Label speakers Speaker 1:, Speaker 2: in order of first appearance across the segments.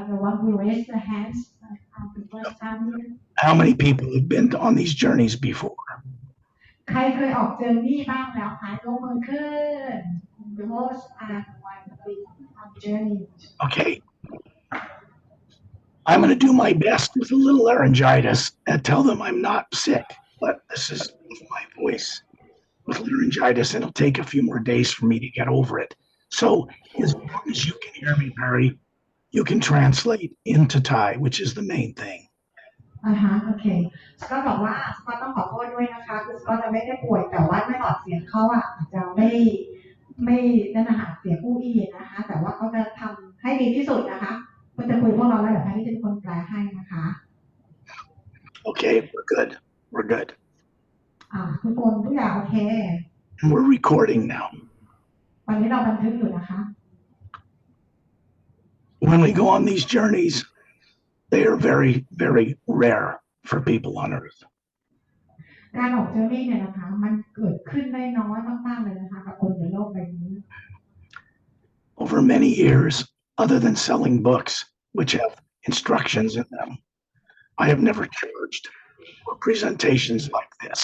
Speaker 1: the one who raised the hands the first time here.
Speaker 2: How many people have been on these journeys before?
Speaker 1: ใครเคยออกเจอร์นี่บ้างแล้วคะยกมือขึ้น Those are one on journey.
Speaker 2: Okay. I'm going to do my best with a little laryngitis and tell them I'm not sick, but this is my voice. With laryngitis, it'll take a few more days for me to get over it. So as long as you can hear me, Barry, you can translate into Thai, which is the main thing.
Speaker 1: โอเคสก็บอกว่าสก็ต้องขอโทษด้วยนะคะคือสก็จะไม่ได้ป่วยแต่ว่าไม่ออกเสียงเขาอาจจะไม่นั่นนะคะเสียงอู้อี้นะคะแต่ว่าเขาจะทำให้ดีที่สุดนะคะก็จะคุยพวกเราแล้วเดี๋ยวให้เป็นคนแปลให้นะคะ
Speaker 2: Okay, we're good.
Speaker 1: ทุกคนทุกอย่างโอเค
Speaker 2: And we're recording now.
Speaker 1: วันนี้เราบันทึกอยู่นะคะ
Speaker 2: When we go on these journeys, they are very, very rare for people on Earth.
Speaker 1: การออกเจอร์นี่เนี่ยนะคะมันเกิดขึ้นได้น้อยมากๆเลยนะคะกับคนในโลกใบนี้
Speaker 2: Over many years, other than selling books, which have instructions in them, I have never charged for presentations like this.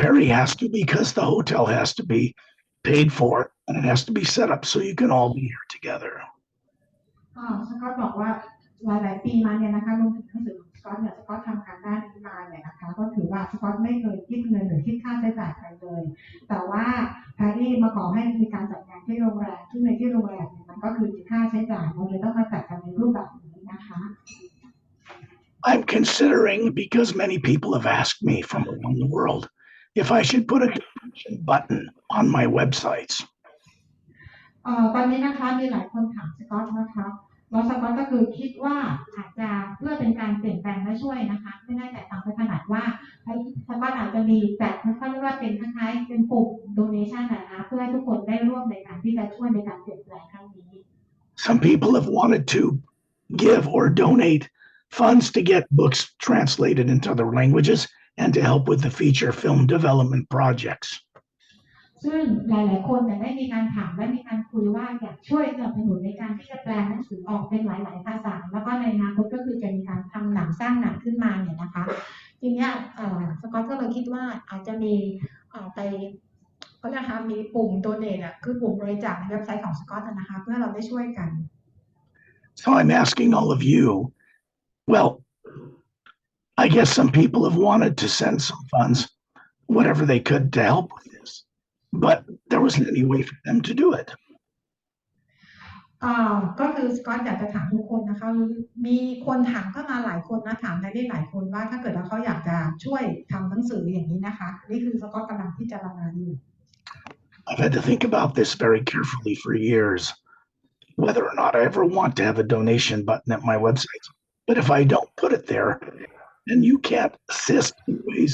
Speaker 2: Perry has to because the hotel has to be paid for and it has to be set up so you can all be here together.
Speaker 1: สก็บอกว่าหลายๆปีมาเนี่ยนะคะรวมถึงหนังสือของสก็อตเนี่ยสก็อตทำการด้านนี้มาเนี่ยนะคะก็ถือว่าสก็อตไม่เคยคิดเงินหรือคิดค่าใช้จ่ายอะไรเลยแต่ว่าแพรรี่มาขอให้มีการจัดงานที่โรงแรมซึ่งในที่โรงแรมเนี่ยมันก็คือมีค่าใช้จ่ายเราเลยต้องมาจัดกันในรูปแบบนี้นะคะ
Speaker 2: I'm considering, because many people have asked me from around the world, if I should put a donation button on my websites.
Speaker 1: ตอนนี้นะคะมีหลายคนถามสก็อตนะคะแล้วสก็อตก็คือคิดว่าอาจจะเพื่อเป็นการเปลี่ยนแปลงและช่วยนะคะไม่ได้แต่ฟังไปขนาดว่าสก็อตอาจจะมีแต่เขาเรียกว่าเป็นคล้ายๆเป็นปุ่ม donation นะคะเพื่อให้ทุกคนได้ร่วมในการที่จะช่วยในการเปลี่ยนแปลงครั้งนี้
Speaker 2: Some people have wanted to give or donate funds to get books translated into other languages and to help with the feature film development projects.
Speaker 1: ซึ่งหลายๆคนเนี่ยได้มีการถามและมีการคุยว่าอยากช่วยสนับสนุนในการที่จะแปลหนังสือออกเป็นหลายๆภาษาแล้วก็ในอนาคตก็คือจะมีการทำหนังสร้างหนังขึ้นมาเนี่ยนะคะทีเนี้ยสก็อตก็เลยคิดว่าอาจจะมีไปก็นะคะมีปุ่ม donate คือปุ่มบริจาคในเว็บไซต์ของสก็อตนะคะเพื่อเราได้ช่วยกัน
Speaker 2: So I'm asking all of you, well, I guess some people have wanted to send some funds, whatever they could to help with this, but there wasn't any way for them to do it.
Speaker 1: ก็คือสก็อตอยากจะถามทุกคนนะคะมีคนถามเข้ามาหลายคนนะถามได้หลายคนว่าถ้าเกิดว่าเขาอยากจะช่วยทำหนังสืออย่างนี้นะคะนี่คือสก็อตกำลังพิจารณาอยู่
Speaker 2: I've had to think about this very carefully for years, whether or not I ever want to have a donation button at my website. But if I don't put it there, then you can't assist in ways,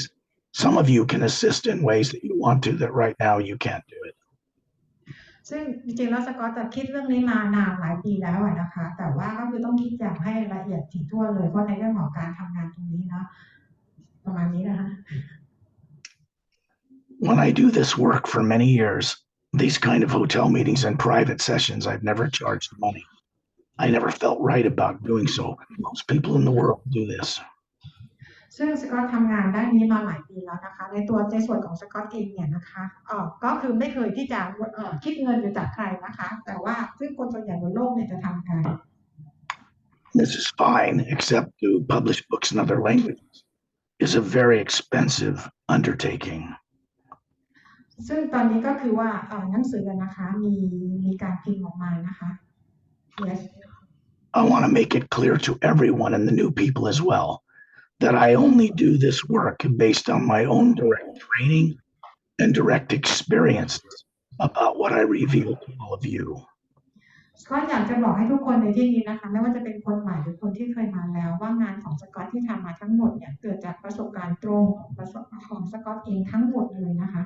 Speaker 2: some of you can assist in ways that you want to, that right now you can't do it.
Speaker 1: ซึ่งจริงๆแล้วสก็อตจะคิดเรื่องนี้มานานหลายปีแล้วนะคะแต่ว่าก็คือต้องคิดอย่างให้ละเอียดถี่ถ้วนเลยเพราะในเรื่องของการทำงานตรงนี้นะประมาณนี้นะคะ
Speaker 2: When I do this work for many years, these kind of hotel meetings and private sessions, I've never charged money. I never felt right about doing so. Most people in the world do this.
Speaker 1: ซึ่งสก็อตทำงานด้านนี้มาหลายปีแล้วนะคะในส่วนของสก็อตเองเนี่ยนะคะก็คือไม่เคยที่จะคิดเงินอยู่จากใครนะคะแต่ว่าซึ่งคนส่วนใหญ่บนโลกเนี่ยจะทำกัน
Speaker 2: This is fine, except to publish books in other languages is a very expensive undertaking.
Speaker 1: ซึ่งตอนนี้ก็คือว่าหนังสือนะคะมีการพิมพ์ออกมานะคะ Yes.
Speaker 2: I want to make it clear to everyone and the new people as well that I only do this work based on my own direct training and direct experiences about what I reveal to all of you.
Speaker 1: ก็อยากจะบอกให้ทุกคนในที่นี้นะคะไม่ว่าจะเป็นคนใหม่หรือคนที่เคยมาแล้วว่างานของสก็อตที่ทำมาทั้งหมดเนี่ยเกิดจากประสบการณ์ตรงของสก็อตเองทั้งหมดเลยนะคะ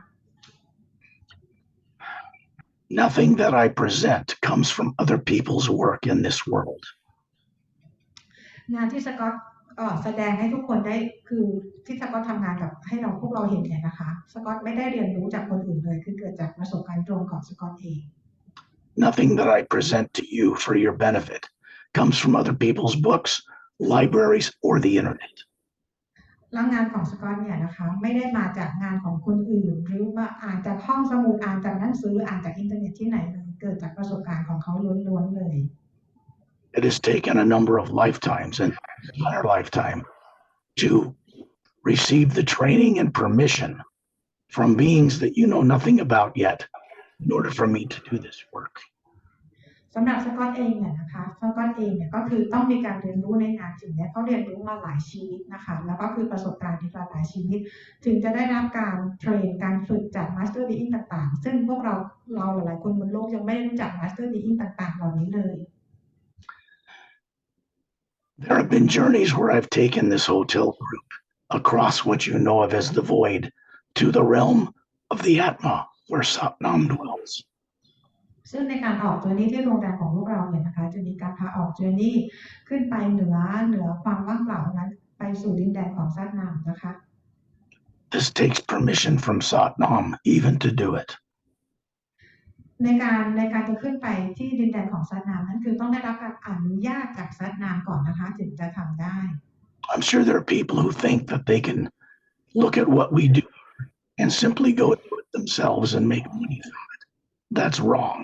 Speaker 2: Nothing that I present comes from other people's work in this world.
Speaker 1: งานที่สก็อตแสดงให้ทุกคนได้คือที่สก็อตทำงานกับให้พวกเราเห็นเนี่ยนะคะสก็อตไม่ได้เรียนรู้จากคนอื่นเลยคือเกิดจากประสบการณ์ตรงของสก็อตเอง
Speaker 2: Nothing that I present to you for your benefit comes from other people's books, libraries, or the internet.
Speaker 1: แล้วงานของสกอตเนี่ยนะคะไม่ได้มาจากงานของคนอื่นหรือว่าอ่านจากห้องสมุดอ่านจากหนังสืออ่านจากอินเทอร์เน็ตที่ไหนเลยเกิดจากประสบการณ์ของเขาล้วนๆเลย
Speaker 2: It has taken a number of lifetimes and our lifetime to receive the training and permission from beings that you know nothing about yet in order for me to do this work.
Speaker 1: สำหรับสกอตเองเนี่ยนะคะสกอตเองเนี่ยก็คือต้องมีการเรียนรู้ในงานสิ่งนี้เขาเรียนรู้มาหลายชีวิตนะคะแล้วก็คือประสบการณ์ที่หลายชีวิตถึงจะได้รับการเทรนการฝึกจากมาสเตอร์บีอิงต่างๆซึ่งพวกเราหลายคนบนโลกยังไม่ได้รู้จักมาสเตอร์บีอิงต่างๆเหล่านี้เลย
Speaker 2: There have been journeys where I've taken this hotel group across what you know of as the void to the realm of the Atma where Satnam dwells.
Speaker 1: ซึ่งในการออกเจอร์นี่ที่โรงแรมของพวกเราเนี่ยนะคะจะมีการพาออกเจอร์นี่ขึ้นไปเหนือความว่างเปล่านั้นไปสู่ดินแดนของซัตนามนะคะ
Speaker 2: This takes permission from Satnam even to do it.
Speaker 1: ในการจะขึ้นไปที่ดินแดนของซัตนามนั้นคือต้องได้รับการอนุญาตจากซัตนามก่อนนะคะถึงจะทำได้
Speaker 2: I'm sure there are people who think that they can look at what we do and simply go do it themselves and make money from it. That's wrong.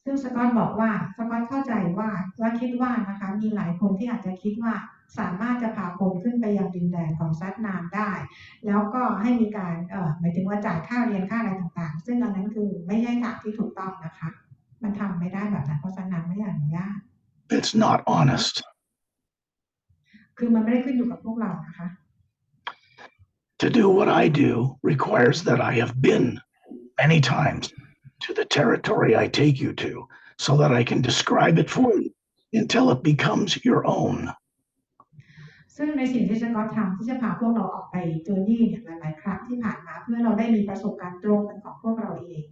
Speaker 1: ซึ่งสกอตบอกว่าสกอตเข้าใจว่าคิดว่านะคะมีหลายคนที่อาจจะคิดว่าสามารถจะพาคนขึ้นไปยังดินแดนของซัตนามได้แล้วก็ให้มีการหมายถึงว่าจ่ายค่าเรียนค่าอะไรต่างๆซึ่งอันนั้นคือไม่ใช่ทางที่ถูกต้องนะคะมันทำไม่ได้แบบนั้นเพราะซัตนามไม่อนุญาต
Speaker 2: It's not honest.
Speaker 1: คือมันไม่ได้ขึ้นอยู่กับพวกเรานะคะ
Speaker 2: To do what I do requires that I have been many times to the territory I take you to so that I can describe it for you until it becomes your own.
Speaker 1: ซึ่งในสิ่งที่สกอตทำที่จะพาพวกเราออกไปเจอร์นี่เนี่ยหลายๆครั้งที่ผ่านมาเพื่อเราได้มีประสบการณ์ตรงเป็นของพวกเราเอง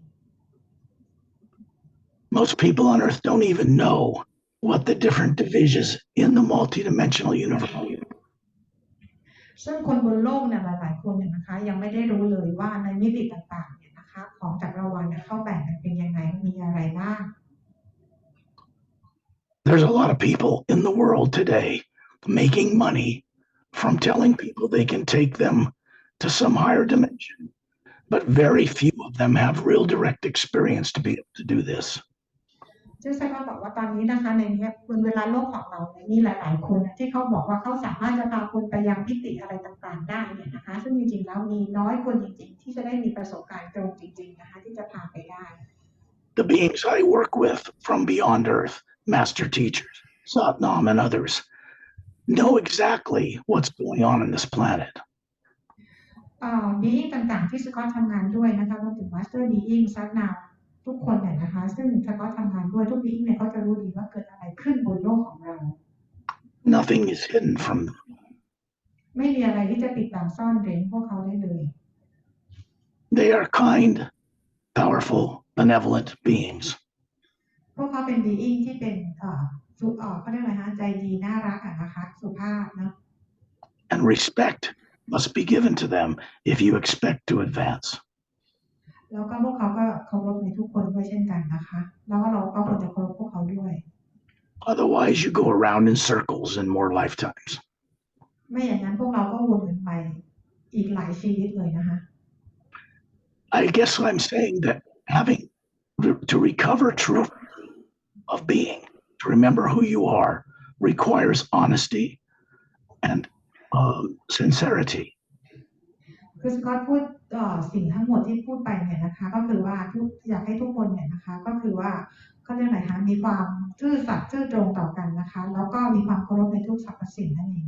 Speaker 2: Most people on earth don't even know what the different divisions in the multidimensional universe are.
Speaker 1: ซึ่งคนบนโลกเนี่ยหลายๆคนเนี่ยนะคะยังไม่ได้รู้เลยว่าในมิติต่างๆเนี่ยนะคะของจักรวาลเนี่ยเข้าแบ่งกันเป็นยังไงมีอะไรบ้าง
Speaker 2: There's a lot of people in the world today making money from telling people they can take them to some higher dimension, but very few of them have real direct experience to be able to do this.
Speaker 1: ซึ่งสกอตบอกว่าตอนนี้นะคะในนี้บนเวลาโลกของเราเนี่ยมีหลายๆคนที่เขาบอกว่าเขาสามารถจะพาคนไปยังมิติอะไรต่างๆได้เนี่ยนะคะซึ่งจริงๆแล้วมีน้อยคนจริงๆที่จะได้มีประสบการณ์ตรงจริงๆนะคะที่จะพาไปได้
Speaker 2: The beings I work with from beyond Earth, master teachers, Satnam and others, know exactly what's going on in this planet.
Speaker 1: บีอิงต่างๆที่สกอตทำงานด้วยนะคะรวมถึงมาสเตอร์บีอิงซัตนามทุกคนเนี่ยนะคะซึ่งสกอตทำงานด้วยทุกบีอิงเนี่ยเขาจะรู้ดีว่าเกิดอะไรขึ้นบนโลกของเรา
Speaker 2: Nothing is hidden from them.
Speaker 1: ไม่มีอะไรที่จะปิดบังซ่อนเร้นพวกเขาได้เลย
Speaker 2: They are kind, powerful, benevolent beings.
Speaker 1: พวกเขาเป็นบีอิงที่เป็นเขาเรียกอะไรคะใจดีน่ารักนะคะสุภาพเนาะ
Speaker 2: And respect must be given to them if you expect to advance.
Speaker 1: แล้วก็พวกเขาก็เคารพในทุกคนด้วยเช่นกันนะคะแล้วก็เราก็ควรจะเคารพพวกเขาด้วย
Speaker 2: Otherwise, you go around in circles in more lifetimes.
Speaker 1: ไม่อย่างนั้นพวกเราก็วนกันไปอีกหลายชีวิตเลยนะคะ
Speaker 2: I guess I'm saying that having to recover truth of being, to remember who you are, requires honesty and sincerity.
Speaker 1: คือสกอตพูดสิ่งทั้งหมดที่พูดไปเนี่ยนะคะก็คือว่าอยากให้ทุกคนเนี่ยนะคะก็คือว่าเขาเรียกอะไรคะมีความซื่อสัตย์ซื่อตรงต่อกันนะคะแล้วก็มีความเคารพในทุกสรรพสิ่งนั่นเอง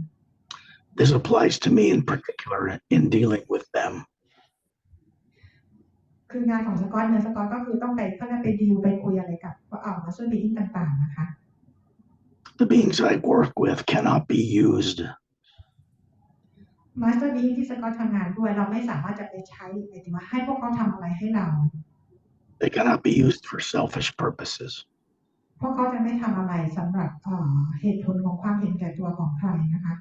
Speaker 2: This applies to me in particular in dealing with them.
Speaker 1: คืองานของสกอตเนี่ยสกอตก็คือต้องไปเขาจะไปดีลไปคุยอะไรกับมาสเตอร์บีอิงต่างๆนะคะ
Speaker 2: The beings I work with cannot be used.
Speaker 1: มาสเตอร์บีอิงที่สกอตทำงานด้วยเราไม่สามารถจะไปใช้หมายถึงว่าให้พวกเขาทำอะไรให้เรา
Speaker 2: They cannot be used for selfish purposes.
Speaker 1: พวกเขาจะไม่ทำอะไรสำหรับเหตุผลของความเห็นแก่ตัวของใครนะคะ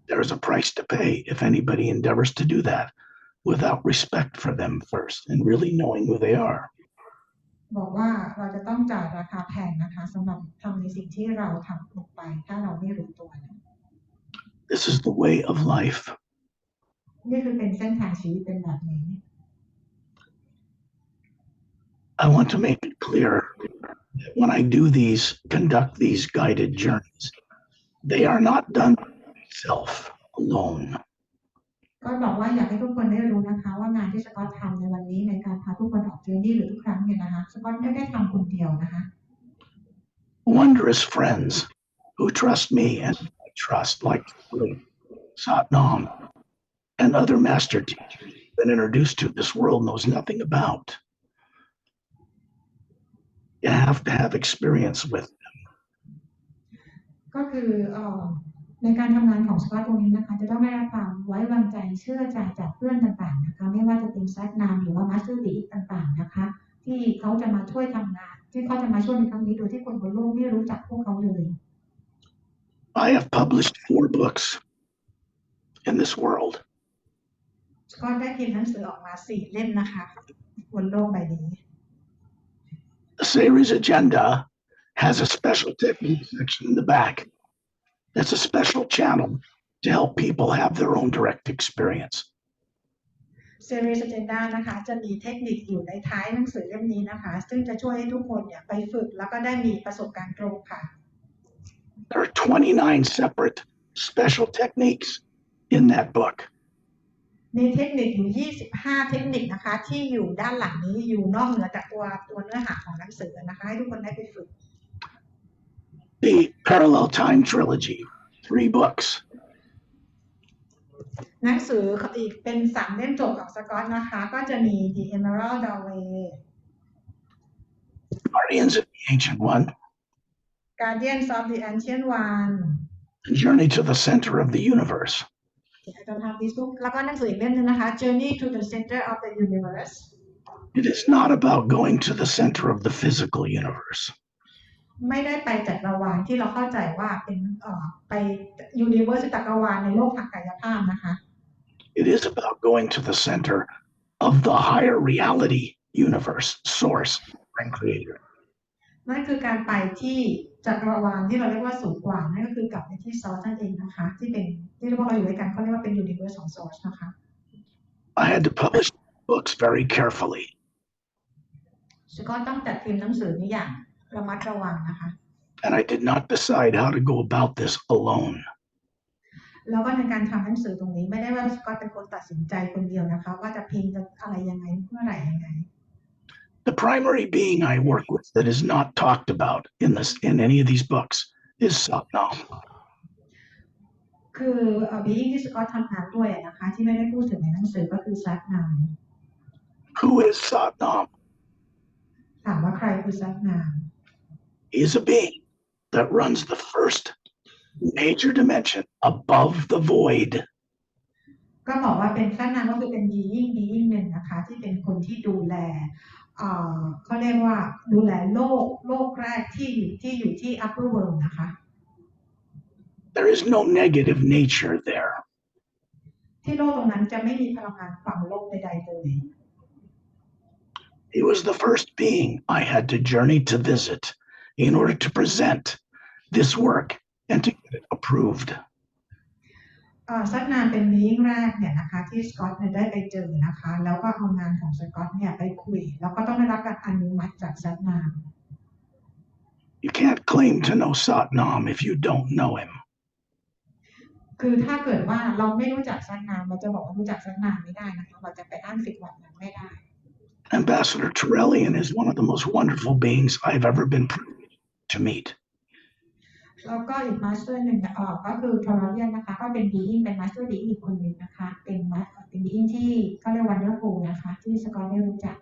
Speaker 2: There is a price to pay if anybody endeavors to do that without respect for them first and really knowing who they are.
Speaker 1: บอกว่าเราจะต้องจ่ายราคาแพงนะคะสำหรับทำในสิ่งที่เราทำลงไปถ้าเราไม่รู้ตัวนะ
Speaker 2: This is the way of life.
Speaker 1: นี่คือเป็นเส้นทางชีวิตเป็นแบบนี้
Speaker 2: I want to make it clear that when I conduct these guided journeys, they are not done by myself alone.
Speaker 1: ก็บอกว่าอยากให้ทุกคนได้รู้นะคะว่างานที่สกอตทำในวันนี้ในการพาทุกคนออกเจอร์นี่หรือทุกครั้งเนี่ยนะคะสกอตไม่ได้ทำคนเดียวนะคะ
Speaker 2: Wondrous friends who trust me and I trust, like Satnam and other master teachers been introduced to this world knows nothing about. You have to have experience with them.
Speaker 1: ก็คือในการทำงานของสกอตตรงนี้นะคะจะต้องได้รับความไว้วางใจเชื่อใจจากเพื่อนต่างๆนะคะไม่ว่าจะเป็นแซดนามหรือว่ามาสเตอร์ดีต่างๆนะคะที่เขาจะมาช่วยทำงานที่เขาจะมาช่วยในครั้งนี้โดยที่คนบนโลกไม่รู้จักพวกเขาเลย
Speaker 2: I have published 4 books in this world.
Speaker 1: สกอตได้พิมพ์หนังสือออกมา4 เล่มนะคะบนโลกใบนี้
Speaker 2: The series agenda has a special technique section in the back. That's a special channel to help people have their own direct experience.
Speaker 1: Series Agenda นะคะจะมีเทคนิคอยู่ในท้ายหนังสือเล่มนี้นะคะซึ่งจะช่วยให้ทุกคนเนี่ยไปฝึกแล้วก็ได้มีประสบการณ์ตรงค่ะ
Speaker 2: There are 29 separate special techniques in that book.
Speaker 1: มีเทคนิคอยู่25 เทคนิคนะคะที่อยู่ด้านหลังนี้อยู่นอกเหนือจากตัวเนื้อหาของหนังสือนะคะให้ทุกคนได้ไปฝึก
Speaker 2: The Parallel Time Trilogy, 3 books.
Speaker 1: หนังสืออีกเป็น3 เล่มจบของสกอตนะคะก็จะมี The Emerald Doorway
Speaker 2: Guardians of the Ancient One,
Speaker 1: Guardians of the Ancient One
Speaker 2: and Journey to the Center of the Universe.
Speaker 1: I don't have this book แล้วก็หนังสืออีกเล่มนึงนะคะ Journey to the Center of the Universe
Speaker 2: It is not about going to the center of the physical universe.
Speaker 1: ไม่ได้ไปจักรวาลที่เราเข้าใจว่าเป็นไป Universe จักรวาลในโลกทางกายภาพนะคะ
Speaker 2: It is about going to the center of the higher reality universe, source, and creator.
Speaker 1: นั่นคือการไปที่จักรวาลที่เราเรียกว่าสูงกว่านั่นก็คือกลับไปที่ซอร์สนั่นเองนะคะที่เป็นที่พวกเราอยู่ด้วยกันเขาเรียกว่าเป็น Universe ของ Source นะคะ
Speaker 2: I had to publish books very carefully.
Speaker 1: ก็ต้องจัดพิมพ์หนังสือนี้อย่างระมัดระวังนะคะ
Speaker 2: And I did not decide how to go about this alone.
Speaker 1: แล้วก็ในการทำหนังสือตรงนี้ไม่ได้ว่าสกอตเป็นคนตัดสินใจคนเดียวนะคะว่าจะพิมพ์อะไรยังไงเมื่อไหร่ยังไง
Speaker 2: The primary being I work with that is not talked about in any of these books is Satnam.
Speaker 1: คือbeing ที่สกอตทำงานด้วยนะคะที่ไม่ได้พูดถึงในหนังสือก็คือซัดนาม
Speaker 2: Who is Satnam?
Speaker 1: ถามว่าใครคือซัดนาม
Speaker 2: He is a being that runs the first major dimension above the void.
Speaker 1: ก็บอกว่าเป็นซัดนามก็คือเป็น being หนึ่งนะคะที่เป็นคนที่ดูแลเขาเรียกว่าดูแลโลกแรกที่อยู่ที่ upper world นะคะ
Speaker 2: There is no negative nature there.
Speaker 1: ที่โลกตรงนั้นจะไม่มีพลังงานฝั่งลบใดๆเลย
Speaker 2: He was the first being I had to journey to visit in order to present this work and to get it approved.
Speaker 1: ซัดนามเป็นbeingแรกเนี่ยนะคะที่สกอตได้ไปเจอนะคะแล้วก็เอางานของสกอตเนี่ยไปคุยแล้วก็ต้องได้รับการอนุมัติจากซัดนาม
Speaker 2: You can't claim to know Satnam if you don't know him.
Speaker 1: คือถ้าเกิดว่าเราไม่รู้จักซัดนามเราจะบอกว่ารู้จักซัดนามไม่ได้นะคะเราจะไปอ้างสิทธิ์แบบนั้นไม่ได้
Speaker 2: Ambassador Turelian is one of the most wonderful beings I've ever been privileged to meet.
Speaker 1: แล้วก็อีกมาสเตอร์หนึ่งก็คือทอร์เรียนนะคะก็เป็นbeingเป็นมาสเตอร์beingอีกคนหนึ่งนะคะเป็นbeingที่เขาเรียกวันเดอร์ฟูลนะคะที่สกอตได้รู้จัก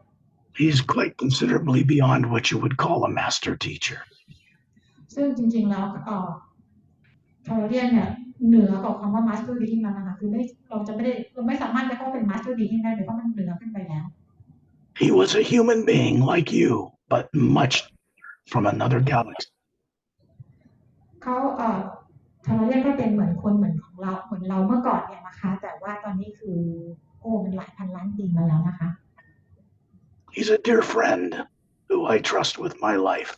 Speaker 2: He's quite considerably beyond what you would call a master teacher.
Speaker 1: ซึ่งจริงๆแล้วทอร์เรียนเนี่ยเหนือกว่าคำว่า master being แล้วนะคะคือเราไม่สามารถจะเข้าเป็น master being ได้เลยเพราะมันเหนือขึ้นไปแล้ว
Speaker 2: He was a human being like you, but much from another galaxy.
Speaker 1: เขาทอร์เรียนก็เป็นเหมือนคนเหมือนเราเมื่อก่อนเนี่ยนะคะแต่ว่าตอนนี้คือมันหลายพันล้านปีมาแล้วนะคะ
Speaker 2: He's a dear friend who I trust with my life.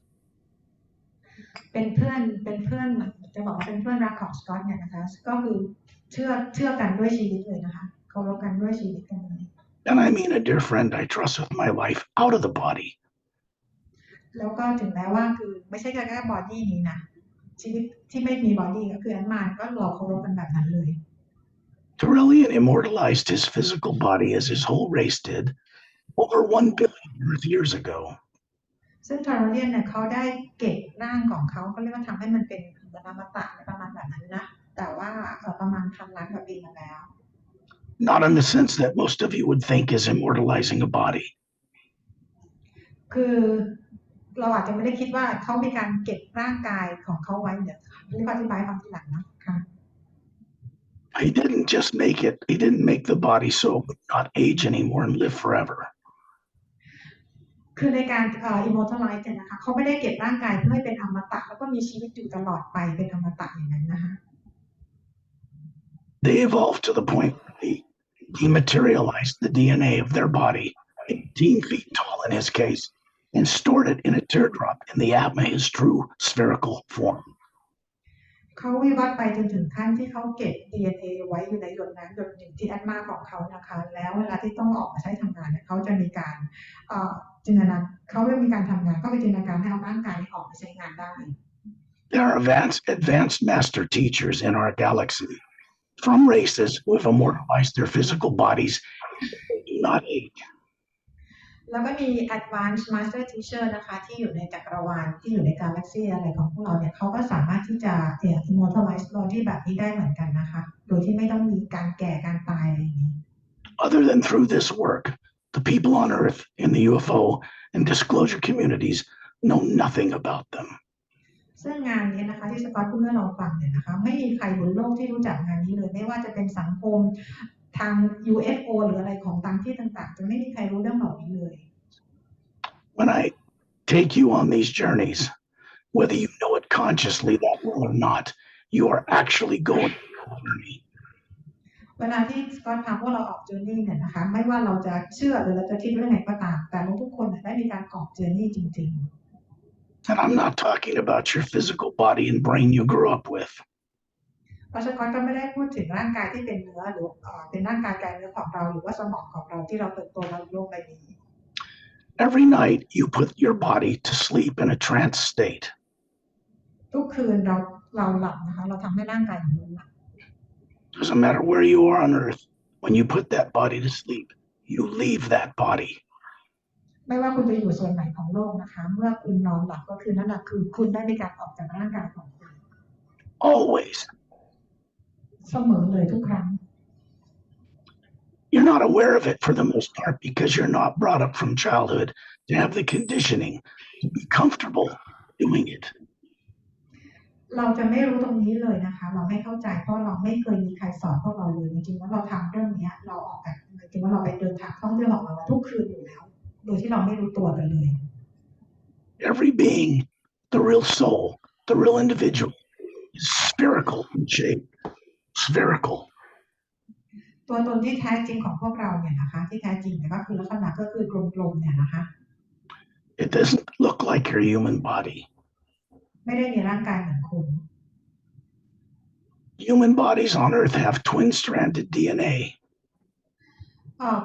Speaker 1: เป็นเพื่อนจะบอกว่าเป็นเพื่อนรักของสกอตเนี่ยนะคะก็คือเชื่อกันด้วยชีวิตเลยนะคะเคารพกันด้วยชีวิตกันเลย
Speaker 2: And I mean a dear friend I trust with my life out of the body.
Speaker 1: แล้วก็ถึงแม้ว่าคือไม่ใช่แค่บอดี้นี้นะชีวิตที่ไม่มีบอดี้ก็คืออันมาก็เราเคารพกันแบบนั้นเลย
Speaker 2: Touchstone immortalized his physical body as his whole race did over 1 billion Earth years ago.
Speaker 1: ซึ่งทาร์เรียนเนี่ยเขาได้เก็บร่างของเขาเรียกว่าทำให้มันเป็นอมตะประมาณแบบนั้นนะแต่ว่าประมาณ1,000 ล้านกว่าปีมาแล้ว
Speaker 2: Not in the sense that most of you would think is immortalizing a body.
Speaker 1: คือเราอาจจะไม่ได้คิดว่าเขามีการเก็บร่างกายของเขาไว้เดี๋ยวรีบอธิบายความทีหลังนะคะ
Speaker 2: He didn't make the body so it would not age anymore and live forever.
Speaker 1: คือในการimmortalize เนี่ยนะคะเขาไม่ได้เก็บร่างกายเพื่อให้เป็นอมตะแล้วก็มีชีวิตอยู่ตลอดไปเป็นอมตะอย่างนั้นนะคะ
Speaker 2: They evolved to the point where they dematerialized the DNA of their body, 18 feet tall in his case, and stored it in a teardrop in the Atma, his true spherical form.
Speaker 1: เขาวิวัฒน์ไปจนถึงขั้นที่เขาเก็บ DNA ไว้อยู่ในหยดน้ำหยดหนึ่งที่แอดมาของเขานะคะแล้วเวลาที่ต้องออกมาใช้ทำงานเนี่ยเขาจะมีการจินตนาเขาไม่มีการทำงานก็ไปจินตนาการให้เอาร่างกายออกมาใช้งานได้
Speaker 2: There are advanced master teachers in our galaxy from races who have immortalized their physical bodies and do not age.
Speaker 1: แล้วก็มี advanced master teacher นะคะที่อยู่ในจักรวาลที่อยู่ในกาแล็กซี่อะไรของพวกเราเนี่ยเขาก็สามารถที่จะimmortalize body แบบนี้ได้เหมือนกันนะคะโดยที่ไม่ต้องมีการแก่การตายอะไรอย่างนี้
Speaker 2: Other than through this work, the people on Earth in the UFO and disclosure communities know nothing about them.
Speaker 1: ซึ่งงานนี้นะคะที่สกอตพูดให้เราฟังเนี่ยนะคะไม่มีใครบนโลกที่รู้จักงานนี้เลยไม่ว่าจะเป็นสังคมทาง UFO หรืออะไรของต่างที่ต่างๆจะไม่มีใครรู้เรื่องเหล่านี้เลย
Speaker 2: When I take you on these journeys, whether you know it consciously that well or not, you are actually going on a journey.
Speaker 1: เวลาที่สกอตพาพวกเราออกเจอร์นี่เนี่ยนะคะไม่ว่าเราจะเชื่อหรือเราจะคิดว่าไงก็ตามแต่เราทุกคนได้มีการออกเจอร์นี่จริงๆ
Speaker 2: And I'm not talking about your physical body and brain you grew up with.
Speaker 1: เพราะฉะนั้นก็ไม่ได้พูดถึงร่างกายที่เป็นเนื้อหรือเป็นร่างกายแกนเนื้อของเราหรือว่าสมองของเราที่เราเติบโตมาโลกใบนี้
Speaker 2: Every night you put your body to sleep in a trance state.
Speaker 1: ทุกคืนเราหลับนะคะเราทำให้ร่างกายของเราหลับ
Speaker 2: Doesn't matter where you are on Earth. When you put that body to sleep, you leave that body.
Speaker 1: ไม่ว่าคุณจะอยู่ส่วนไหนของโลกนะคะเมื่อคุณนอนหลับก็คือนั่นแหละคือคุณได้มีการออกจากร่างกายของคุณ
Speaker 2: Always.
Speaker 1: เสมอเลยทุกครั้ง
Speaker 2: You're not aware of it for the most part because you're not brought up from childhood to have the conditioning to be comfortable doing it.
Speaker 1: เราจะไม่รู้ตรงนี้เลยนะคะเราไม่เข้าใจเพราะเราไม่เคยมีใครสอนพวกเราเลยจริงๆว่าเราทำเรื่องนี้เราออกแบบจริงๆว่าเราไปเดินทางท่องเที่ยวของเราทุกคืนอยู่แล้วโดยที่เราไม่รู้ตัวกันเลย
Speaker 2: Every being, the real soul, the real individual, is spherical in shape. Spherical.
Speaker 1: ตัวตนที่แท้จริงของพวกเราเนี่ยนะคะที่แท้จริงเนี่ยก็คือลักษณะก็คือกลมๆเนี่ยนะคะ
Speaker 2: It doesn't look like your human body.
Speaker 1: ไม่ได้มีร่างกายเหมือนคุณ
Speaker 2: Human bodies on Earth have twin-stranded DNA.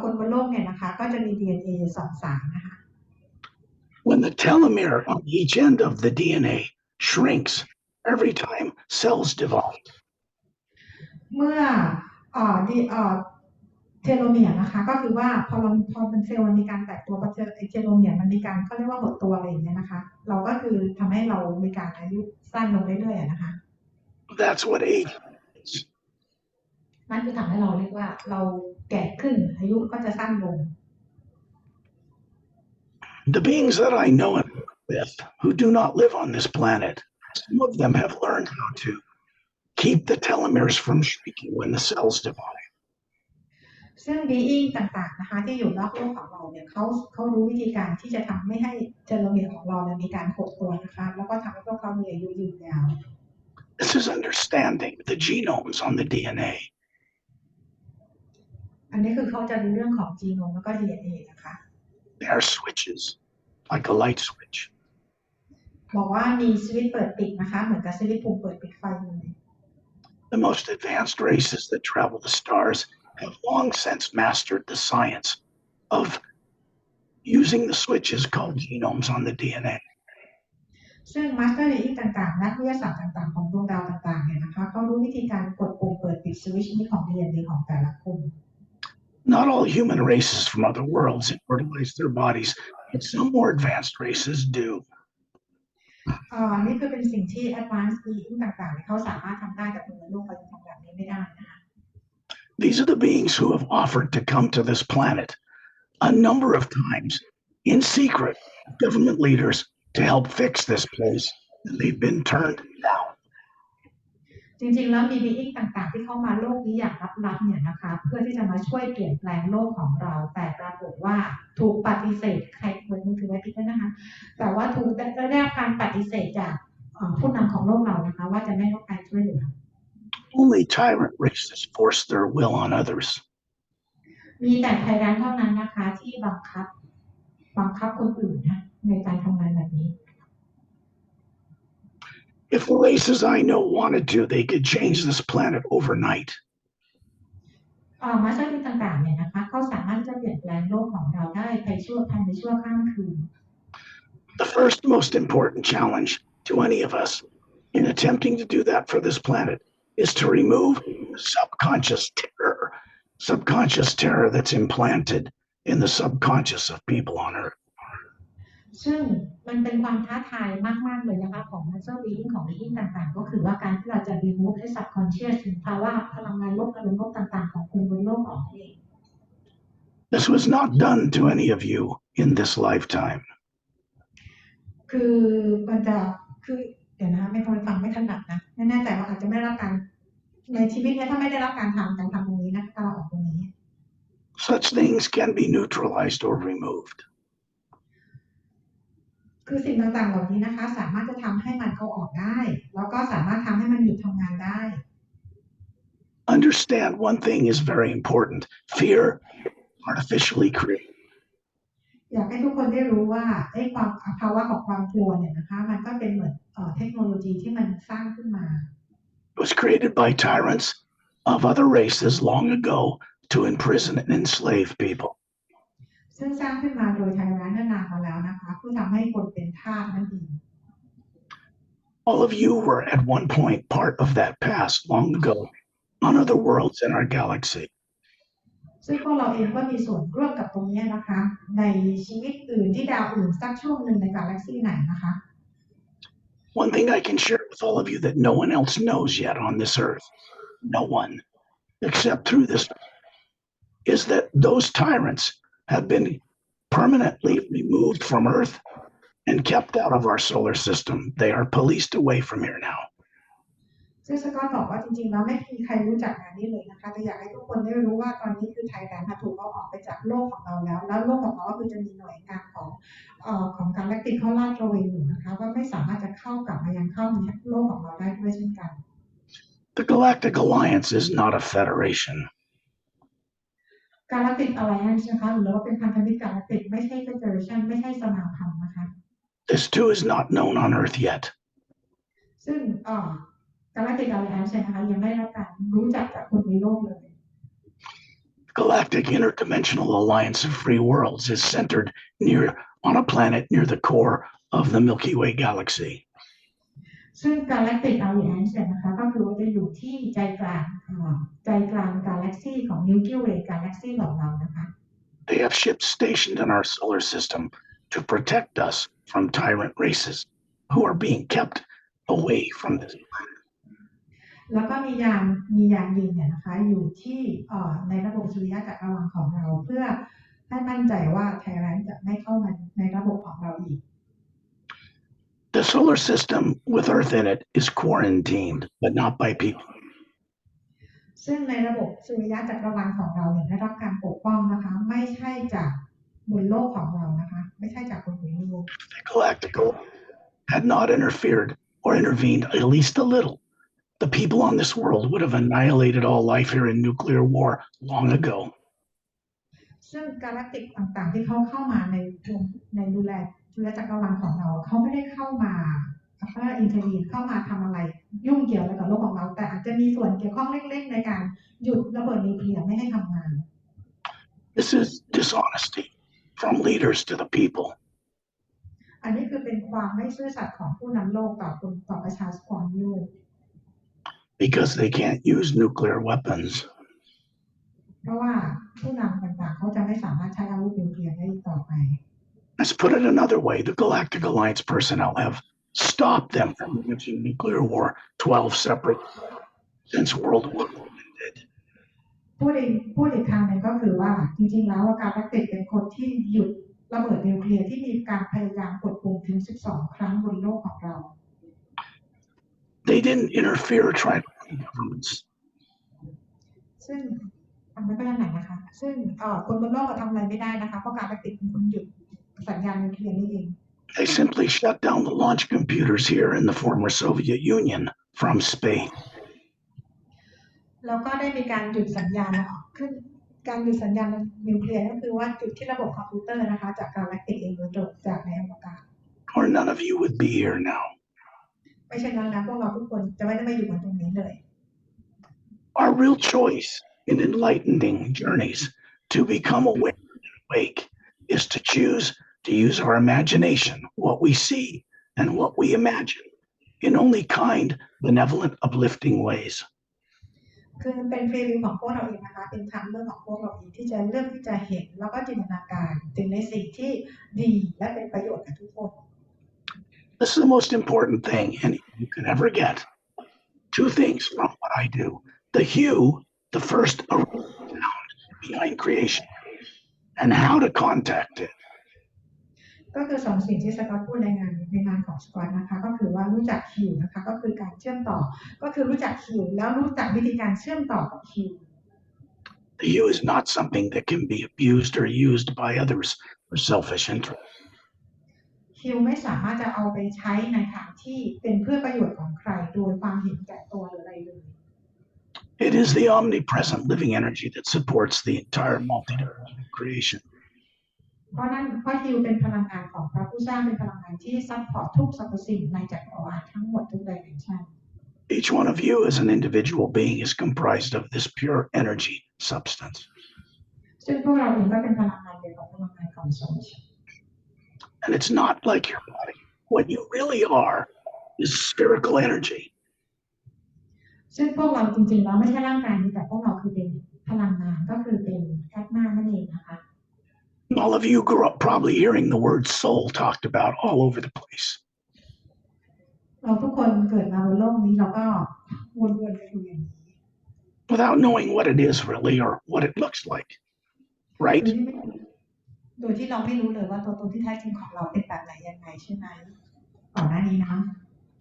Speaker 1: คนบนโลกเนี่ยนะคะก็จะมี DNA 2 สายนะคะ
Speaker 2: When the telomere on each end of the DNA shrinks every time cells divide.
Speaker 1: เมื่อเทโลเมียร์นะคะก็คือว่าพอเป็นเซลล์มันมีการแตกตัวพอเทโลเมียร์มันมีการเขาเรียกว่าหดตัวอะไรอย่างเงี้ยนะคะเราก็คือทำให้เรามีการอายุสั้นลงเรื่อยๆนะคะ
Speaker 2: That's what age is.
Speaker 1: นั่นคือทำให้เราเรียกว่าเราแก่ขึ้นอายุก็จะสั้นลง
Speaker 2: The beings that I know and work with who do not live on this planet, some of them have learned how to keep the telomeres from shrinking when the cells divide.
Speaker 1: ซึ่ง being ต่างๆนะคะที่อยู่นอกโลกของเราเนี่ยเขารู้วิธีการที่จะทำไม่ให้เทโลเมียร์ของเราเนี่ยมีการหดตัวนะคะแล้วก็ทำให้พวกเขามีอายุยืนยาว
Speaker 2: This is understanding the genomes on the DNA.
Speaker 1: อันนี้คือเขาจะรู้เรื่องของจีโนมแล้วก็ DNA นะคะ
Speaker 2: They are switches. like a light switch.
Speaker 1: บอกว่ามีสวิตช์เปิดปิดนะคะเหมือนกับสวิตช์ปุ่มเปิดปิดไฟเลย
Speaker 2: The most advanced races that travel the stars have long since mastered the science of using the switches called genomes on the DNA.
Speaker 1: ซึ่งมาสเตอร์ลีกต่างๆนักวิทยาศาสตร์ต่างๆของดวงดาวต่างๆเนี่ยนะคะเขารู้วิธีการกดปุ่มเปิดปิดสวิตช์นี้ของ DNA ของแต่ละกลุ่ม
Speaker 2: Not all human races from other worlds immortalize their bodies, but some more advanced races do.
Speaker 1: นี่คือเป็นสิ่งที่ advanced being ต่างๆเขาสามารถทำได้แต่คนในโลกเขาจะทำแบบนี้ไม่ได้นะคะ
Speaker 2: These are the beings who have offered to come to this planet a number of times in secret, government leaders to help fix this place, and they've been turned down.
Speaker 1: จริงๆแล้วมี being ต่างๆที่เข้ามาโลกนี้อย่างลับๆเนี่ยนะคะเพื่อที่จะมาช่วยเปลี่ยนแปลงโลกของเราแต่ปรากฏว่าถูกปฏิเสธใครเปิดมือถือไว้พิจารณานะคะแต่ว่าถูกได้รับการปฏิเสธจากผู้นำของโลกเรานะคะว่าจะไม่ให้การช่วยเหลือ
Speaker 2: Only tyrant races force their will on others.
Speaker 1: มีแต่ไทยรัฐเท่านั้นนะคะที่บังคับคนอื่นนะในการทำงานแบบนี้
Speaker 2: If the races I know wanted to, they could change this planet overnight.
Speaker 1: มาสเตอร์ต่างๆเนี่ยนะคะเขาสามารถจะเปลี่ยนแปลงโลกของเราได้ภายในชั่วข้ามคืน
Speaker 2: The first most important challenge to any of us in attempting to do that for this planet is to remove subconscious terror that's implanted in the subconscious of people on Earth.
Speaker 1: ซึ่งมันเป็นความท้าทายมากๆเลยนะคะของ Master Being ของ Being ต่างๆก็คือว่าการที่เราจะ remove ให้ subconscious ถึงภาวะพลังงานลบอารมณ์ลบต่างๆของคุณบนโลกออกเอง
Speaker 2: This was not done to any of you in this lifetime.
Speaker 1: คือมันจะคือเดี๋ยวนะไม่พอฟังไม่ถนัดนะไม่แน่ใจว่าอาจจะไม่ได้รับการในชีวิตนี้ถ้าไม่ได้รับการทำตรงนี้นะการออกตรงนี้
Speaker 2: Such things can be neutralized or removed.
Speaker 1: คือสิ่งต่างๆเหล่านี้นะคะสามารถจะทำให้มันเอาออกได้แล้วก็สามารถทำให้มันหยุดทำงานได้
Speaker 2: Understand one thing is very important. Fear artificially created.
Speaker 1: อยากให้ทุกคนได้รู้ว่าความภาวะของความกลัวเนี่ยนะคะมันก็เป็นเหมือนเทคโนโลยีที่มันสร้างขึ้นมา
Speaker 2: It was created by tyrants of other races long ago to imprison and enslave people.
Speaker 1: ซึ่งสร้างขึ้นมาโดยไทยรัฐนานมาแล้วนะคะเพื่อทำให้คนเป็นทาสนั่นเอง
Speaker 2: All of you were at one point part of that past long ago on other worlds in our galaxy.
Speaker 1: ซึ่งพวกเราเองก็มีส่วนร่วมกับตรงนี้นะคะในชีวิตอื่นที่ดาวอื่นสักช่วงหนึ่งในกาแล็กซี่ไหนนะคะ
Speaker 2: One thing I can share with all of you that no one else knows yet on this earth, no one, except through this, is that those tyrants have been permanently removed from Earth and kept out of our solar system. They are policed away from here now.
Speaker 1: ซึ่งสกอตบอกว่าจริงๆแล้วไม่มีใครรู้จักงานนี้เลยนะคะแต่อยากให้ทุกคนได้รู้ว่าตอนนี้คือไทยแลนด์ถูกเอาออกไปจากโลกของเราแล้วโลกของเราก็คือจะมีหน่วยงานของกาแล็กติกเข้าลาดตระเวนอยู่นะคะว่าไม่สามารถจะเข้ากลับมายังเข้าในโลกของเราได้ด้วยเช่นกัน
Speaker 2: The Galactic Alliance is not a federation.
Speaker 1: Galactic Alliance นะคะหรือว่าเป็นพันธมิตร Galactic ไม่ใช่ Federation ไม่ใช่สมาพันธ์นะคะ
Speaker 2: This too is not known on Earth yet.
Speaker 1: ซึ่งGalactic Alliance นะคะยังไม่ได้รับการรู้จักจากคนในโลกเลย
Speaker 2: Galactic Interdimensional Alliance of Free Worlds is centered on a planet near the core of the Milky Way galaxy.
Speaker 1: ซึ่ง Galactic Alliance นะคะก็คือว่าจะอยู่ที่ใจกลางกาแล็กซี่ของ Milky Way Galaxy ของเรานะคะ
Speaker 2: They have ships stationed in our solar system to protect us from tyrant races who are being kept away from this planet.
Speaker 1: แล้วก็มียานบินเนี่ยนะคะอยู่ที่ในระบบสุริยะจักรวาลของเราเพื่อให้มั่นใจว่าไทยแลนด์จะไม่เข้ามาในระบบของเราอีก
Speaker 2: The solar system with Earth in it is quarantined, but not by people.
Speaker 1: ซึ่งในระบบสุริยะจักรวาลของเราเนี่ยได้รับการปกป้องนะคะไม่ใช่จากบนโลกของเรานะคะไม่ใช่จากคนบนโลก
Speaker 2: The Galactic had not interfered or intervened at least a little. The people on this world would have annihilated all life here in nuclear war long ago.
Speaker 1: ซึ่งกาแล็กติกต่างๆที่เขาเข้ามาในดูแล จุลจักรวาลของเราเขาไม่ได้เข้ามาอินเทอร์วีนเข้ามาทำอะไรยุ่งเกี่ยวอะไรกับโลกของเราแต่อาจจะมีส่วนเกี่ยวข้องเล็กๆในการหยุดระเบิดนิวเคลียร์ไม่ให้ทำงาน
Speaker 2: This is dishonesty from leaders to the people.
Speaker 1: อันนี้คือเป็นความไม่ซื่อสัตย์ของผู้นำโลกต่อประชาชนโลก
Speaker 2: Because they can't use nuclear weapons.
Speaker 1: เพราะว่าผู้นำต่างๆเขาจะไม่สามารถใช้อาวุธนิวเคลียร์ได้ต่อไป
Speaker 2: Let's put it another way. The Galactic Alliance personnel have stopped them from waging nuclear war 12 separate since World War I ended.
Speaker 1: พูดอีกทางหนึ่งก็คือว่าจริงๆแล้วการแลกติกเป็นคนที่หยุดระเบิดนิวเคลียร์ที่มีการพยายามกดปุ่มถึง12 ครั้งบนโลกของเรา
Speaker 2: They didn't interfere tribal governments.
Speaker 1: ซึ่งทำไม่เป็นไรนะคะซึ่งคนบนโลกก็ทำอะไรไม่ได้นะคะเพราะการแลกติกเป็นคนหยุดสัญญาณนิวเคลียร์นี่เอง
Speaker 2: They simply shut down the launch computers here in the former Soviet Union from Spain.
Speaker 1: แล้วก็ได้มีการหยุดสัญญาณขึ้นการหยุดสัญญาณนิวเคลียร์ก็คือว่าจุดที่ระบบคอมพิวเตอร์นะคะจากการแลกติกเองโดยตรงจากในอวกาศ
Speaker 2: Or none of you would be here now.
Speaker 1: ไม่ใช่นั้นแล้วพวกเราทุกคนจะไม่ได้มาอยู่กันตรงนี้เลย
Speaker 2: Our real choice in enlightening journeys to become aware and awake is to choose to use our imagination, what we see and what we imagine, in only kind, benevolent, uplifting ways.
Speaker 1: คือเป็นฟรีวิวของพวกเราเองนะคะเป็นทางเลือกของพวกเราเองที่จะเลือกที่จะเห็นแล้วก็จินตนาการถึงในสิ่งที่ดีและเป็นประโยชน์กับทุกคน
Speaker 2: This is the most important thing anyone you could ever get. Two things from what I do. The hue, the first sound behind creation, and how to contact it.
Speaker 1: ก็คือสองสิ่งที่สกอตพูดในงานของสกอตนะคะก็คือว่ารู้จักคิวนะคะก็คือการเชื่อมต่อก็คือรู้จักคิวแล้วรู้จักวิธีการเชื่อมต่อกับคิว
Speaker 2: The hue is not something that can be abused or used by others for selfish interest.
Speaker 1: คิวไม่สามารถจะเอาไปใช้ในทางที่เป็นเพื่อประโยชน์ของใครโดยความเห็นแก่ตัวหรืออะไรเลย
Speaker 2: It is the omnipresent living energy that supports the entire multidimensional creation.
Speaker 1: เพราะคิวเป็นพลังงานของพระผู้สร้างเป็นพลังงานที่ซัพพอร์ตทุกสรรพสิ่งในจักรวาลทั้งหมดทุกดิเมนชัน
Speaker 2: Each one of you as an individual being is comprised of this pure energy substance.
Speaker 1: ซึ่งพวกเราเองก็เป็นพลังงานเดียวกับพลังงานของโซล
Speaker 2: And it's not like your body. What you really are is spherical energy.
Speaker 1: ซึ่งพวกเราจริงๆแล้วไม่ใช่ร่างกายนี้แต่พวกเราคือเป็นพลังงานก็คือเป็นแอตมานั่นเองนะคะ
Speaker 2: All of you grew up probably hearing the word soul talked about all over the place.
Speaker 1: เราทุกคนเกิดมาบนโลกนี้เราก็วนๆกันอยู่อย่างนี้
Speaker 2: Without knowing what it is really or what it looks like, right?
Speaker 1: โดยที่เราไม่รู้เลยว่าตัวตนที่แท้จริงของเราเป็นแบบไหนยังไงใช่ไหมก่อนหน้านี้นะ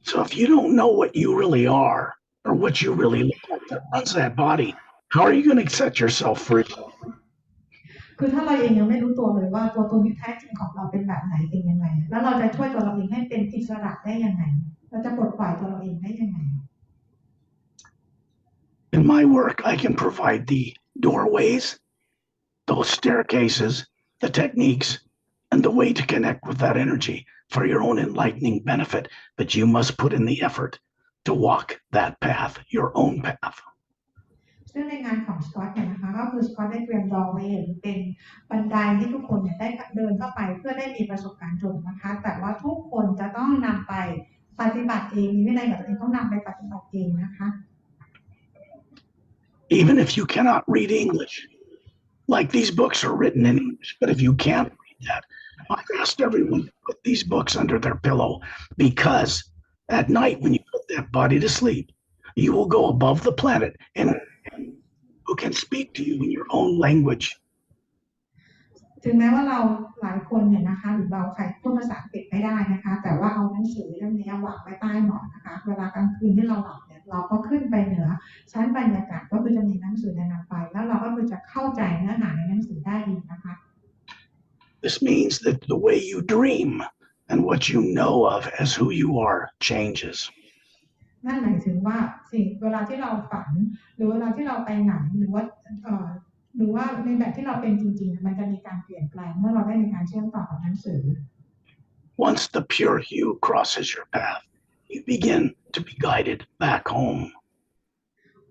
Speaker 2: So if you don't know what you really are or what you really look like that runs that body, how are you going to set yourself free?
Speaker 1: คือถ้าเราเองยังไม่รู้ตัวเลยว่าตัวตนที่แท้จริงของเราเป็นแบบไหนเป็นยังไงแล้วเราจะช่วยตัวเราเองให้เป็นอิสระได้ยังไงเราจะปลดปล่อยตัวเราเองได้ยังไง
Speaker 2: In my work, I can provide the doorways, those staircases, the techniques, and the way to connect with that energy for your own enlightening benefit, but you must put in the effort to walk that path, your own path.
Speaker 1: ซึ่งในงานของสกอตเนี่ยนะคะก็คือสกอตได้เตรียมดอร์เวย์หรือเป็นบันไดที่ทุกคนเนี่ยได้เดินเข้าไปเพื่อได้มีประสบการณ์ตรงนะคะแต่ว่าทุกคนจะต้องนำไปปฏิบัติเองมีวินัยกับตัวเองต้องนำไปปฏิบัติเองนะคะ
Speaker 2: Even if you cannot read English, like these books are written in English, but if you can't read that, I've asked everyone to put these books under their pillow because at night when you put that body to sleep, you will go above the planet and who can speak to you in your own language.
Speaker 1: ถึงแม้ว่าเราหลายคนเนี่ยนะคะหรือเราใครพูดภาษาอังกฤษไม่ได้นะคะแต่ว่าเอาหนังสือเล่มนี้วางไว้ใต้หมอนนะคะเวลากลางคืนที่เราหลับเนี่ยเราก็ขึ้นไปเหนือชั้นบรรยากาศก็คือจะมีหนังสือแนะนำไปแล้วเราก็คือจะเข้าใจเนื้อหาในหนังสือได้ดีนะคะ
Speaker 2: This means that the way you dream and what you know of as who you are changes.
Speaker 1: นั่นหมายถึงว่าสิ่งเวลาที่เราฝันหรือเวลาที่เราไปไหนหรือว่าในแบบที่เราเป็นจริงๆมันจะมีการเปลี่ยนแปลงเมื่อเราได้มีการเชื่อมต่อกับหนังสือ
Speaker 2: Once the pure hue crosses your path, you begin to be guided back home.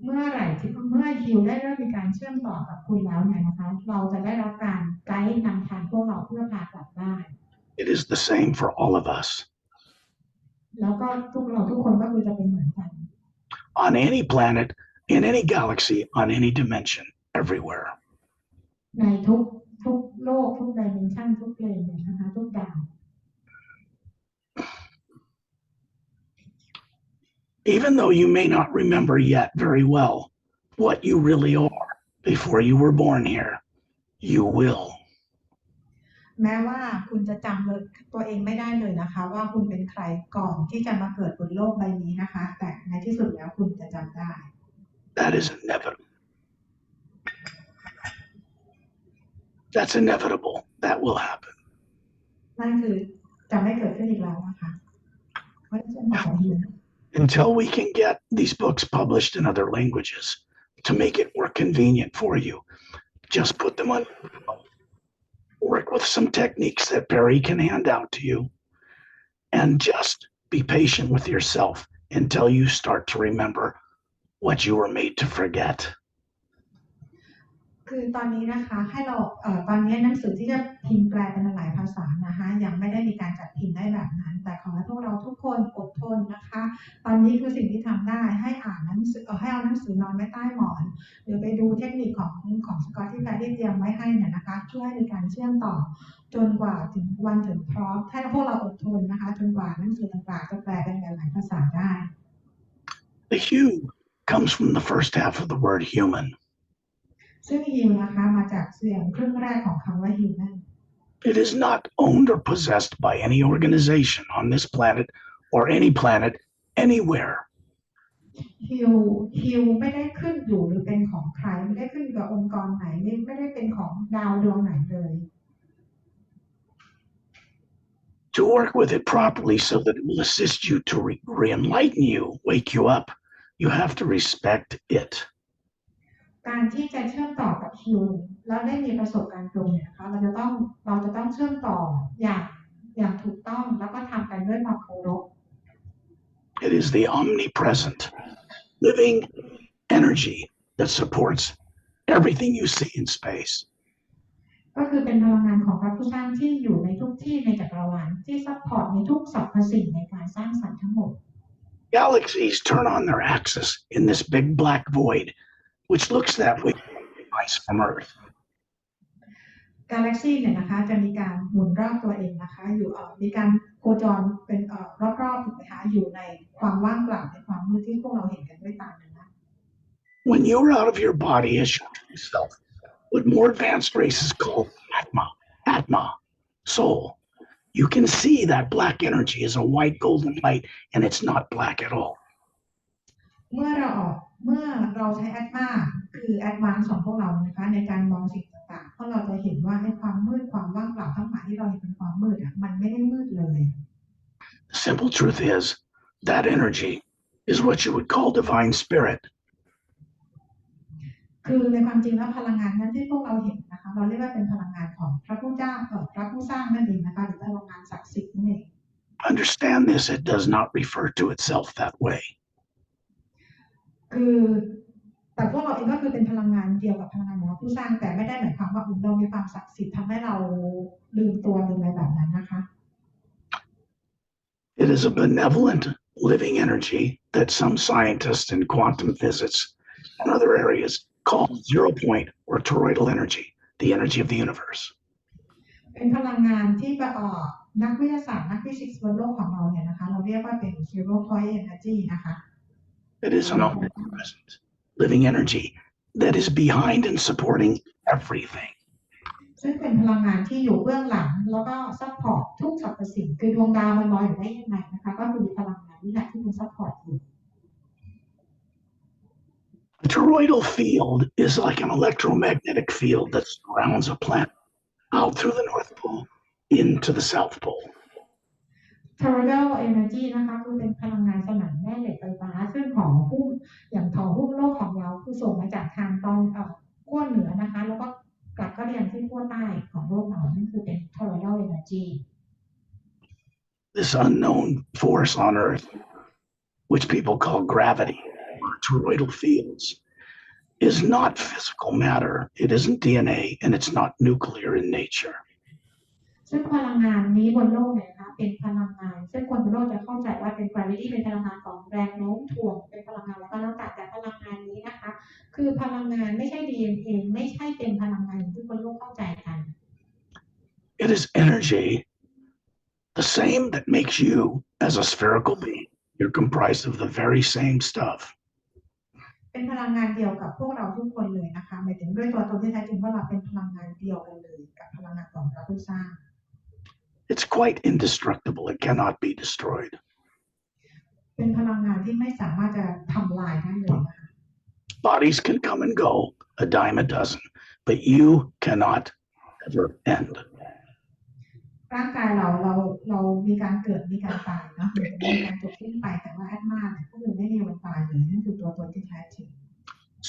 Speaker 1: เมื่อฮิวได้เริ่มมีการเชื่อมต่อกับคุณแล้วเนี่ยนะคะเราจะได้รับการไกด์นำทางพวกเราเพื่อพากลับบ้าน
Speaker 2: It is the same for all of us.
Speaker 1: แล้วก็ทุกคนก็คือจะเป็นเหมือนกัน
Speaker 2: On any planet, in any galaxy, on any dimension, everywhere.
Speaker 1: ในทุกโลกทุกดิเมนชันทุกเพลนเลยนะคะทุกดาว
Speaker 2: Even though you may not remember yet very well what you really are before you were born here, you will.
Speaker 1: แม้ว่าคุณจะจำตัวเองไม่ได้เลยนะคะว่าคุณเป็นใครก่อนที่จะมาเกิดบนโลกใบนี้นะคะแต่ในที่สุดแล้วคุณจะจำได้
Speaker 2: That is inevitable. That's inevitable. That will happen.
Speaker 1: นั่นคือจะไม่เกิดขึ้นอีกแล้วนะคะไม่ใช่ของฮิว
Speaker 2: Until we can get these books published in other languages to make it more convenient for you, just put them on. Work with some techniques that Barry can hand out to you, and just be patient with yourself until you start to remember what you were made to forget. คือตอนนี้นะคะให้เราตอนนี้หนังสือที่จะพิมพ์แปลเป็นหลายภาษานะคะยังไม่ได้มีการจัดพิมพ์ได้แบบนั้นแต่ขอให้พวกเราทุกคนอดทนนะคะตอนนี้คือสิ่งที่ทำได้ให้อ่านหนังสือให้เอาหนังสือนอนไว้ใต้หมอนหรือไปดูเทคนิคของสกอตที่แปลที่เตรียมไว้ให้เนี่ยนะคะช่วยในการเชื่อมต่อจนกว่าถึงวันถึงพร้อมให้พวกเราอดทนนะคะจนกว่าหนังสือต่างๆจะแปลเป็นหลายภาษาได้ The hue comes from the first half of the word human.
Speaker 1: ซึ่งฮิวนะคะมาจากเสียงครึ่งแรกของคำว่าฮิวนั่น
Speaker 2: It is not owned or possessed by any organization on this planet or any planet anywhere.
Speaker 1: ฮิวไม่ได้ขึ้นอยู่หรือเป็นของใครไม่ได้ขึ้นอยู่กับองค์กรไหนไม่ได้เป็นของดาวดวงไหนเลย
Speaker 2: To work with it properly so that it will assist you to re-enlighten you, wake you up, you have to respect it.
Speaker 1: การที่จะเชื่อมต่อกับฮิวแล้วได้มีประสบการณ์ตรงเนี่ยนะคะเราจะต้องเชื่อมต่ออย่างถูกต้องแล้วก็ทำกันด้วยความเคารพ
Speaker 2: It is the omnipresent, living energy that supports everything you see in space.
Speaker 1: ก็คือเป็นพลังงานของพระผู้สร้างที่อยู่ในทุกที่ในจักรวาลที่ซัพพอร์ตในทุกสรรพสิ่งในการสร้างสรรค์ทั้งหมด
Speaker 2: Galaxies turn on their axis in this big black void, which looks that way from Earth.
Speaker 1: กาแล็กซี่เนี่ยนะคะจะมีการหมุนรอบตัวเองนะคะอยู่มีการโคจรเป็นรอบๆถูกไหมคะอยู่ในความว่างเปล่าในความมืดที่พวกเราเห็นกันด้วยตาเนื้อ
Speaker 2: When you're out of your body as your true self, what more advanced races call Atma, soul, you can see that black energy is a white golden light, and it's not black at all.
Speaker 1: เมื่อเราใช้แอดมาคือแอดวานซ์ของพวกเรานะคะในการมองสิ่งต่างๆเพราะเราจะเห็นว่าในความมืดความว่างเปล่าทั้งหลายที่เราเห็นเป็นความมืดมันไม่ได้มืดเลย
Speaker 2: The simple truth is that energy is what you would call divine spirit.
Speaker 1: คือในความจริงแล้วพลังงานนั้นที่พวกเราเห็นนะคะเราเรียกว่าเป็นพลังงานของพระผู้เจ้าพระผู้สร้างนั่นเองนะคะหรือพลังงานศักดิ์สิทธิ์นั่นเอง
Speaker 2: Understand this, it does not refer to itself that way.
Speaker 1: คือแต่พวกเราเองก็คือเป็นพลังงานเดียวกับพลังงานของพระผู้สร้างแต่ไม่ได้หมายความว่าเรามีความศักดิ์สิทธิ์ทำให้เราลืมตัวลืมอะไรแบบนั้นนะคะ
Speaker 2: It is a benevolent living energy that some scientists in quantum physics and other areas call 0 point or toroidal energy, the energy of the universe.
Speaker 1: เป็นพลังงานที่นักวิทยาศาสตร์นักฟิสิกส์บนโลกของเราเนี่ยนะคะเราเรียกว่าเป็น 0 point energy นะคะ
Speaker 2: It is an omnipresent living energy that is behind and supporting everything.
Speaker 1: ซึ่งเป็นพลังงานที่อยู่เบื้องหลังแล้วก็ซัพพอร์ตทุกสรรพสิ่งคือดวงดาวมันลอยอยู่ได้ยังไงนะคะก็คือพลังงานนี่แหละที่มันซัพพอร์ตอยู่
Speaker 2: A toroidal field is like an electromagnetic field that surrounds a planet out through the North Pole into the South Pole.
Speaker 1: toroidal energy นะคะคือเป็นพลังงานสนั่นแม่เหล็กไฟฟ้าซึ่งของหุ้มอย่างของหุ้มโลกของเราคือส่งมาจากทางตอนขั้วเหนือนะคะแล้วก็กลับก็เรียนที่ขั้วใต้ของโลกเรานั่นคือเป็น toroidal energy.
Speaker 2: this unknown force on Earth, which people call gravity or toroidal fields, is not physical matter. It isn't DNA, and it's not nuclear in nature.
Speaker 1: ซึ่งพลังงานนี้บนโลกเนี่ยนะคะเป็นพลังงานซึ่งคนบนโลกจะเข้าใจว่าเป็น gravity เป็นพลังงานของแรงโน้มถ่วงเป็นพลังงานแล้วก็แล้วแต่พลังงานนี้นะคะคือพลังงานไม่ใช่ DNA ไม่ใช่เป็นพลังงานอย่างที่คนโลกเข้าใจกัน
Speaker 2: It is energy, the same that makes you as a spherical being. You're comprised of the very same stuff.
Speaker 1: เป็นพลังงานเดียวกับพวกเราทุกคนเลยนะคะหมายถึงด้วยตัวตนที่แท้จริงว่าเราเป็นพลังงานเดียวกันเลยกับพลังงานของพระผู้สร้าง
Speaker 2: It's quite indestructible. It cannot be destroyed.
Speaker 1: เป็นพลังงานที่ไม่สามารถจะทำลายได้เลยนะคะ
Speaker 2: Bodies can come and go, a dime a dozen, but you cannot ever end.
Speaker 1: ร่างกายเรามีการเกิดมีการตายเนาะมีการจบสิ้นไปแต่ว่าแอดมาเนี่ยก็คือไม่มีวันตายเลยนั่นคือตัวตนที่แท้จริง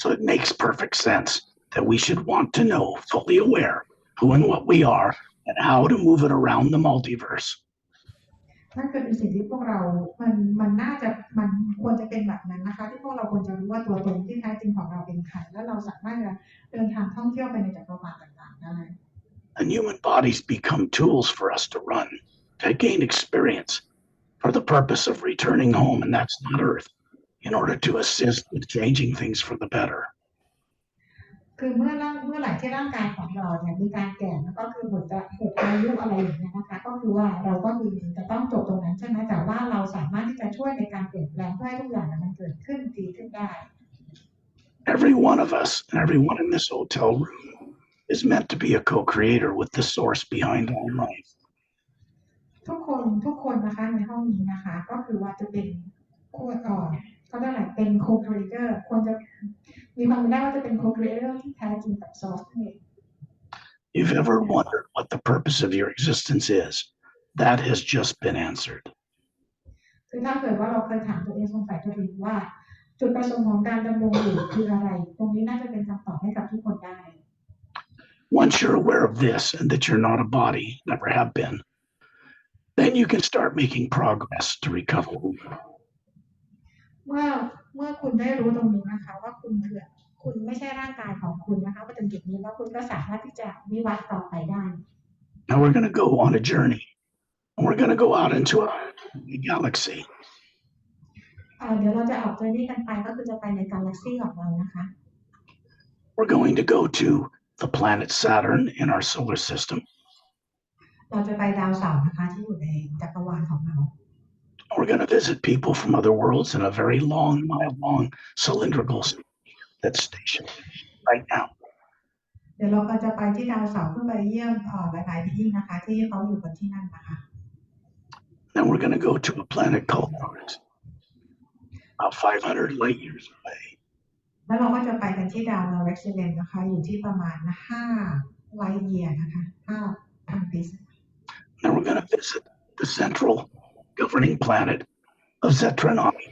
Speaker 2: So it makes perfect sense that we should want to know, fully aware, who and what we are, and how to move it around the multiverse.
Speaker 1: นั่นคือเป็นสิ่งที่พวกเรามันน่าจะมันควรจะเป็นแบบนั้นนะคะที่พวกเราควรจะรู้ว่าตัวตนที่แท้จริงของเราเป็นใครและเราสามารถจะเดินทางท่องเที่ยวไปในจักรวาลต่างๆได้
Speaker 2: And human bodies become tools for us to run, to gain experience, for the purpose of returning home, and that's not Earth, in order to assist with changing things for the better.
Speaker 1: คือเมื่อไหร่ที่ร่างกายของเราเนี่ยมีการแก่แล้วก็คือหมดอายุอะไรอย่างเงี้ยนะคะก็คือว่าเราก็คือจะต้องจบตรงนั้นใช่ไหมแต่ว่าเราสามารถที่จะช่วยในการเปลี่ยนแปลงเพื่อให้ทุกอย่างมันเกิดขึ้นดีขึ้นได้
Speaker 2: Every one of us and everyone in this hotel room is meant to be a co-creator with the source behind all life.
Speaker 1: ทุกคนนะคะในห้องนี้นะคะก็คือว่าจะเป็นเขาเรียกอะไรเป็น co-creator ควรจะมีความเป็นได้ว่าจะเป็น co-creator ที่แท้จริงกับ source นี่
Speaker 2: You've ever wondered what the purpose of your existence is? That has just been answered.
Speaker 1: คือถ้าเกิดว่าเราเคยถามตัวเองสงสัยตัวเองว่าจุดประสงค์ของการดำรงอยู่คืออะไรตรงนี้น่าจะเป็นคำตอบให้กับทุกคนได้
Speaker 2: Once you're aware of this and that you're not a body, never have been, then you can start making progress to recover.
Speaker 1: เมื่อคุณได้รู้ตรงนี้นะคะว่าคุณไม่ใช่ร่างกายของคุณนะคะพอถึงจุดนี้แล้วคุณก็สามารถที่จะวิวัฒน์ต่อไปได้
Speaker 2: Now we're going to go on a journey. And we're going to go out into a galaxy.
Speaker 1: เดี๋ยวเราจะออกเจอนี่กันไปก็คือจะไปในกาแล็กซี่ของเรานะคะ
Speaker 2: We're going to go to the planet Saturn in our solar system.
Speaker 1: เราจะไปดาวเสาร์นะคะที่อยู่ในจักรวาลของเรา
Speaker 2: We're going to visit people from other worlds in a very long, mile-long cylindrical that's stationed right now.
Speaker 1: เดี๋ยวเราก็จะไปที่ดาวเสาร์เพื่อไปเยี่ยมหลายๆที่นะคะที่เขาอยู่กันที่นั่นนะคะ
Speaker 2: Then we're going to go to a planet called Mars, about 500 light years away.
Speaker 1: แล้วเราก็จะไปกันที่ดาว Nord-Excelsior นะคะอยู่ที่ประมาณ5 light year นะคะ5,000 ปี
Speaker 2: Then we're going to visit the central governing planet of Zetranomi,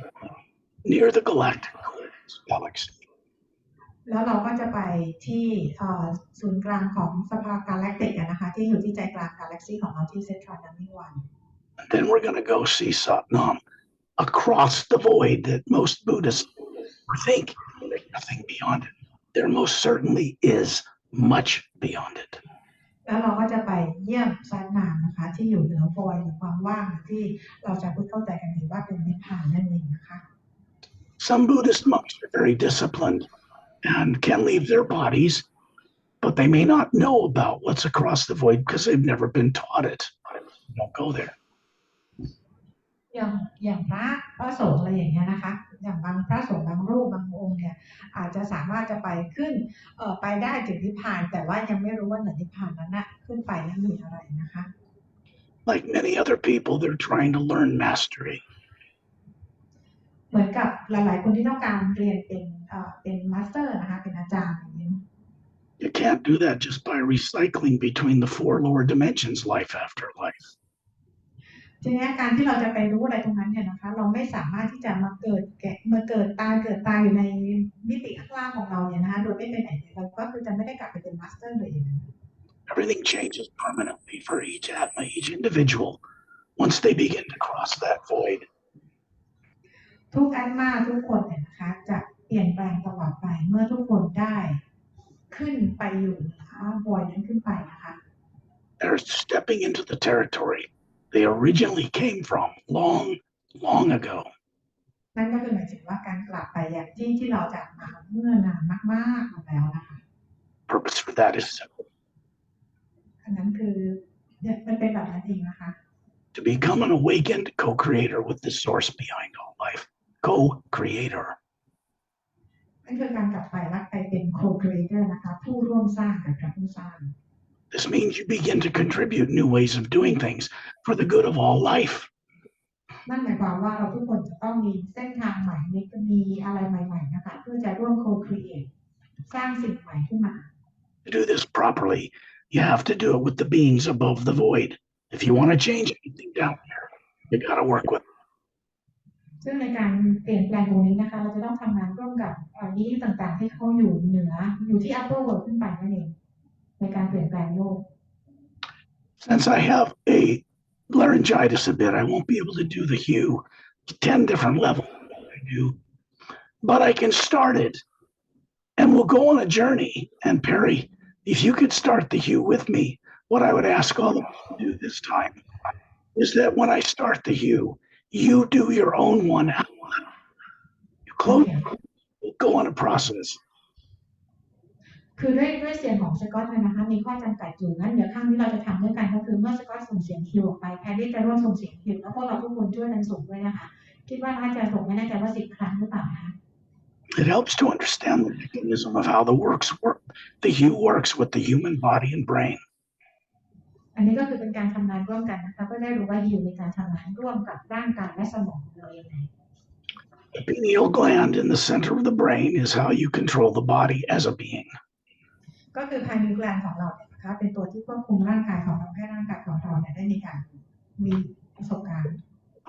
Speaker 2: near the galactic galaxy.
Speaker 1: แล้วเราก็จะไปที่ศูนย์กลางของสภากาแล็กติกนะคะที่อยู่ที่ใจกลางกาแล็กซี่ของเราที่เซตรอนนัมวัน
Speaker 2: Then we're going to go see Satnam across the void that most Buddhists think there's nothing beyond it. There most certainly is much beyond it.
Speaker 1: แล้วเราก็จะไปเยี่ยมซานนามนะคะที่อยู่เหนือโพยหรือความว่างที่เราจะเข้าใจกันดีว่าเป็นนิพพานนั่นเองนะคะ
Speaker 2: Some Buddhist monks are very disciplined and can leave their bodies, but they may not know about what's across the void because they've never been taught it. Don't go there.
Speaker 1: อย่างพระสงฆ์อะไรอย่างเงี้ยนะคะอย่างบางพระสงฆ์บางรูปบางองค์เนี่ยอาจจะสามารถจะไปขึ้นไปได้ถึงนิพพานแต่ว่ายังไม่รู้ว่าเหนือนิพพานนั้นน่ะขึ้นไปนั้นมีอะไรนะคะ
Speaker 2: Like many other people, they're trying to learn mastery.
Speaker 1: เหมือนกับหลายๆคนที่ต้องการเรียนเป็นมาสเตอร์นะคะเป็นอาจารย์อย่างนี้
Speaker 2: You can't do that just by recycling between the 4 lower dimensions, life after life.
Speaker 1: ทีนี้การที่เราจะไปรู้อะไรตรงนั้นเนี่ยนะคะเราไม่สามารถที่จะมาเกิดตายอยู่ในมิติข้างล่างของเราเนี่ยนะคะโดยไม่เป็นไหนเราก็คือจะไม่ได้กลับไปเป็นมาสเตอร์เลย
Speaker 2: Everything changes permanently for each Atma, each individual, once they begin to cross that void.
Speaker 1: ทุกแอดมาทุกคนเนี่ยนะคะจะเปลี่ยนแปลงตลอดไปเมื่อทุกคนได้ขึ้นไปอยู่นะคะวอยนั้นขึ้นไปนะคะ
Speaker 2: They're stepping into the territory they originally came from long ago.
Speaker 1: นั่นก็คือหมายถึงว่าการกลับไปอย่างที่เราจากมาเมื่อนานมากๆมาแล้วนะคะ
Speaker 2: Purpose for that is simple.
Speaker 1: อันนั้นคือมันเป็นแบบนั้นเองนะคะ
Speaker 2: To become an awakened co-creator with the source behind all life. Co-creator.
Speaker 1: นั่นคือการกลับไปรักไปเป็น co-creator นะคะผู้ร่วมสร้างกับพระผู้สร้าง
Speaker 2: This means you begin to contribute new ways of doing things for the good of all life.
Speaker 1: นั่นหมายความว่าเราทุกคนจะต้องมีเส้นทางใหม่มีอะไรใหม่ๆนะคะเพื่อจะร่วม co-create สร้างสิ่งใหม่ขึ้นมา
Speaker 2: To do this properly, you have to do it with the beings above the void. If you want to change anything down there, you got to work with them.
Speaker 1: ซึ่งในการเปลี่ยนแปลงตรงนี้นะคะเราจะต้องทำงานร่วมกับนิติต่างๆที่เขาอยู่เหนืออยู่ที่ upper world ขึ้นไปนั่นเองในการเปลี่ยนแปลงโลก
Speaker 2: Since I have a laryngitis a bit, I won't be able to do the hue 10 different levels I do, but I can start it and we'll go on a journey. And Perry, if you could start the hue with me, what I would ask all of us to do this time is that when I start the hue, you do your own one out. You close, we'll go on a process.
Speaker 1: คือด้วยเสียงของสกอตเนี่ยนะคะมีข้อจำกัดอยู่งั้นเดี๋ยวข้างที่เราจะทำด้วยกันก็คือเมื่อสกอตส่งเสียงคิวออกไปแพรรี่จะร่วมส่งเสียงคิวแล้วพวกเราทุกคนช่วยกันส่งด้วยนะคะคิดว่าน่าจะส่งไม่แน่ใจว่า10 ครั้งหรือเปล่านะคะ
Speaker 2: It helps to understand the mechanism of how the hue works with the human body and brain.
Speaker 1: อันนี้ก็คือเป็นการทำงานร่วมกันนะคะก็ได้รู้ว่าฮิวในการทำงานร่วมกับร่างกายและสมองเราเองไง
Speaker 2: The pineal gland in the center of the brain is how you control the body as a being.
Speaker 1: ก็คือภายในแกลนของเราเนี่ยนะคะเป็นตัวที่ควบคุมร่างกายของเราให้ร่างกายของเราเนี่ยได้มีการมีประสบการณ์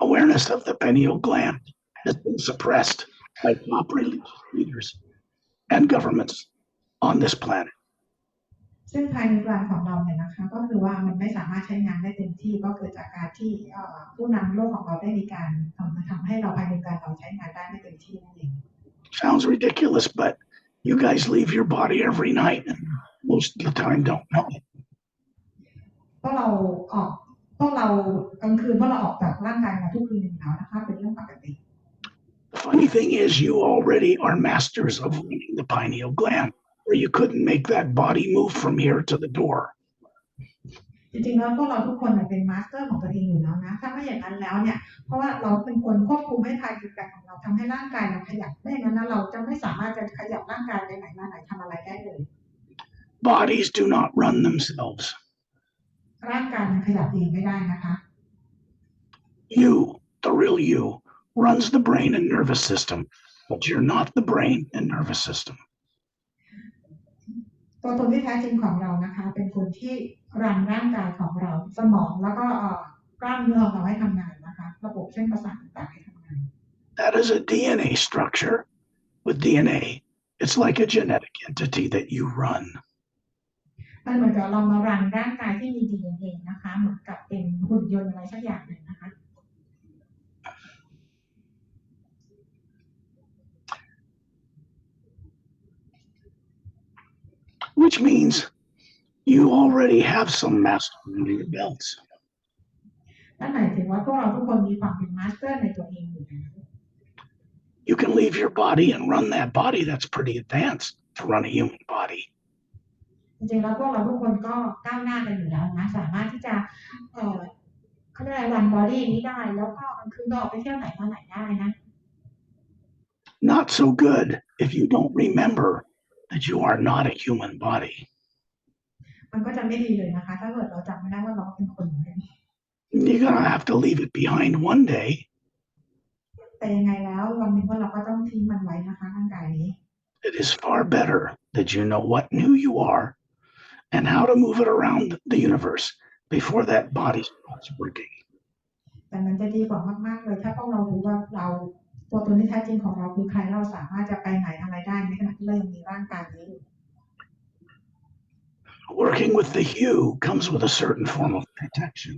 Speaker 2: Awareness of the pineal gland has been suppressed by top religious leaders and governments on this planet.
Speaker 1: ซึ่งภายในแกลนของเราเนี่ยนะคะก็คือว่ามันไม่สามารถใช้งานได้เต็มที่ก็เกิดจากการที่ผู้นำโลกของเราได้มีการทำให้เราภายในแกลนเราใช้งานได้ไม่เต็มที่นั่นเอง
Speaker 2: Sounds ridiculous, but you guys leave your body every night and most of the time don't know it.
Speaker 1: พวกเรากลางคืนพวกเราออกจากร่างกายมาทุกคืนอยู่แล้วนะคะเป็นเรื่องปกติ
Speaker 2: The funny thing is you already are masters of running the pineal gland, or you couldn't make that body move from here to the door.
Speaker 1: จริงๆแล้วพวกเราทุกคนเป็นมาสเตอร์ของตัวเองอยู่แล้วนะถ้าไม่อย่างนั้นแล้วเนี่ยเพราะว่าเราเป็นคนควบคุมให้ภายในกายของเราทำให้ร่างกายเราขยับไม่อย่างนั้นเราจะไม่สามารถจะขยับร่างกายไปไหนมาไหนทำอะไรได้เลย
Speaker 2: Bodies do not run themselves.
Speaker 1: ร่างกายมันขยับเองไม่ได้นะคะ
Speaker 2: You, the real you, runs the brain and nervous system, but you're not the brain and nervous system.
Speaker 1: ตัวตนที่แท้จริงของเรานะคะเป็นคนที่รันร่างกายของเราสมองแล้วก็กล้ามเนื้อของเราให้ทำงานนะคะระบบเส้นประสาทต่างๆให้ทำงาน
Speaker 2: That is a DNA structure. With DNA, it's like a genetic entity that you run.
Speaker 1: มันเหมือนกับเรามารันร่างกายที่มี DNA นะคะเหมือนกับเป็นหุ่นยนต์อะไรสักอย่างหนึ่งนะคะ
Speaker 2: Which means you already have some mastery under your belts.
Speaker 1: นั่นหมายถึงว่าพวกเราทุกคนมีความเป็นมาสเตอร์ในตัวเองอยู่แล้ว
Speaker 2: You can leave your body and run that body. That's pretty advanced to run a human body.
Speaker 1: จริงๆแล้วพวกเราทุกคนก็ก้าวหน้ากันอยู่แล้วนะสามารถที่จะเขาเรียกอะไรรันบอดี้นี้ได้แล้วก็กลางคืนก็ออกไปเที่ยวไหนมาไหนได้นะ
Speaker 2: Not so good if you don't remember that you are not a human body.
Speaker 1: มันก็จะไม่ดีเลยนะคะถ้าเกิดเราจำไม่ได้ว่าเราเป็นคนเหมือนกัน
Speaker 2: You're gonna have to leave it behind one day.
Speaker 1: แต่ยังไงแล้ววันหนึ่งว่าเราก็ต้องทิ้งมันไว้นะคะร่างกายนี้
Speaker 2: It is far better that you know what new you are and how to move it around the universe before that body starts working.
Speaker 1: แต่มันจะดีกว่ามากๆเลยถ้าพวกเรารู้ว่าเราตัวตนที่แท้จริงของเราคือใครเราสามารถจะไปไหนอะไรได้ในขณะที่เรายังมีร่างกายนี้อยู่
Speaker 2: Working with the hue comes with a certain form of protection.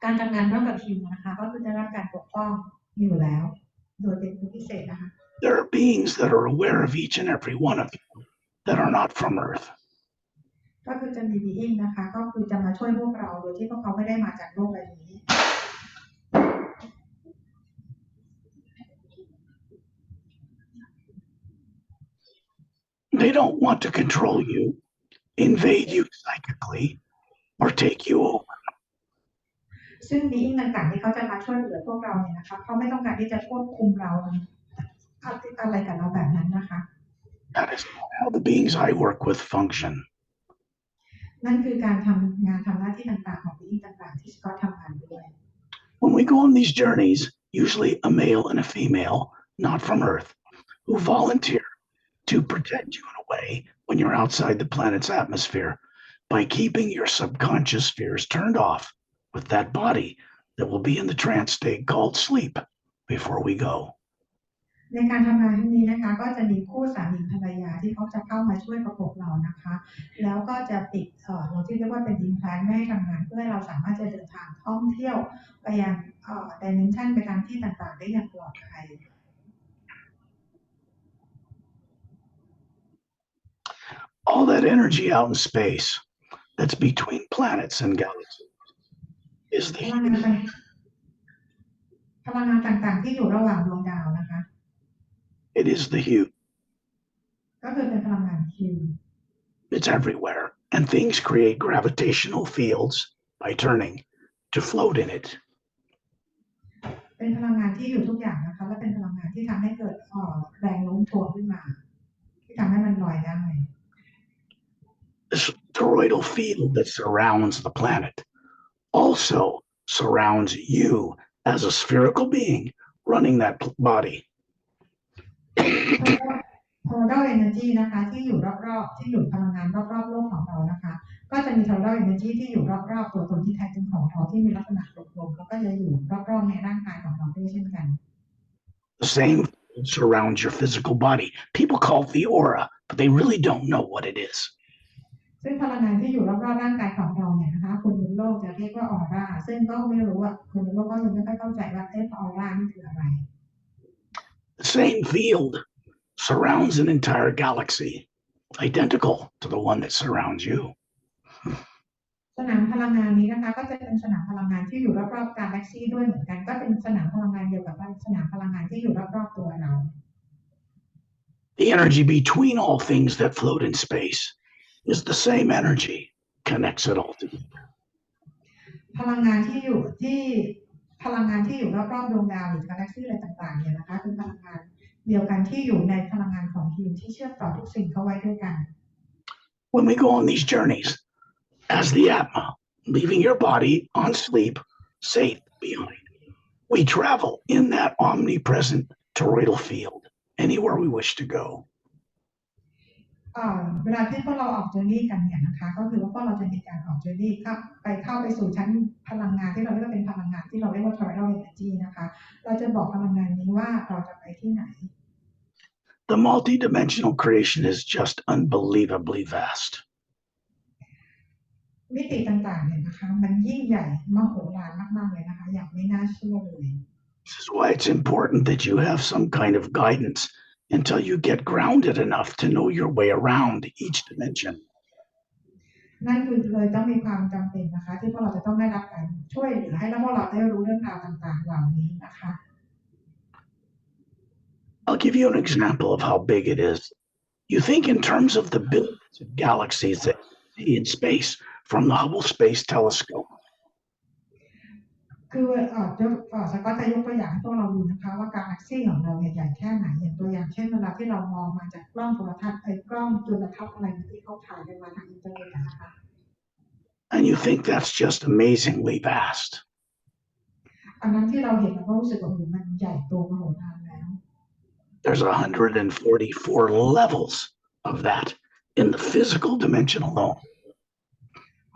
Speaker 1: การทำงานร่วมกับทีมนะคะก็คือได้รับการปกป้องอยู่แล้วโดยเป็นพิเศษนะคะ
Speaker 2: There are beings that are aware of each and every one of you that are not from Earth.
Speaker 1: ก็คือจะมี being นะคะก็คือจะมาช่วยพวกเราโดยที่พวกเขาไม่ได้มาจากโลกใบนี้
Speaker 2: They don't want to control you, invade you psychically, or take you over.
Speaker 1: ซึ่ง being ต่างๆที่เขาจะมาช่วยเหลือพวกเราเนี่ยนะคะเขาไม่ต้องการที่จะควบคุมเราอะไรกับเราแบบนั้นนะคะ
Speaker 2: That is not how the beings I work with function.
Speaker 1: นั่นคือการทำงานทำหน้าที่ต่างๆของ being ต่างๆที่สกอตทำงานด้วย
Speaker 2: When we go on these journeys, usually a male and a female, not from Earth, who volunteer to protect you in a way when you're outside the planet's atmosphere by keeping your subconscious spheres turned off with that body that will be in the trance state called sleep before we go.
Speaker 1: ในการทำงานที่นี้นะคะก็จะมีคู่สามีภรรยาที่เขาจะเข้ามาช่วยประกบเรานะคะแล้วก็จะปิดเราที่เรียกว่าเป็นอินแพลนไม่ให้ทำงานเพื่อให้เราสามารถจะเดินทางท่องเที่ยวไปยังdimension ไปตามที่ต่างๆได้อย่างปลอดภัย
Speaker 2: All that energy out in space that's between planets and galaxies is
Speaker 1: พลังงานต่างๆที่อยู่ระหว่างดวงดาวนะคะ
Speaker 2: it is the hue.
Speaker 1: ก็คือเป็นพลังงานคิว
Speaker 2: It's everywhere, and things create gravitational fields by turning to float in it.
Speaker 1: เป็นพลังงานที่อยู่ทุกอย่างนะคะและเป็นพลังงานที่ทำให้เกิดแรงโน้มถ่วงขึ้นมาที่ทำให้มันลอยได้
Speaker 2: This toroidal field that surrounds the planet also surrounds you as a spherical being running that body.
Speaker 1: Total energy นะคะที่อยู่รอบๆที่อยู่พลังงานรอบๆโลกของเรานะคะก็จะมี Total energy ที่อยู่รอบๆตัวตนที่แท้จริงของเราที่มีลักษณะกลมๆแล้วก็จะอยู่รอบๆในร่างกายของเราด้วยเช่นกัน
Speaker 2: The same surrounds your physical body. People call it the aura, but they really don't know what it is.
Speaker 1: ซึ่งพลังงานที่อยู่รอบๆร่างกายของเราเนี่ยนะคะคนบนโลกจะเรียกว่าออร่าซึ่งก็ไม่รู้ว่าคนบนโลกก็ยังไม่ค่อยเข้าใจว่าออร่านี่คืออะไร
Speaker 2: The same field surrounds an entire galaxy, identical to the one that surrounds you.
Speaker 1: สนามพลังงานนี้นะคะก็จะเป็นสนามพลังงานที่อยู่รอบๆกาแล็กซี่ด้วยเหมือนกันก็เป็นสนามพลังงานเดียวกับสนามพลังงานที่อยู่รอบๆตัวเรา
Speaker 2: The energy between all things that float in space is the same energy, connects it all together.
Speaker 1: พลังงานที่อยู่รอบๆดวงดาวหรือกาแล็กซี่อะไรต่างๆเนี่ยนะคะเป็นพลังงานเดียวกันที่อยู่ในพลังงานของฮิวที่เชื่อมต่อทุกสิ่งเข้าไว้ด้วยกัน
Speaker 2: When we go on these journeys, as the Atma, leaving your body on sleep, safe behind, we travel in that omnipresent toroidal field, anywhere we wish to go.
Speaker 1: เวลาที่พวกเราออกเจอร์นี่กันเนี่ยนะคะก็คือว่าพวกเราจะมีการออกเจอร์นี่เข้าไปสู่ชั้นพลังงานที่เราเรียกว่าเป็นพลังงานที่เราเรียกว่า Total Energy นะคะเราจะบอกพลังงานนี้ว่าเราจะไปที่ไหน
Speaker 2: The multidimensional creation is just unbelievably vast.
Speaker 1: มิติต่างๆเนี่ยนะคะมันยิ่งใหญ่มโหฬารมากๆเลยนะคะอย่างไม่น่าเชื่อเลย
Speaker 2: This is why it's important that you have some kind of guidance until you get grounded enough to know your way around each dimension.
Speaker 1: นั่นคือเลยต้องมีความจำเป็นนะคะที่พวกเราจะต้องได้รับการช่วยเหลือให้พวกเราได้รู้เรื่องราวต่างๆเหล่านี้นะคะ
Speaker 2: I'll give you an example of how big it is. You think in terms of the billions of galaxies that you see in space from the Hubble Space Telescope.
Speaker 1: คือสก็จะยกตัวอย่างให้พวกเราดูนะคะว่ากาแล็กซี่ของเราเนี่ยใหญ่แค่ไหนอย่างตัวอย่างเช่นเวลาที่เรามองมาจากกล้องโทรทัศน์กล้องจุลทรรศน์อะไรที่เขาถ่ายกันมาทางอินเทอร์เน็ตนะคะ
Speaker 2: And you think that's just amazingly vast.
Speaker 1: อันนั้นที่เราเห็นเราก็รู้สึกว่ามันใหญ่โตมโหฬารแล้ว
Speaker 2: There's 144 levels of that in the physical dimension alone.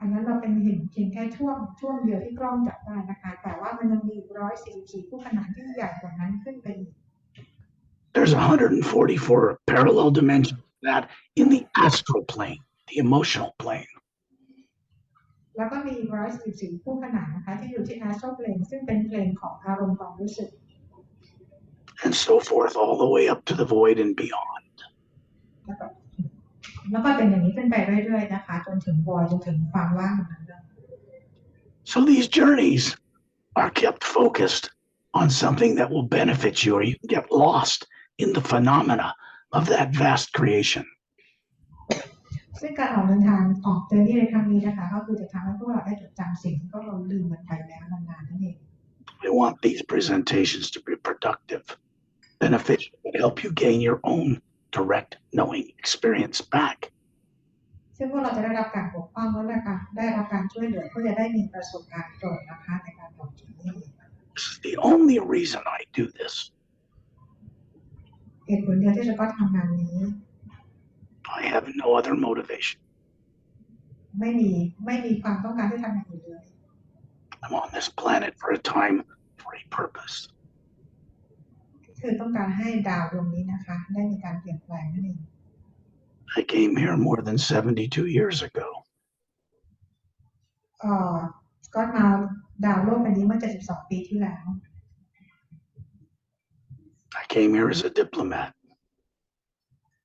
Speaker 1: อันนั้นเราเป็นเห็นเพียงแค่ช่วงเดียวที่กล้องจับได้นะคะแต่ว่ามันยังมี144คู่ขนานที่ใหญ่กว่านั้นขึ้นไปอีก
Speaker 2: There's 144 parallel dimensions of that in the astral plane, the emotional plane.
Speaker 1: แล้วก็มี144คู่ขนานนะคะที่อยู่ที่ astral plane ซึ่งเป็นเพลงของอารมณ์ความรู้สึก
Speaker 2: and so forth all the way up to the void and beyond.
Speaker 1: แล้วก็เป็นอย่างนี้ขึ้นไปเรื่อยๆนะคะจนถึง void จนถึงความว่างนั้นเลย
Speaker 2: So these journeys are kept focused on something that will benefit you, or you get lost in the phenomena of that vast creation.
Speaker 1: ซึ่งการออกเดินทางออกเจอร์นี่ในครั้งนี้นะคะก็คือจะทำให้พวกเราได้จดจำสิ่งที่พวกเราลืมมันไปแล้วนานๆนั่นเอง
Speaker 2: We want these presentations to be productive, beneficial, and help you gain your own direct knowing experience back.
Speaker 1: ซึ่งพวกเราจะได้รับการปกป้องและได้รับการช่วยเหลือเพื่อจะได้มีประสบการณ์ตรงนะคะในการออกเจอร์นี่
Speaker 2: This is the only reason I do this.
Speaker 1: เหตุผลเดียวที่จะก็ทำงานนี้
Speaker 2: I have no other motivation.
Speaker 1: ไม่มีความต้องการที่ทำอย่างอื่นเลย
Speaker 2: I'm on this planet for a time, for a purpose.
Speaker 1: คือต้องการให้ดาวดวงนี้นะคะได้มีการเปลี่ยนแปลงนั่นเอง
Speaker 2: I came here more than 72 years ago.
Speaker 1: ก็มาดาวโลกใบนี้เมื่อ72 ปีที่แล้ว
Speaker 2: I came here as a diplomat,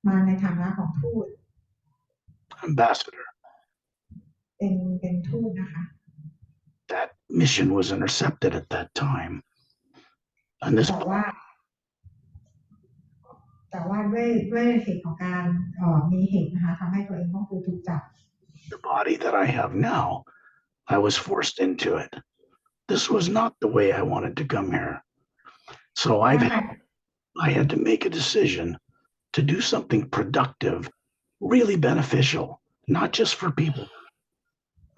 Speaker 1: มาในฐานะของทูต
Speaker 2: ambassador.
Speaker 1: เป็นทูตนะคะ
Speaker 2: That mission was intercepted at that time. And this
Speaker 1: แต่ว่าด้วยเหตุของการมีเหตุนะคะทำให้ตัวเองต้องถูกจับ
Speaker 2: the body that I have now, I was forced into it. This was not the way I wanted to come here. So I had to make a decision to do something productive, really beneficial, not just for people,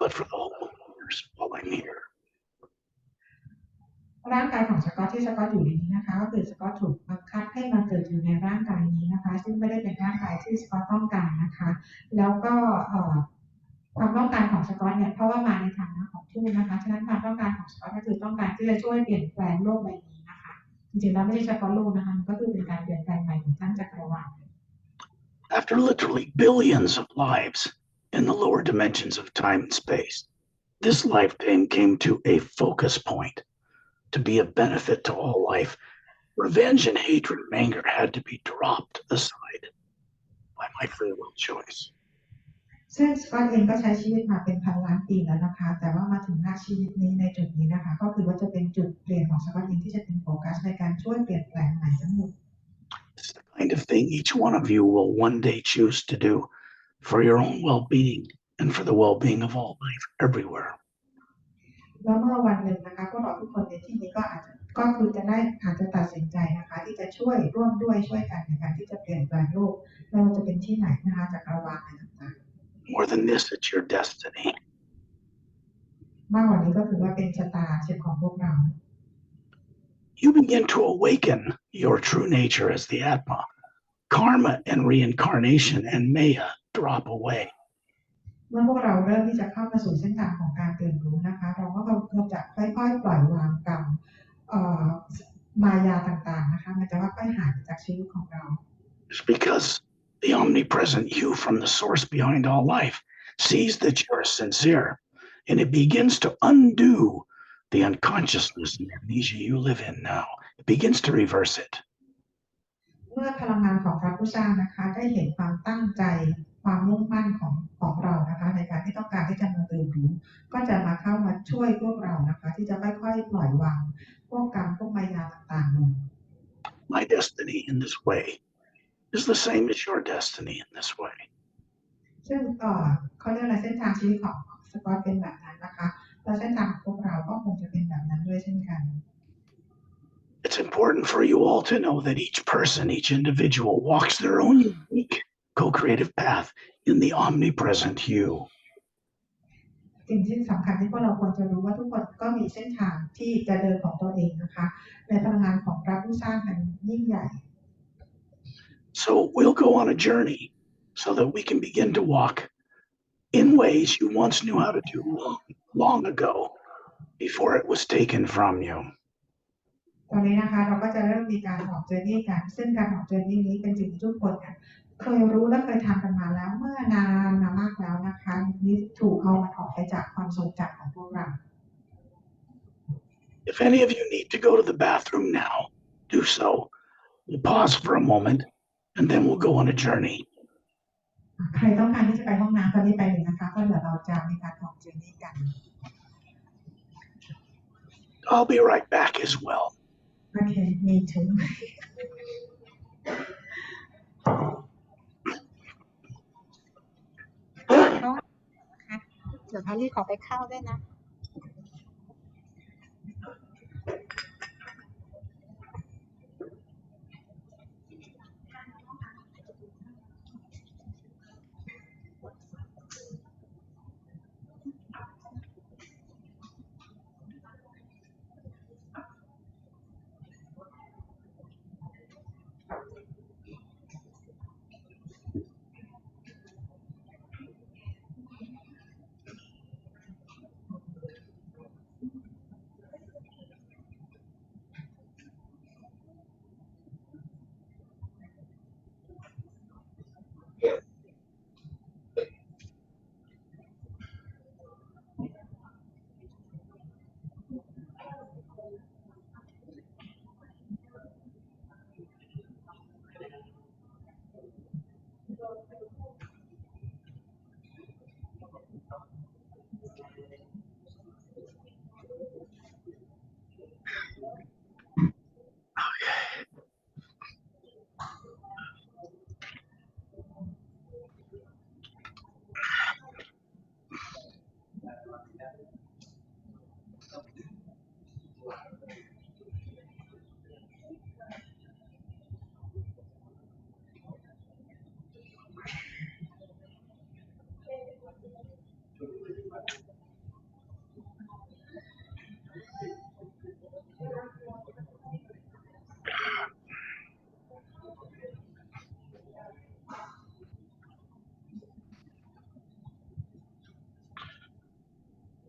Speaker 2: but for the whole universe while I'm here.
Speaker 1: ร่างกายของสกอตที่สกอตอยู่ในนี้นะคะก็คือสกอตถูกบังคับให้มาเกิดอยู่ในร่างกายนี้นะคะซึ่งไม่ได้เป็นร่างกายที่สกอตต้องการนะคะแล้วก็ความต้องการของสกอตเนี่ยเพราะว่ามาในฐานะของทูตนะคะฉะนั้นความต้องการของสกอตก็คือต้องการที่จะช่วยเปลี่ยนแปลงโลกใบนี้นะคะจริงๆแล้วไม่ใช่เฉพาะโลกนะคะก็คือเป็นการเปลี่ยนแปลงใหม่ของทั้งจักรวาล
Speaker 2: After literally billions of lives in the lower dimensions of time and space, this lifetime came to a focus point. To be of benefit to all life, revenge and hatred and anger had to be dropped aside by my free will choice.
Speaker 1: ซึ่งสกอตเองก็ใช้ชีวิตมาเป็นพันล้านปีแล้วนะคะแต่ว่ามาถึงณชีวิตนี้ในจุดนี้นะคะก็คือว่าจะเป็นจุดเปลี่ยนของสกอตเองที่จะเป็นโฟกัสในการช่วยเปลี่ยนแปลงใหม่ทั้งหมด
Speaker 2: It's the kind of thing each one of you will one day choose to do for your own well-being and for the well-being of all life everywhere.
Speaker 1: แล้วเมื่อวันหนึ่งนะคะพวกเราทุกคนในที่นี้ก็คืออาจจะตัดสินใจนะคะที่จะช่วยร่วมด้วยช่วยกันในการที่จะเปลี่ยนแปลงโลกไม่ว่าจะเป็นที่ไหนนะคะจักรวาลอะไรต่างๆ
Speaker 2: More than this, it's your destiny.
Speaker 1: มากกว่านี้ก็คือว่าเป็นชะตาชีวิตของพวกเรา
Speaker 2: You begin to awaken your true nature as the Atma. Karma and reincarnation and Maya drop away.
Speaker 1: เมื่อพวกเราเริ่มที่จะเข้ามาสู่เส้นทางของการตื่นรู้นะคะเราก็จะค่อยๆปล่อยวางกรรมมายาต่างๆนะคะมันจะค่อยๆหายจากชีวิตของเรา
Speaker 2: It's because the omnipresent you from the source behind all life sees that you're sincere, and it begins to undo the unconsciousness and amnesia you live in now. It begins to reverse it.
Speaker 1: เมื่อพลังงานของพระผู้สร้างนะคะได้เห็นความตั้งใจความมุ่งมั่นของเรานะคะในการที่ต้องการที่จะมาตื่นรู้ก็จะมาเข้ามาช่วยพวกเรานะคะที่จะค่อยๆปล่อยวางพวกกรรมพวกมายาต่างๆลง
Speaker 2: My destiny in this way is the same as your destiny in this way.
Speaker 1: ซึ่งเขาเรียกอะไรเส้นทางชีวิตของสกอตเป็นแบบนั้นนะคะแล้วเส้นทางของพวกเราก็คงจะเป็นแบบนั้นด้วยเช่นกัน
Speaker 2: It's important for you all to know that each person, each individual walks their own unique co-creative path in the omnipresent you.
Speaker 1: สิ่งที่สำคัญที่พวกเราควรจะรู้ว่าทุกคนก็มีเส้นทางที่จะเดินของตัวเองนะคะในพลังงานของพระผู้สร้างนั้นยิ่งใหญ่
Speaker 2: So we'll go on a journey so that we can begin to walk in ways you once knew how to do long ago before it was taken from you.
Speaker 1: ตอนนี้นะคะเราก็จะเริ่มมีการออกเจอร์นี่กันซึ่งการออกเจอร์นี่นี้เป็นสิ่งที่ทุกคน เคยรู้และเคยทำกันมาแล้วเมื่อนานมามากแล้วนะคะนี่ถูกเอามันออกไปจากความทรงจำของพวกเรา
Speaker 2: If any of you need to go to the bathroom now, do so. We'll pause for a moment, and then we'll go on a journey.
Speaker 1: ใครต้องการที่จะไปห้องน้ำตอนนี้ไปเลยนะคะก็เดี๋ยวเราจะมีการออกเจอร์นี่กัน
Speaker 2: I'll be right back as well.
Speaker 1: โอเคมีถึงเดี๋ยวแพรรี่ขอไปเข้าด้วยนะ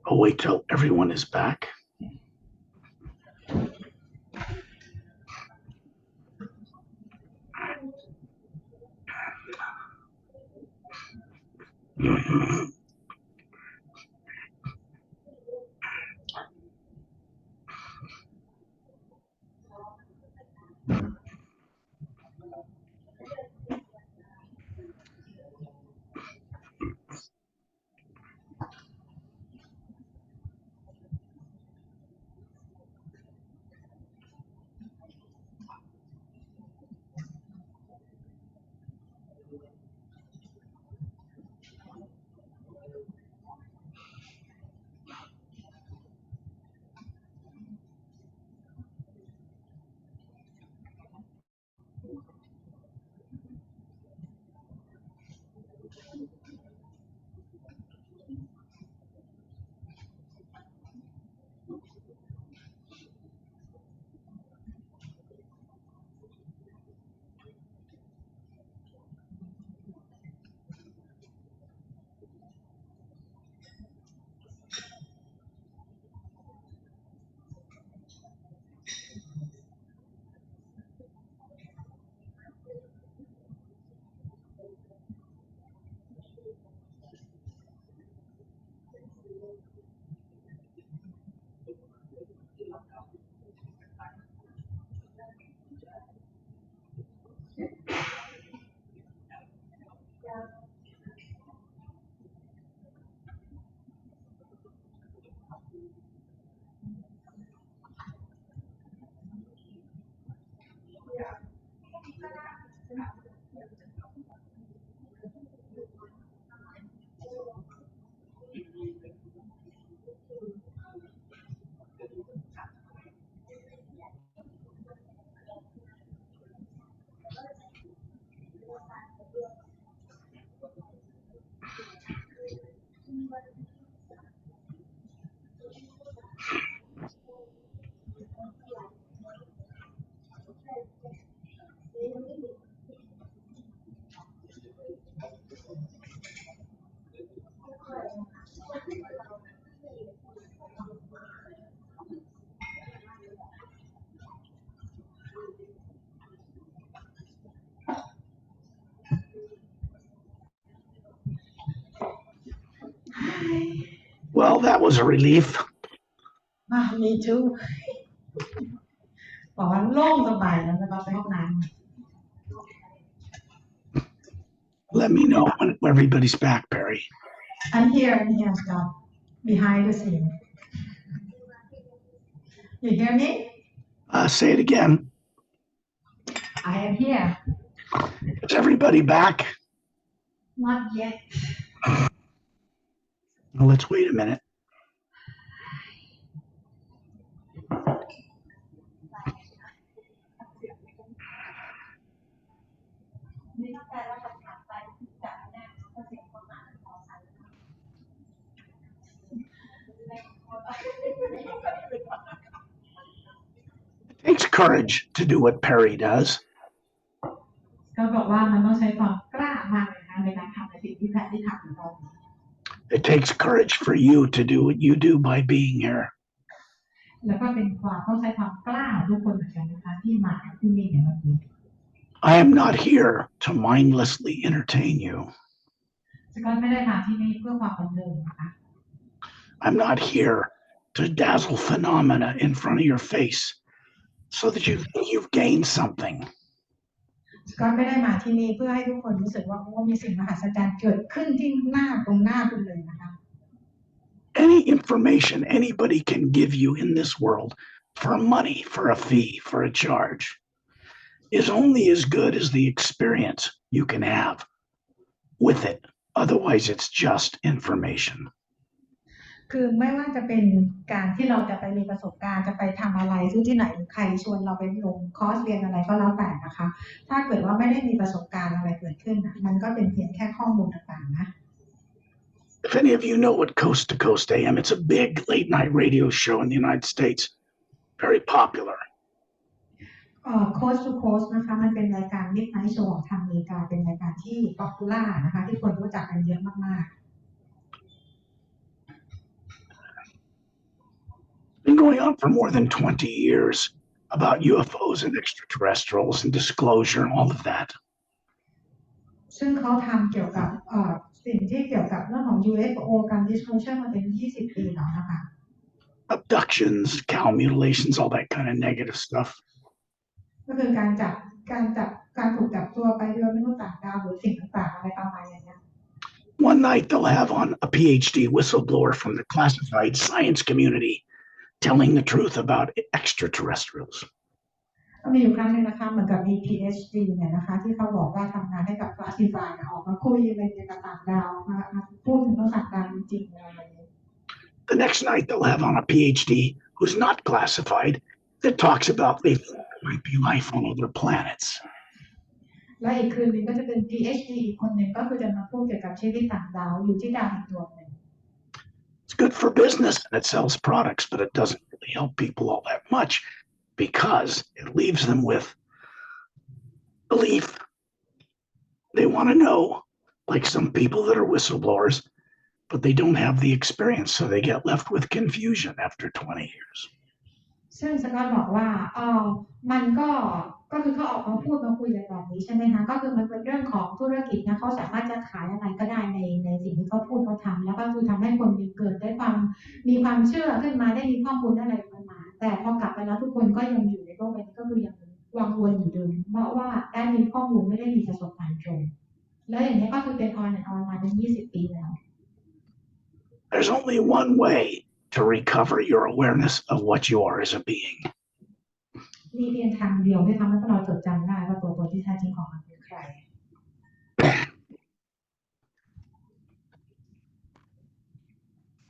Speaker 2: I'll wait till everyone is back. Well, that was a relief.
Speaker 1: Me too บอกว่าโล่งสบายแล้วเราไปห้องน้ำ
Speaker 2: Let me know when everybody's back, Perry.
Speaker 1: I'm here, Scott, behind the scene. You hear me?
Speaker 2: Say it again.
Speaker 1: I am here.
Speaker 2: Is everybody back?
Speaker 1: Not yet.
Speaker 2: Well, let's wait a minute. It takes courage to do what Perry does.
Speaker 1: ก็บอกว่ามันต้องใช้ความกล้ามากเลยนะในการทำในสิ่งที่แพทย์ได้ทำอยู่ตอนนี้
Speaker 2: It takes courage for you to do what you do by being here.
Speaker 1: แล้วก็เป็นความต้องใช้ความกล้าทุกคนเหมือนกันนะคะที่มาที่นี่ในวันนี้
Speaker 2: I am not here to mindlessly entertain you.
Speaker 1: สกอตไม่ได้มาที่นี่เพื่อความบันเทิงนะคะ
Speaker 2: I'm not here to dazzle phenomena in front of your face so that you've gained something.
Speaker 1: สกอตไม่ได้มาที่นี่เพื่อให้ทุกคนรู้สึกว่ามีสิ่งมหัศจรรย์เกิดขึ้นที่ตรงหน้าคุณเลยนะคะ
Speaker 2: Any information anybody can give you in this world for money, for a fee, for a charge is only as good as the experience you can have with it. Otherwise, it's just information.
Speaker 1: คือไม่ว่าจะเป็นการที่เราจะไปมีประสบการณ์จะไปทำอะไรซื้อที่ไหนใครชวนเราไปลงคอร์สเรียนอะไรก็แล้วแต่นะคะถ้าเกิดว่าไม่ได้มีประสบการณ์อะไรเกิดขึ้นมันก็เป็นเพียงแค่ข้อมูลต่างๆนะ
Speaker 2: If any of you know what Coast to Coast AM, it's a big late night radio show in the United States. Very popular.
Speaker 1: Coast to Coast นะคะมันเป็นรายการ Midnight Show ของทางอเมริกาเป็นรายการที่ popular นะคะที่คนรู้จักกันเยอะมากๆ
Speaker 2: Been going on for more than 20 years about UFOs and extraterrestrials and disclosure and all of that.
Speaker 1: ซึ่งเขาทำเกี่ยวกับสิ่งที่เกี่ยวกับเรื่องของ UFO การ disclosure มาเป็น20 ปีแล้วนะคะ
Speaker 2: Abductions, cow mutilations, all that kind of negative stuff.
Speaker 1: ก็คือการถูกจับตัวไปโดยมนุษย์ต่างดาวหรือสิ่งต่างๆอะไรประมาณอย่างนี้
Speaker 2: One night they'll have on a PhD whistleblower from the classified science community telling the truth about extraterrestrials.
Speaker 1: ก็มีอยู่ครั้งนึงนะคะเหมือนกับมี PhD เนี่ยนะคะที่เขาบอกว่าทำงานให้กับ classified ออกมาคุยอะไรเกี่ยวกับต่างดาวมาพูดถึงเรื่องต่างดาวจริงๆอะไรอย่างนี้
Speaker 2: The next night they'll have on a PhD who's not classified that talks about there might be life on other planets.
Speaker 1: และอีกคืนนึงก็จะเป็น PhD อีกคนหนึ่งก็คือจะมาพูดเกี่ยวกับชีวิตต่างดาวอยู่ที่ดาวอีกดวงหนึ่ง
Speaker 2: It's good for business and it sells products, but it doesn't really help people all that much because it leaves them with belief. They want to know, like some people that are whistleblowers, but they don't have the experience, so they get left with confusion after 20 years.
Speaker 1: ซึ่งสกอตบอกว่ามันก็คือเขาออกมาพูดมาคุยกันแบบนี้ใช่ไหมคะก็คือมันเป็นเรื่องของธุรกิจนะเขาสามารถจะขายอะไรก็ได้ในสิ่งที่เขาพูดเขาทำแล้วก็คือทำให้คนเกิดได้มีความเชื่อขึ้นมาได้มีข้อมูลอะไรมาแต่พอกลับไปแล้วทุกคนก็ยังอยู่ในโลกนี้ก็คือยังวังวนอยู่เดิมเพราะว่าได้มีข้อมูลไม่ได้มีประสบการณ์ตรงแล้วอย่างนี้ก็คือเป็นออนมาเป็น20 ปีแล้ว
Speaker 2: There's only one way to recover your awareness of what you are as a being.
Speaker 1: มีเพียงทางเดียวที่ทำให้เราจดจำได้ว่าตัวตนที่แท้จริงของเราเป็นใคร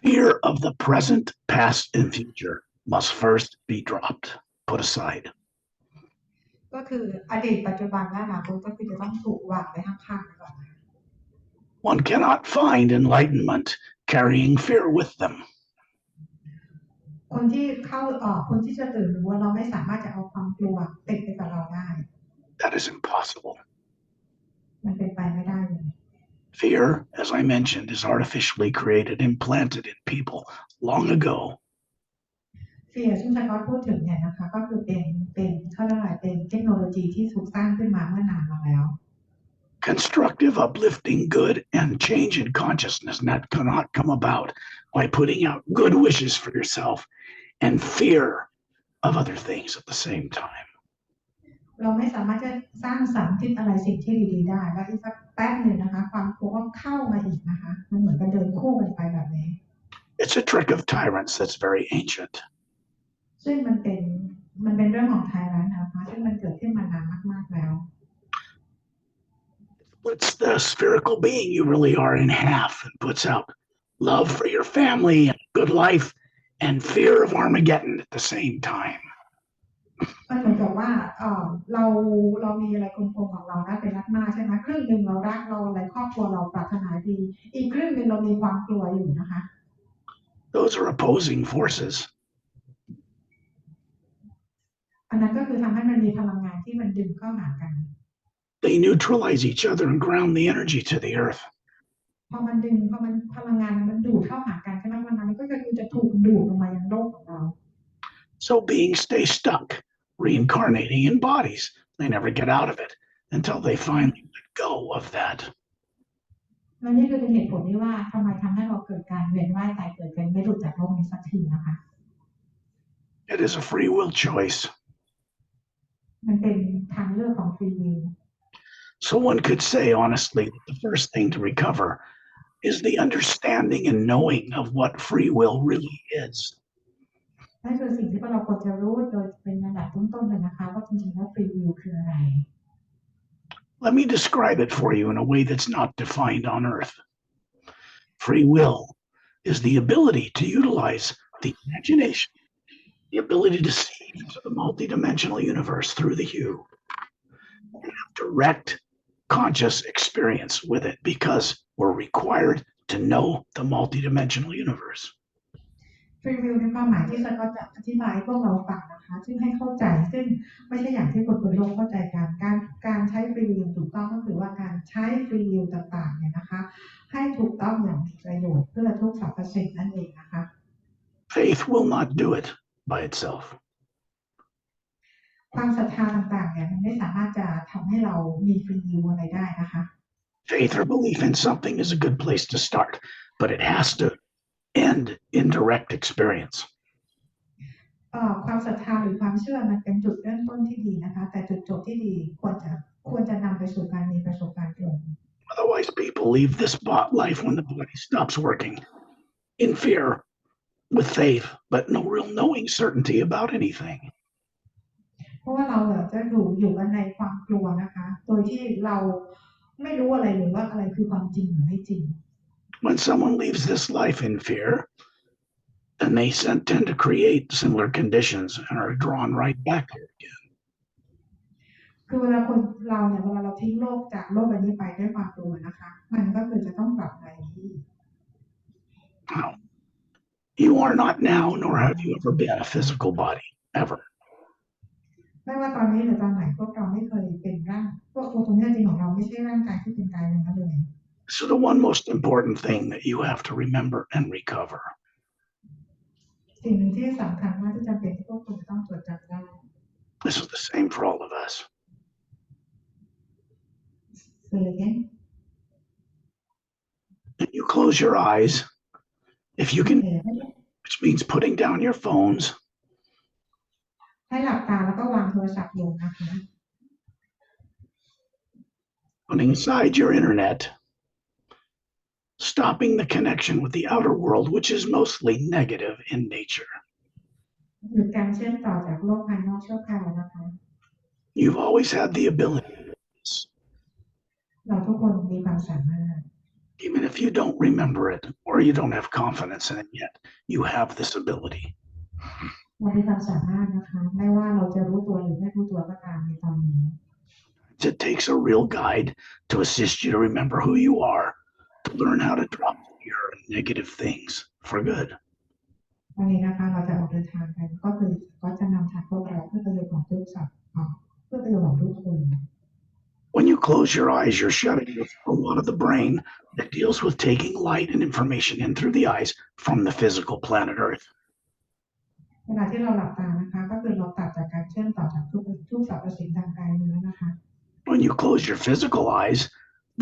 Speaker 2: Fear of the present, past, and future must first be dropped, put aside.
Speaker 1: ก็คืออดีตปัจจุบันและอนาคตก็คือจะต้องถูกวางไว้ข้างๆก่อน
Speaker 2: One cannot find enlightenment carrying fear with them.
Speaker 1: คนที่จะตื่นรู้ว่าเราไม่สามารถจะเอาความกลัวติดไปกับเราได้
Speaker 2: That is impossible.
Speaker 1: มันเป็นไปไม่ได้เลย
Speaker 2: Fear, as I mentioned, is artificially created, implanted in people long ago.
Speaker 1: Fear ซึ่งสกอตพูดถึงเนี่ยนะคะก็คือเป็นเขาเรียกว่าเป็นเทคโนโลยีที่ถูกสร้างขึ้นมาเมื่อนานมาแล้ว
Speaker 2: constructive, uplifting, good, and change in consciousness. And that cannot come about by putting out good wishes for yourself and fear of other things at the same time.
Speaker 1: เราไม่สามารถจะสร้างสรรค์คิดอะไรสิ่งที่ดีๆได้แล้วอีกสักแป๊บหนึ่งนะคะความกลัวก็เข้ามาอีกนะคะมันเหมือนกันเดินคู่กันไปแบบนี้
Speaker 2: It's a trick of tyrants that's very ancient.
Speaker 1: ซึ่งมันเป็นเรื่องของไทยรัฐนะคะซึ่งมันเกิดขึ้นมานานมากๆแล้ว
Speaker 2: Splits the spherical being you really are in half and puts out love for your family and good life and fear of Armageddon at the same time.
Speaker 1: มันเหมือนกับว่าเรามีอะไรกลมๆของเรานะเป็นรักมากใช่ไหมครึ่งหนึ่งเรารักเราอะไรครอบครัวเราปรารถนาดีอีกครึ่งหนึ่งเรามีความกลัวอยู่นะคะ
Speaker 2: Those are opposing forces.
Speaker 1: อันนั้นก็คือทำให้มันมีพลังงานที่มันดึงเข้าหากัน
Speaker 2: They neutralize each other and ground the energy to the earth.
Speaker 1: พอมันพลังงานมันดูดเข้าหากันใช่ไหมพลังงานนี้ก็คือจะถูกดูดลงมายังโลกของเรา
Speaker 2: So beings stay stuck, reincarnating in bodies. They never get out of it until they finally let go of that.
Speaker 1: และนี่คือเป็นเหตุผลที่ว่าทำให้เราเกิดการเวียนว่ายตายเกิดกันไม่หลุดจากโลกนี้สักทีนะคะ
Speaker 2: It is a free will choice.
Speaker 1: มันเป็นทางเลือกของฟรีวิล
Speaker 2: So one could say honestly that the first thing to recover is the understanding and knowing of what free will really is.
Speaker 1: นั่นคือสิ่งที่เราควรจะรู้โดยเป็นระดับต้นๆเลยนะคะว่าจริงๆแล้วฟรีวิลคืออะไร
Speaker 2: Let me describe it for you in a way that's not defined on Earth. Free will is the ability to utilize the imagination, the ability to see into the multidimensional universe through the hue, and have direct conscious experience with it because we're required to know the multidimensional universe.
Speaker 1: ฟรีวิลในความหมายที่จะก็จะอธิบายให้พวกเราฟังนะคะซึ่งให้เข้าใจซึ่งไม่ใช่อย่างที่คนบนโลกเข้าใจการใช้ฟรีวิลถูกต้องก็คือว่าการใช้ฟรีวิลต่างๆเนี่ยนะคะให้ถูกต้องอย่างมีประโยชน์เพื่อทุกสรรพสิ่งนั่นเองนะคะ
Speaker 2: Faith will not do it by itself.
Speaker 1: ความศรัทธาต่างๆเนี่ยมันไม่สามารถจะทำให้เรามีฟรีวิลอะไรได้นะคะ
Speaker 2: Faith or belief in something is a good place to start, but it has to end in direct experience.
Speaker 1: ความศรัทธาหรือความเชื่อมันเป็นจุดเริ่มต้นที่ดีนะคะแต่จุดจบที่ดีควรจะนำไปสู่การมีประสบการณ์ตรง
Speaker 2: Otherwise, people leave this life when the body stops working in fear with faith, but no real knowing certainty about anything.
Speaker 1: เพราะว่าเราจะอยู่กันในความกลัวนะคะโดยที่เราไม่รู้อะไรเลยว่าอะไรคือความจริงหรือไม่จริง
Speaker 2: When someone leaves this life in fear, then they tend to create similar conditions and are drawn right back here again.
Speaker 1: คือเวลาเราทิ้งโลกจากโลกใบนี้ไปด้วยความกลัวนะคะมันก็คือจะต้องกลับไปที่
Speaker 2: Now, you are not now, nor have you ever been a physical body, ever.
Speaker 1: ไม่ว่าตอนนี้หรือตอนไหนพวกเราไม่เคยเป็นร่างพวกตัวตนที่จริงของเราไม่ใช่ร่างกายที่เป็นกายอย่างนั้นเลย
Speaker 2: So the one most important thing that you have to remember and recover
Speaker 1: สิ่งหนึ่งที่สำคัญมากที่จำเป็นที่พวกคุณจะต้องจดจำได้
Speaker 2: This is the same for all of us.
Speaker 1: Say again.
Speaker 2: And you close your eyes, if you can, which means putting down your phones.
Speaker 1: ให้หลับตาแล้วก็วางโทรศัพท์ลงนะคะ
Speaker 2: Putting aside your internet, stopping the connection with the outer world, which is mostly negative in nature.
Speaker 1: หยุดการเชื่อมต่อจากโลกภายนอกชั่วคราวนะคะ
Speaker 2: You've always had the ability to do this.
Speaker 1: เราทุกคนมีความสามารถ
Speaker 2: Even if you don't remember it or you don't have confidence in it yet, you have this ability.
Speaker 1: เรามีความสามารถนะคะไม่ว่าเราจะรู้ตัวหรือไม่รู้ตัวก็ตามในตอนนี้
Speaker 2: It takes a real guide to assist you to remember who you are, to learn how to drop fear and negative things for good.
Speaker 1: วันนี้นะคะเราจะออกเดินทางกันก็จะนำทางพวกเราเพื่อประโยชน์ของทุกสัตว์เพื่อประโยชน์ของทุกคน
Speaker 2: When you close your eyes, you're shutting off a lot of the brain that deals with taking light and information in through the eyes from the physical planet Earth.
Speaker 1: เวลาที่เราหลับตานะคะก็คือเราตัดจากการเชื่อมต่อจากทุกสรรพสิ่งทางกายเนื้อนะคะ
Speaker 2: When you close your physical eyes,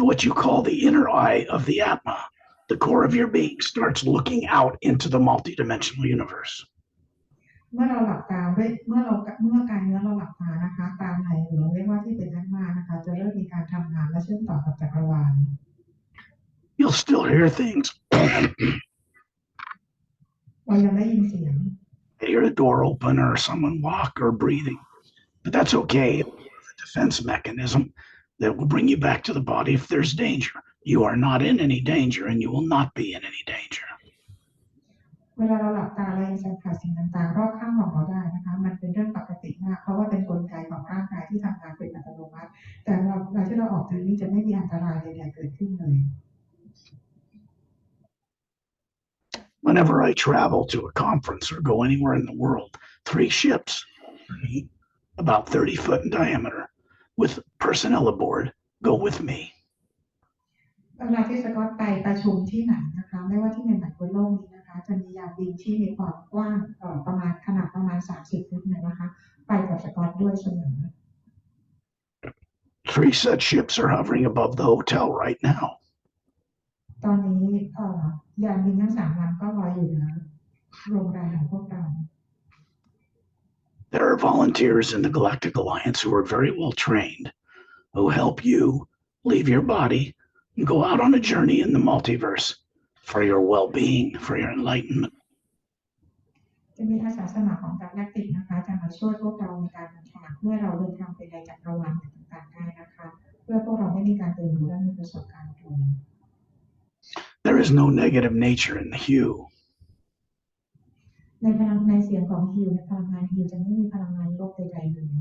Speaker 2: what you call the inner eye of the Atma, the core of your being, starts looking out into the multidimensional universe.
Speaker 1: เมื่อเราหลับตาด้วยเมื่อกายเนื้อเราหลับตานะคะตาในหรือเราเรียกว่าที่เป็นอัตมานะคะจะเริ่มมีการทำงานและเชื่อมต่อกับจักรวาล
Speaker 2: You'll still hear things.
Speaker 1: เรายังได้ยินเสียง
Speaker 2: Hear a door open or someone walk or breathing. But that's okay. It's a defense mechanism that will bring you back to the body if there's danger. You are not in any danger and you will not be in any danger.
Speaker 1: เวลาเราหลับตาเรายังสัมผัสสิ่งต่างๆรอบข้างของเราได้นะคะมันเป็นเรื่องปกติมากเพราะว่าเป็นกลไกของร่างกายที่ทำงานเป็นอัตโนมัติแต่เวลาที่เราออกจากนี้จะไม่มีอันตรายใดๆเกิดขึ้นเลย
Speaker 2: Whenever I travel to a conference or go anywhere in the world, 3 ships, about 30 foot in diameter, with personnel aboard, go with me.
Speaker 1: เวลาที่สกอตไปประชุมที่ไหนนะคะไม่ว่าที่ไหนบนโลกนี้นะคะจะมียานบินที่มีความกว้างประมาณขนาดประมาณ30 ฟุตนะคะไปกับสกอตด้วยเสมอ
Speaker 2: 3 such ships are hovering above the hotel right now.
Speaker 1: ตอนนี้ยานบินทั้ง3 ลำก็ลอยอยู่เหนือโรงแรมของพวกเรา
Speaker 2: There are volunteers in the Galactic Alliance who are very well trained, who help you leave your body and go out on a journey in the multiverse for your well-being, for your enlightenment.
Speaker 1: จะมีอาสาสมัครของจากแลกติกนะคะจะมาช่วยพวกเราในการเดินทางเมื่อเราเดินทางไปในจักรวาลต่างๆได้นะคะเพื่อพวกเราได้มีการเรียนรู้และมีประสบการณ์ตรง
Speaker 2: There is no negative nature in the hue.
Speaker 1: ในพลังในเสียงของฮิวในพลังงานฮิวจะไม่มีพลังงานโลกใดๆเลย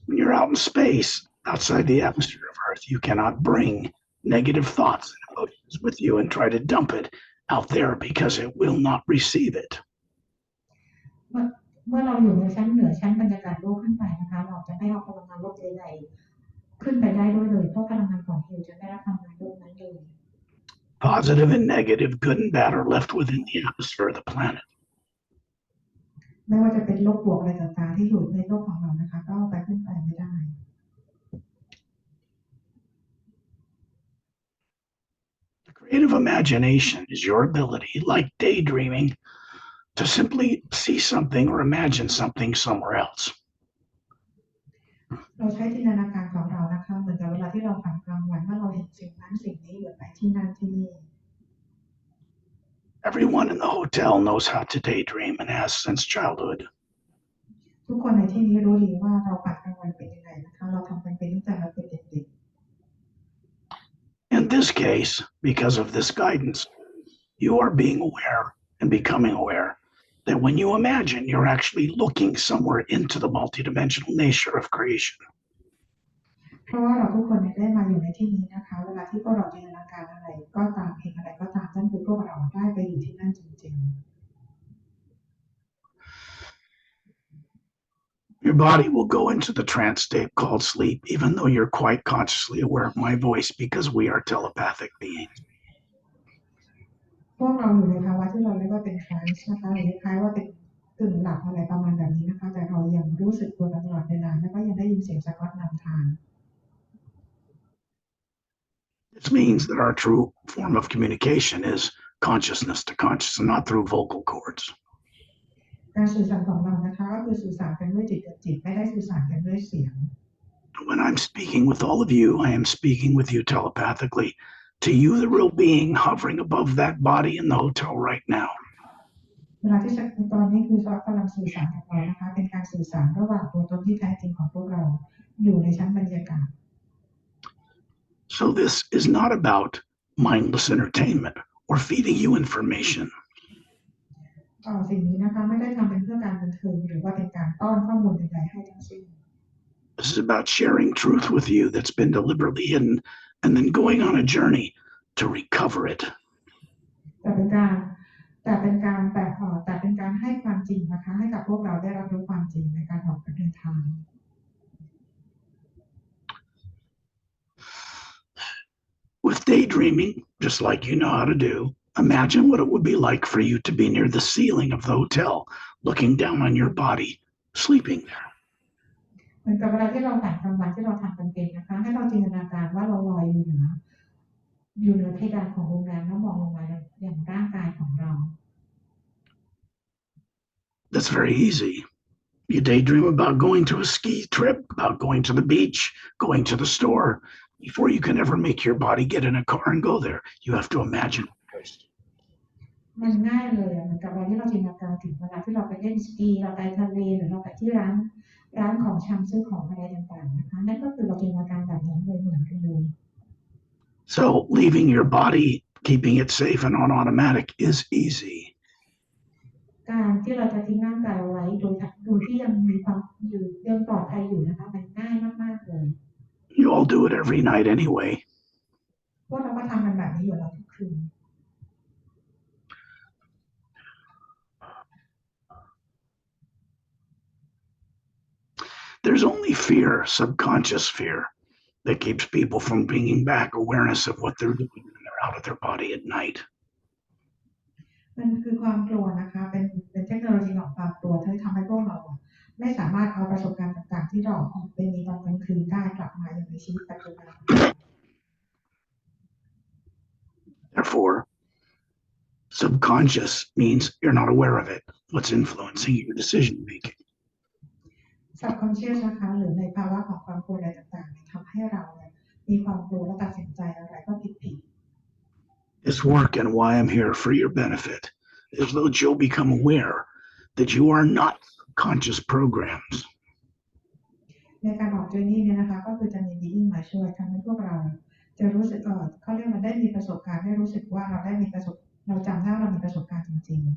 Speaker 2: When you're out in space, outside the atmosphere of Earth, you cannot bring negative thoughts and emotions with you and try to dump it out there because it will not receive it.
Speaker 1: เมื่อเราอยู่ในชั้นเหนือชั้นบรรยากาศโลกขึ้นไปนะคะเราจะไม่เอาพลังงานโลกใดๆขึ้นไปได้ด้วยเลยเพราะพลังงานของฮิวจะได้รับพลังงานโลกนั้นเลย
Speaker 2: Positive and negative, good and bad, are left within the atmosphere of the planet.
Speaker 1: ไม่ว่าจะเป็นโลกบวกอะไรต่างๆที่อยู่ในโลกของเรานะคะก็เอาไปขึ้นไปไม่ได้
Speaker 2: The creative imagination is your ability, like daydreaming, to simply see something or imagine something somewhere else.
Speaker 1: เราใช้จินตนาการของเรานะคะเหมือนกับเวลาที่เราฝันกลางวันว่าเราเห็นสิ่งนั้นสิ่งนี้อยู่ไปที่นั่นที่นี่
Speaker 2: Everyone in the hotel knows how to daydream and has since childhood.
Speaker 1: ทุกคนในที่นี้รู้ดีว่าเราฝันกลางวันเป็นยังไงนะคะเราทำกันเป็นตั้งแต่เราเป็นเด็ก
Speaker 2: In this case, because of this guidance, you are being aware and becoming aware that when you imagine, you're actually looking somewhere into the multidimensional nature of creation.
Speaker 1: เพราะว่าเราทุกคนได้มาอยู่ในที่นี้นะคะเวลาที่พวกเราจินตนาการอะไรก็ตามเห็นอะไรก็ตามนั่นคือพวกเราได้ไปอยู่ที่นั่นจริงๆ
Speaker 2: Your body will go into the trance state called sleep, even though you're quite consciously aware of my voice because we are telepathic beings.
Speaker 1: พวกเราอยู่ในภาวะที่เราเรียกว่าเป็น trance นะคะหรือคล้ายว่าเป็นกึ่งหลับอะไรประมาณแบบนี้นะคะแต่เรายังรู้สึกตัวตลอดเวลาแล้วก็ยังได้ยินเสียงสกอตนำทาง
Speaker 2: This means that our true form of communication is consciousness to consciousness, not through vocal cords.
Speaker 1: การสื่อสารของเรานะคะก็คือสื่อสารกันด้วยจิตกับจิตไม่ได้สื่อสารกันด้วยเสียง
Speaker 2: When I'm speaking with all of you, I am speaking with you telepathically to you, the real being hovering above that body in the hotel right now.
Speaker 1: เวลาที่ตอนนี้คือซอสกำลังสื่อสารกับเรานะคะเป็นการสื่อสารระหว่างตัวตนที่แท้จริงของพวกเราอยู่ในชั้นบรรยากาศ
Speaker 2: So this is not about mindless entertainment or feeding you information.
Speaker 1: สิ่งนี้นะคะไม่ได้ทำเป็นเพื่อการบันเทิงหรือว่าเป็นการป้อนข้อมูลใดๆให้ทั้งสิ้น
Speaker 2: This is about sharing truth with you that's been deliberately hidden and then going on a journey to recover it.
Speaker 1: แต่เป็นการให้ความจริงนะคะให้กับพวกเราได้รับรู้ความจริงในการออกเดินทาง
Speaker 2: With daydreaming, just like you know how to do, imagine what it would be like for you to be near the ceiling of the hotel, looking down on your body, sleeping there. เ
Speaker 1: มือนกับเวลาที่เราแต่งกลางวันที่เราทำกันเป็นนะคะให้เราจินตนาการว่าเราลอยอยู่เหนือเพดานของโรงแรมแล้วมองลงมาอย่างร่างกายของเรา
Speaker 2: That's very easy. You daydream about going to a ski trip, about going to the beach, going to the store. Before you can ever make your body get in a car and go there, you have to imagine first.
Speaker 1: มันง่ายเลยเหมือนกับเวลาที่เราจินตนาการถึงเวลาที่เราไปเล่นสกีเราไปทะเลหรือเราไปที่ร้านของชำซื้อของอะไรต่างๆนะคะนั่นก็คือเราจินตนาการแบบนั้นเลยเหมือนกันเลย
Speaker 2: So leaving your body, keeping it safe and on automatic is easy.
Speaker 1: การที่เราจะทิ้งร่างกายเอาไว้โดยที่ยังมีความอยู่ยังปลอดภัยอยู่นะคะมันง่ายมากๆเลย
Speaker 2: You all do it every night anyway.
Speaker 1: พวกเราก็ทำกันแบบนี้อยู่แล้วทุกคืน
Speaker 2: There's only fear, subconscious fear, that keeps people from bringing back awareness of what they're doing when they're out of their body at night.
Speaker 1: มันคือความกลัวนะคะเป็นเทคโนโลยีของความกลัวที่ทำให้พวกเราไม่สามารถเอาประสบการณ์ต่างๆที่เราออกไปมีตอนกลางคืนได้กลับมาอย่างในชีวิตปัจจุบัน
Speaker 2: Therefore, subconscious means you're not aware of it, what's influencing your decision making.
Speaker 1: subconscious นะคะหรือในภาวะของความกลัวอะไรต่างๆทำให้เรามีความกลัวและตัดสินใจอะไรก็ผิด
Speaker 2: This work and why I'm here for your benefit is that you'll become aware that you are not conscious programs.
Speaker 1: ในการออกเจอร์นี่เนี่ยนะคะก็คือจะมีดีอิงมาช่วยทำให้พวกเราจะรู้สึกเขาเรียกว่าได้มีประสบการณ์ได้รู้สึกว่าเราจำได้เรามีประสบการณ์จริงๆ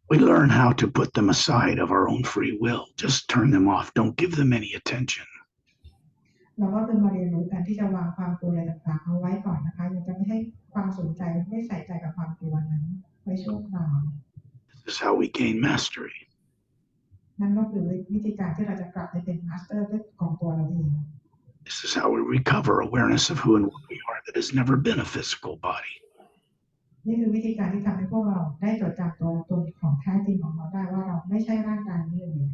Speaker 2: We learn how to put them aside of our own free will. Just turn them off. Don't give them any attention.
Speaker 1: เราก็คือมาเรียนรู้กันที่จะวางความกลัวอะไรต่างๆเอาไว้ก่อนนะคะยังจะไม่ให้ความสนใจไม่ใส่ใจกับความกลัวนั้นไว้ชั่วคราว
Speaker 2: This is how we gain mastery.
Speaker 1: นั่นก็คือวิธีการที่เราจะกลับไปเป็นมาสเตอร์ของตัวเราเอง
Speaker 2: This is how we recover awareness of who and what we are that has never been a physical body.
Speaker 1: นี่คือวิธีการที่ทำให้พวกเราได้จดจำตัวของแท้จริงของเราได้ว่าเราไม่ใช่ร่างกายนี้เลย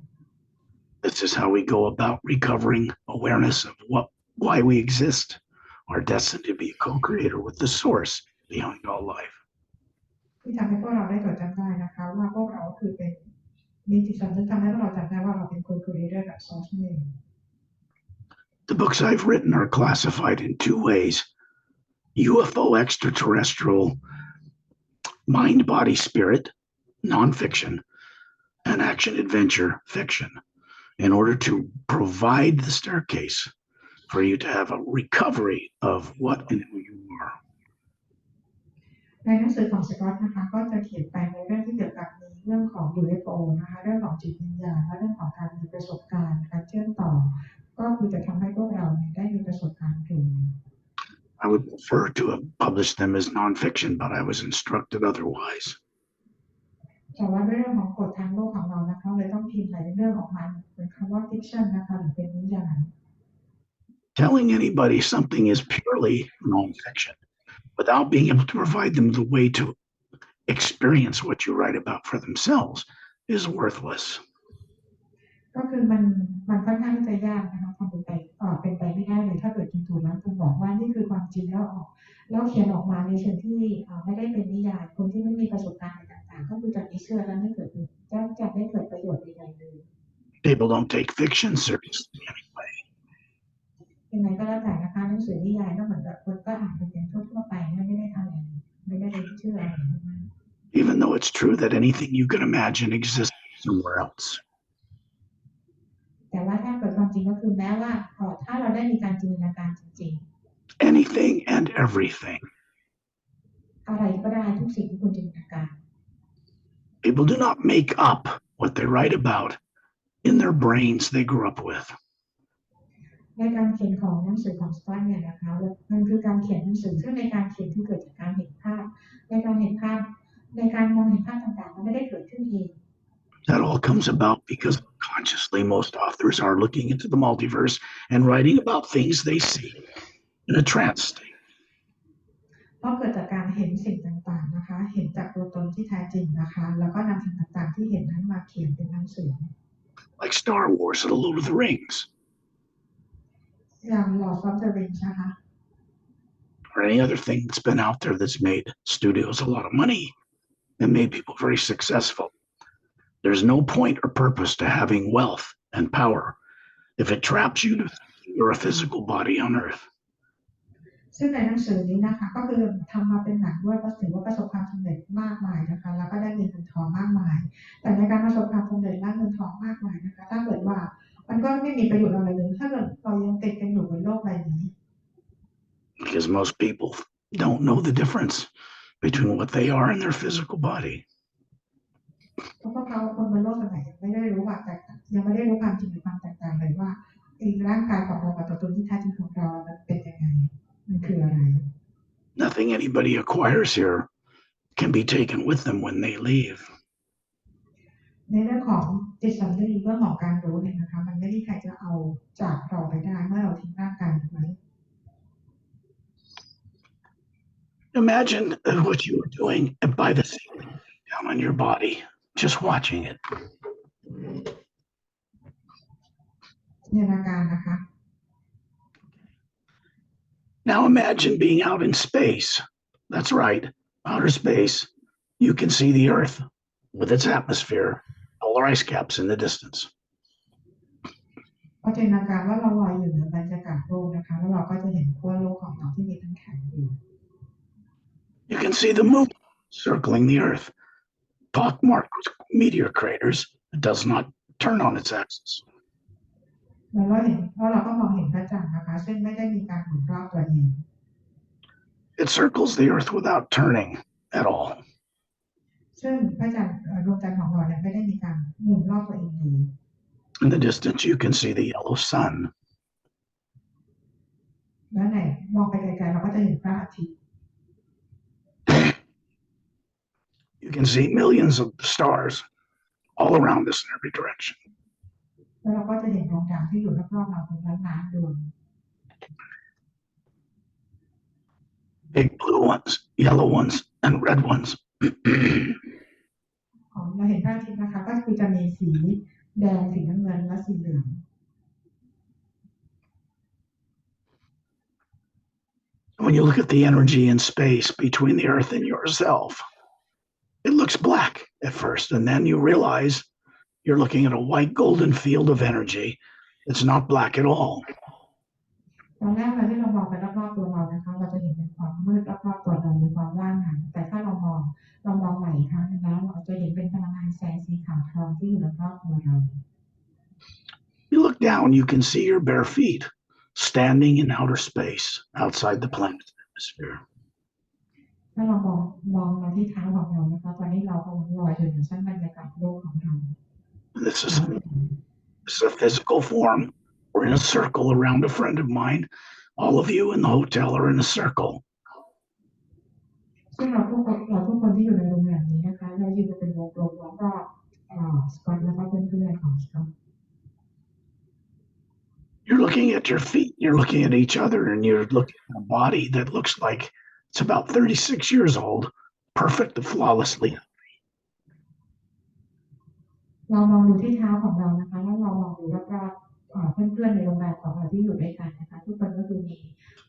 Speaker 2: This is how we go about recovering awareness of why we exist, our destiny to be a co-creator with the source behind all life.
Speaker 1: ที่ทำให้พวกเราได้จดจำได้นะคะว่าพวกเราคือเป็นมีจิตสำนึกทำให้พวกเราจำได้ว่าเราเป็นคนคุยเรื่องกับซอสนี่
Speaker 2: The books I've written are classified in two ways: UFO extraterrestrial, mind, body, spirit, nonfiction, and action adventure fiction, in order to provide the staircase for you to have a recovery of what and who you are.
Speaker 1: ในหนังสือของสกอตนะคะก็จะเขียนไปในเรื่องที่เกี่ยวกับเรื่องของ UFO นะคะเรื่องของจิตวิญญาณและเรื่องของการมีประสบการณ์การเชื่อมต่อก็คือจะทำให้พวกเราได้มีประสบการณ์ตรง
Speaker 2: I would prefer to have published them as nonfiction, but I was instructed otherwise.
Speaker 1: แต่ว่าเรื่องของกฎทางโลกของเรานะคะเลยต้องพิมพ์ในเรื่องของมันเป็นคำว่า fiction นะคะหรือเป็นนิยาย
Speaker 2: Telling anybody something is purely nonfiction without being able to provide them the way to experience what you write about for themselves is worthless.
Speaker 1: ก็คือมันค่อนข้างที่จะยากนะคะทำเป็นไปไม่ได้เลยถ้าเกิดจริงๆแล้วคุณบอกว่านี่คือความจริงแล้วเขียนออกมาในเชิงที่ไม่ได้เป็นนิยายคนที่ไม่มีประสบการณ์อะไรต่างๆก็คือจะไม่เชื่อและไม่เกิดจะไม่เกิดประโยชน์ใดๆเลย
Speaker 2: People don't take fiction seriously anyway.
Speaker 1: ยังไงก็แล้วแต่นะคะหนังสือนิยายก็เหมือนกับคนก็อ่านเป็นทั่วๆไปไม่ได้ทำอะไรไม่ได้เชื่ออะไรมาก
Speaker 2: Even though it's true that anything you can imagine exists somewhere else.
Speaker 1: แต่ว่าถ้าเกิดความจริงก็คือแม้ว่าถ้าเราได้มีการจินตนาการจริง
Speaker 2: Anything and everything.
Speaker 1: ๆอะไรก็ได้ทุกสิ่งที่คุณจินตนาการ
Speaker 2: People do not make up what they write about in their brains they grew up with.
Speaker 1: ในการเขียนของหนังสือของสกอตเนี่ยนะคะมันคือการเขียนหนังสือซึ่งในการเขียนที่เกิดจากการเห็นภาพในการเห็นภาพในการมองเห็นภาพต่างๆมันไม่ได้เกิดขึ้นเอง
Speaker 2: That all comes about because consciously most authors are looking into the multiverse and writing about things they see in a trance state.
Speaker 1: เพราะเกิดจากการเห็นสิ่งต่างๆนะคะเห็นจากตัวตนที่แท้จริงนะคะแล้วก็นำสิ่งต่างๆที่เห็นนั้นมาเขียนเป็นหนังสือ
Speaker 2: like Star Wars or The Lord of the Rings,
Speaker 1: อย่าง Lord of the Rings นะคะ
Speaker 2: or any other thing that's been out there that's made studios a lot of money and made people very successful. There's no point or purpose to having wealth and power if it traps you to thinking you're a physical body on earth.
Speaker 1: ซึ่งในหนังสือนี้นะคะก็คือทำมาเป็นหนังด้วยก็ถือว่าประสบความสำเร็จมากมายนะคะแล้วก็ได้เงินทองมากมายแต่ในการประสบความสำเร็จและเงินทองมากมายนะคะถ้าเกิดว่ามันก็ไม่มีประโยชน์อะไรเลยถ้าเกิดเรายังติดกันอยู่บนโลกใบนี้
Speaker 2: Because most people don't know the difference between what they are and their physical body.
Speaker 1: เพราะพวกเขาคนบนโลกสมัยยังไม่ได้รู้ว่ายังไม่ได้รู้ความจริงหรือความแตกต่างเลยว่าร่างกายของเรากับตัวตนที่แท้จริงของเรามันเป็นยังไงมันคืออะไร
Speaker 2: Nothing anybody acquires here can be taken with them when they leave.
Speaker 1: ในเรื่องของจิตสำนึกเรื่องของการรู้เนี่ยนะคะมันไม่มีใครจะเอาจากเราไปได้เมื่อเราทิ้งร่างกายไว้
Speaker 2: Imagine what you were doing by the ceiling down on your body, just watching it.
Speaker 1: จินตนาการนะคะ
Speaker 2: Now imagine being out in space. That's right, outer space. You can see the Earth with its atmosphere, polar ice caps in the distance.
Speaker 1: ก็จินตนาการว่าเราลอยอยู่เหนือบรรยากาศโลกนะคะแล้วเราก็จะเห็นขั้วโลกของเราที่มีน้ำแข็งอยู่
Speaker 2: You can see the moon circling the Earth, pockmarked with meteor craters. It does not turn on its axis.
Speaker 1: แล้วเราก็มองเห็นพระจันทร์นะคะซึ่งไม่ได้มีการหมุนรอบตัวเอง
Speaker 2: It circles the Earth without turning at all.
Speaker 1: ซึ่งพระจันทร์ดวงจันทร์ของเราเนี่ยไม่ได้มีการหมุนรอบตัวเองเลย
Speaker 2: In the distance, you can see the yellow sun.
Speaker 1: แล้วไหนมองไปไกลๆเราก็จะเห็นพระอาทิตย์
Speaker 2: You can see millions of stars all around us in every direction.
Speaker 1: แล้วเราก็จะเห็นดวงดาวที่อยู่รอบๆเราเป็นล้านๆดวง
Speaker 2: Big blue ones, yellow ones, and red ones.
Speaker 1: เราเห็นพระอาทิตย์นะคะก็คือจะมีสีแดงสีน้ำเงินและสีเหลือง
Speaker 2: When you look at the energy in space between the Earth and yourself, it looks black at first, and then you realize you're looking at a white golden field of energy. It's not black at all.
Speaker 1: ตอนแรกเราที่เรามองไปรอบๆตัวเรานะคะเราจะเห็นเป็นความมืดรอบๆตัวเราในความว่างหันแต่ถ้าเรามองใหม่อีกครั้งนึงแล้วเราจะเห็นเป็นพลังงานแสงสีขาวทองที่อยู่รอบๆตัวเรา
Speaker 2: You look down, you can see your bare feet standing in outer space outside the planet's atmosphere.
Speaker 1: ถ้าเรามองมาที่เท้าของเรานะคะตอนนี้เรากำลังลอยอยู่ในชั้นบรรยากาศโลกของเรา
Speaker 2: This is a physical form. We're in a circle around a friend of mine. All of you in the hotel are in a circle.
Speaker 1: ซึ่งเราทุกคนที่อยู่ในโรงแรมนี้นะคะเรายืนเป็นวงกลมล้อมรอบสกอตแล้วก็เพื่อนๆของสกอต
Speaker 2: You're looking at your feet, you're looking at each other, and you're looking at a body that looks like it's about 36 years old, perfect and flawlessly.
Speaker 1: เรามองดูที่เท้าของเรานะคะแล้วเรามองดูรอบๆเพื่อนๆในโรงแรมของเราที่อยู่ด้วยกันนะคะทุกคนก็คือมี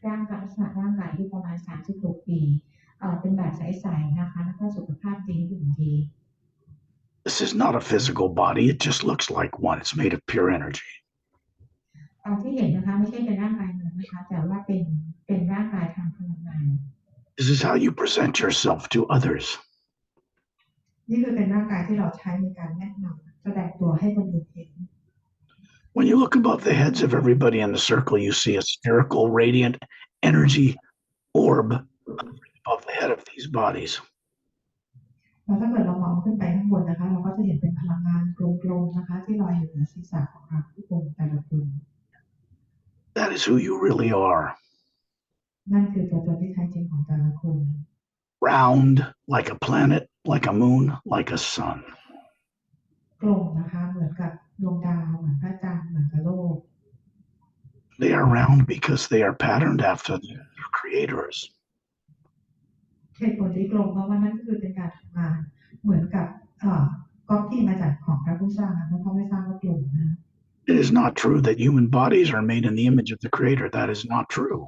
Speaker 1: ลักษณะร่างกายที่ประมาณ36 ปีเป็นแบบใสๆนะคะแล้วก็สุขภาพดีหุ่นดี
Speaker 2: This is not a physical body, it just looks like one. It's made of pure energy.
Speaker 1: ที่เห็นนะคะไม่ใช่เป็นร่างกายนะคะแต่ว่าเป็นร่างกายทางพลังงาน
Speaker 2: This is how you present yourself to others.
Speaker 1: นี่คือเป็นร่างกายที่เราใช้ในการแนะนำแสดงตัวให้คนอื่นเห็น
Speaker 2: When you look above the heads of everybody in the circle, you see a spherical, radiant energy orb above the head of these bodies.
Speaker 1: แล้วถ้าเกิดเรามองขึ้นไปข้างบนนะคะเราก็จะเห็นเป็นพลังงานกลมๆนะคะที่ลอยอยู่เหนือศีรษะของเราทุกคนแต่ละคน
Speaker 2: That is who you really are.
Speaker 1: นั่นคือตัวตนที่แท้จริงของแต่ละคน
Speaker 2: Round, like a planet, like a moon, like a sun.
Speaker 1: กลมนะคะเหมือนกับดวงดาวเหมือนพระจันทร์เหมือนกับโลก
Speaker 2: They are round because they are patterned after their creators.
Speaker 1: เหตุผลที่กลมเพราะว่านั่นคือเป็นการทำงานเหมือนกับ ก๊อปปี้มาจากของพระผู้สร้างนะเพราะเขาไม่สร้างก็กลุ่มนะ
Speaker 2: It is not true that human bodies are made in the image of the Creator. That is not true.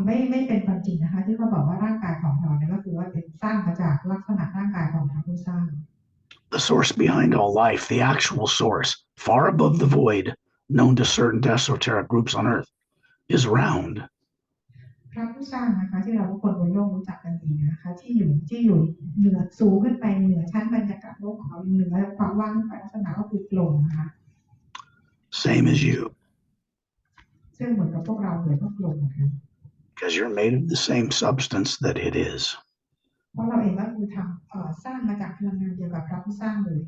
Speaker 1: ไม่เป็นความจริงนะคะที่เขาบอกว่าร่างกายของเราเนี่ยก็คือว่าเป็นสร้างมาจากลักษณะร่างกายของพระผู้สร้าง
Speaker 2: The source behind all life, the actual source, far above the void, known to certain esoteric groups on Earth, is round.
Speaker 1: พระผู้สร้างนะคะที่เราทุกคนบนโลกรู้จักกันดีนะคะที่อยู่เหนือสูงขึ้นไปเหนือชั้นบรรยากาศโลกของเราเหนือความว่างขึ้นไปลักษณะก็คือกลมนะคะ
Speaker 2: Same as you,
Speaker 1: ซึ่งเหมือนกับพวกเราเลยก็กลมเหมือนกัน
Speaker 2: because you're made of the same substance that it is.
Speaker 1: เพราะเราเองก็คือสร้างมาจากพลังงานเดียวกับพระผู้สร้างเลย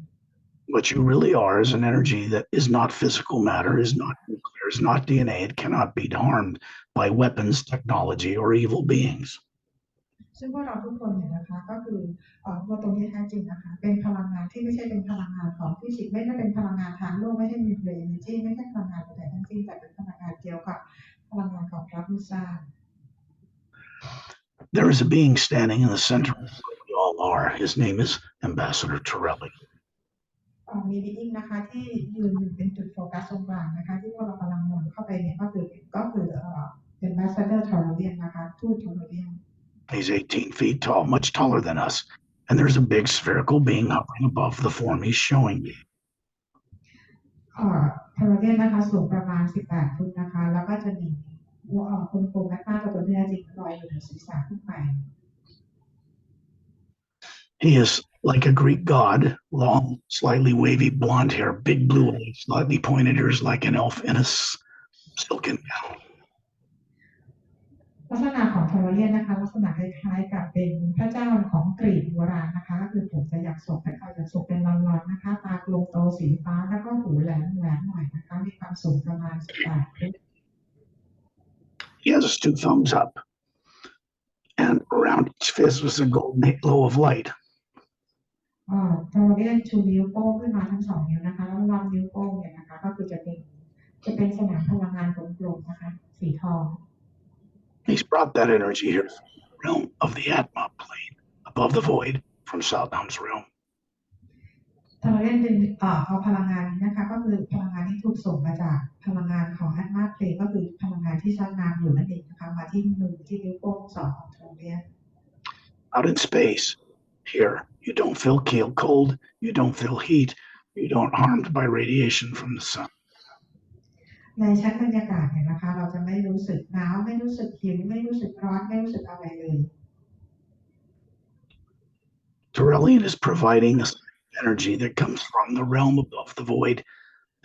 Speaker 2: What you really are is an energy that is not physical matter, is not nuclear, is not DNA. It cannot be harmed by weapons, technology, or evil beings.
Speaker 1: ซึ่งพวกเราทุกคนเนี่ยนะคะก็คือตัวตนที่แท้จริงนะคะเป็นพลังงานที่ไม่ใช่เป็นพลังงานของฟิสิกส์ไม่ได้เป็นพลังงานทางโลกไม่ใช่มีเบรนจีไม่ใช่พลังงานแต่ทั้งสิ้นแต่เป็นพลังงานเดียวกับพลังงานของพระผู้สร้าง
Speaker 2: There is a being standing in the center of what we all are. His name is Ambassador Torelli.
Speaker 1: มีบีอิงนะคะที่ยืนอยู่เป็นจุดโฟกัสตรงกลางนะคะที่พวกเรากำลังมองเข้าไปเนี่ยก็คือเป็นแบสเซเดอร์ทอร์เรียนนะคะทูตทอร์เรียน
Speaker 2: He's 18 feet tall, much taller than us. And there's a big spherical being hovering above the form he's showing me.
Speaker 1: ทอร์เรียนนะคะสูงประมาณ18 ฟุตนะคะแล้วก็จะมีคนโกงแมกมาตัวที่แท้จริงลอยอยู่เหนือศีรษะขึ้นไป
Speaker 2: He is like a Greek god, long, slightly wavy blonde hair, big blue eyes, slightly pointed ears like an elf in a silken gown.
Speaker 1: ลักษณะของทอร์เรียนนะคะลักษณะคล้ายๆกับเป็นพระเจ้าของกรีกโบราณนะคะคือผมจะอยากศกเป็นลอนๆนะคะตากลมโตสีฟ้าแล้วก็หูแหลมหน่อยนะคะมีความสูงประมาณ18 ฟุต
Speaker 2: He has 2 thumbs up, and around each fist was a golden halo of light.
Speaker 1: ทอร์เรียนชูนิ้วโป้งขึ้นมาทั้ง2 นิ้วนะคะแล้วลำนิ้วโป้งเนี่ยนะคะก็คือจะเป็นสนามพลังงานกลมๆนะคะสีทอง
Speaker 2: He's brought that energy here from the realm of the Atma plane, above the void, from Southdown's realm.
Speaker 1: ทอร์เรียนดึงเอาพลังงานนี้นะคะก็คือพลังงานที่ถูกส่งมาจากพลังงานของแอตมาเพลนก็คือพลังงานที่สร้างนามอยู่นั่นเองนะคะมาที่มือที่นิ้วโป้ง2ของทอร์เรียน
Speaker 2: Out in space, here, you don't feel cold, you don't feel heat, you don't harmed by radiation from the sun.
Speaker 1: ในชั้นบรรยากาศเนี่ยนะคะเราจะไม่รู้สึกหนาวไม่รู้สึกหิวไม่รู้สึกร้อนไม่รู้สึกอะไรเลย
Speaker 2: Torellian is providing this energy that comes from the realm above the void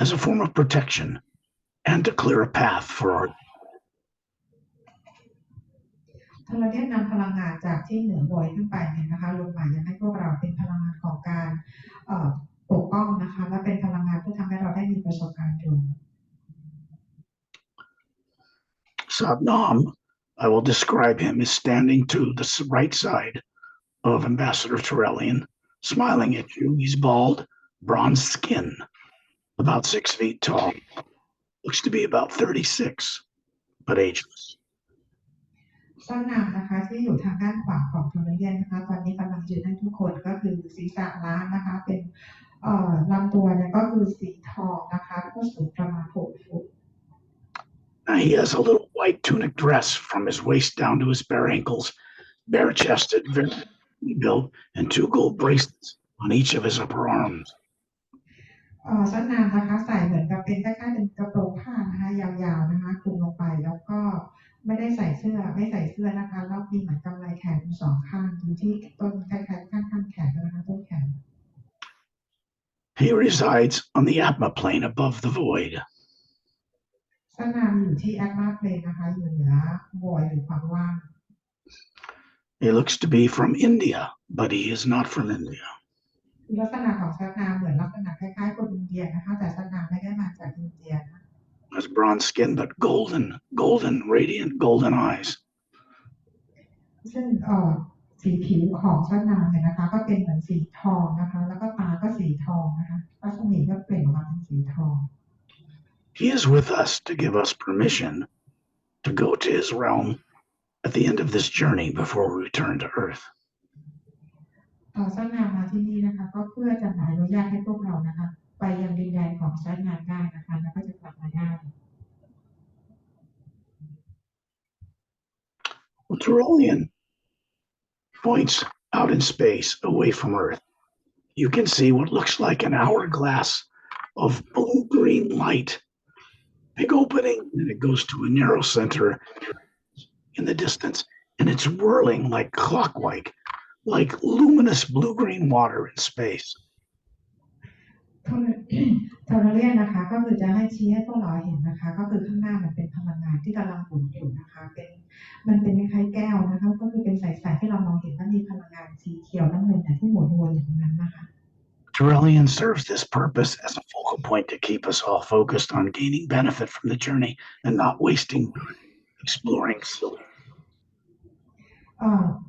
Speaker 2: as a form of protection and to clear a path for our
Speaker 1: ถ้าเราได้นำพลังงานจากที่เหนือโวยขึ้นไปเนี่ยนะคะลงมายังให้พวกเราเป็นพลังงานของการปกป้องนะคะและเป็นพลังงานที่ทำให้เราได้มีประสบการณ์ตรง
Speaker 2: Satnam, I will describe him as standing to the right side of Ambassador Torellian, smiling at you. He's bald, bronze skin, about 6 feet tall. Looks to be about 36, but ageless.
Speaker 1: ซ่อนนามนะคะที่อยู่ทางด้านขวาของทอร์เรียนนะคะตอนนี้กำลังยืนให้ทุกคนก็คือศีรษะล้านนะคะเป็นลำตัวเนี่ยก็คือสีทองนะคะก็สูงประมาณ6 ฟุต
Speaker 2: Now he has a little white tunic dress from his waist down to his bare ankles, bare-chested, very built, and 2 gold bracelets on each of his upper arms.
Speaker 1: ซ่อนนามนะคะใส่เหมือนกับเป็นคล้ายๆเป็นกระโปรงผ้านะคะยาวๆนะคะคลุมลงไปแล้วก็ไม่ใส่เสื้อนะคะแล้วมีเหมือนกำไลแขน2 ข้างอยู่ที่ต้นคล้ายๆข้างแขนนะคะต้นแขน
Speaker 2: He resides on the Atma plane above the void.
Speaker 1: ซ่อนนามอยู่ที่แอตมาเพลนนะคะอยู่เหนือโวยหรือความว่าง
Speaker 2: He looks to be from India, but he is not from India.
Speaker 1: ลักษณะของซ่อนนามเหมือนลักษณะคล้ายๆคนอินเดียนะคะแต่ซ่อนนามไม่ได้มาจากอินเดียนะ
Speaker 2: Has bronze skin, but golden, radiant golden eyes.
Speaker 1: ซึ่งสีผิวของซ่อนนามเนี่ยนะคะก็เป็นเหมือนสีทองนะคะแล้วก็ตาก็สีทองนะคะรัศมีก็เปล่งออกมาเป็นสีทอง
Speaker 2: He is with us to give us permission to go to his realm at the end of this journey before we return to Earth.
Speaker 1: สร้างงานมาที่นี่นะคะก็เพื่อจะอนุญาตให้พวกเรานะคะไปยังดินแดนของสร้างงานได้นะคะแล้วก็จะกลับมาได้
Speaker 2: Tyrolean points out in space away from Earth. You can see what looks like an hourglass of blue-green light. Big opening, and it goes to a narrow center in the distance, and it's whirling like clockwork, like luminous blue-green water in space.
Speaker 1: โทรเลียนนะคะก็คือจะให้ชี้ให้พวกเราเห็นนะคะก็คือข้างหน้ามันเป็นพลังงานที่กำลังหมุนอยู่นะคะมันเป็นคล้ายๆแก้วนะคะก็คือเป็นสายๆที่เรามองเห็นว่ามีพลังงานสีเขียวน้ำเงินที่หมุนวนอยู่ตรงนั้นนะคะ
Speaker 2: Tyrolean serves this purpose as a focal point to keep us all focused on gaining benefit from the journey and not wasting exploring.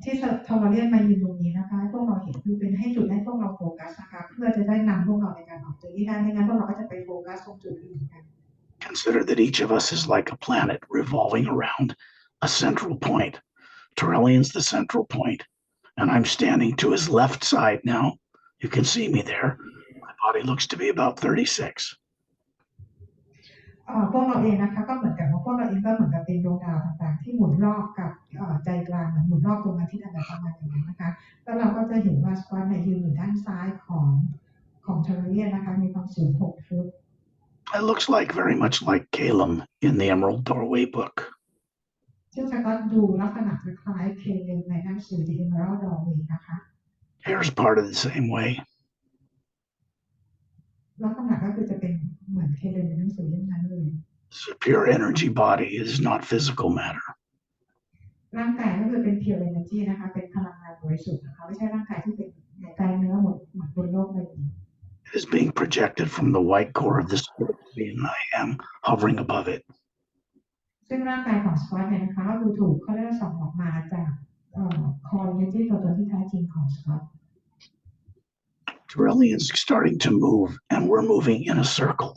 Speaker 1: ที่โทรเลียนมายืนตรงนี้นะคะให้พวกเราเห็นคือเป็นให้จุดให้พวกเราโฟกัสนะคะเพื่อจะได้นำพวกเราในการออกจากที่ได้ไม่งั้นพวกเราก็จะไปโฟกัสตรงจุดอื่นกัน
Speaker 2: Consider that each of us is like a planet revolving around a central point. Tyrolean's the central point, and I'm standing to his left side now. You can see me there. My body looks to be about 36.
Speaker 1: พวกเราเองนะคะก็เหมือนกับว่าพวกเราเองก็เหมือนกับเป็นดวงดาวต่างๆที่หมุนรอบกับใจกลางเหมือนหมุนรอบดวงอาทิตย์อะไรประมาณอย่างนั้นนะคะแล้วเราก็จะเห็นว่าสกอตเนี่ยยืนอยู่ด้านซ้ายของโทรเลียนนะคะมีความสูง6 ฟุต
Speaker 2: It looks like very much like Calum in the Emerald Doorway book.
Speaker 1: ซึ่งสกอตดูลักษณะคล้ายๆเคเลนในหนังสือ The Emerald Doorway นะคะ
Speaker 2: Hair's part of the same way.
Speaker 1: ลักษณะก็คือจะเป็นเหมือนเคเลนในหนังสือเล่มนั้นเลย
Speaker 2: It's a pure energy body. It is not physical matter.
Speaker 1: ร่างกายก็คือเป็น pure energy นะคะเป็นพลังงานบริสุทธิ์นะคะไม่ใช่ร่างกายที่เป็นกายเนื้อหมดบนโลกใบนี้
Speaker 2: It is being projected from the white core of the spirit being I am, hovering above it.
Speaker 1: ซึ่งร่างกายของสกอตเนี่ยนะคะก็คือถูกเขาเรียกว่าส่องออกมาจากcore energy ตัวตนที่แท้จริงของสกอต
Speaker 2: Tyrolean's starting to move, and we're moving in a circle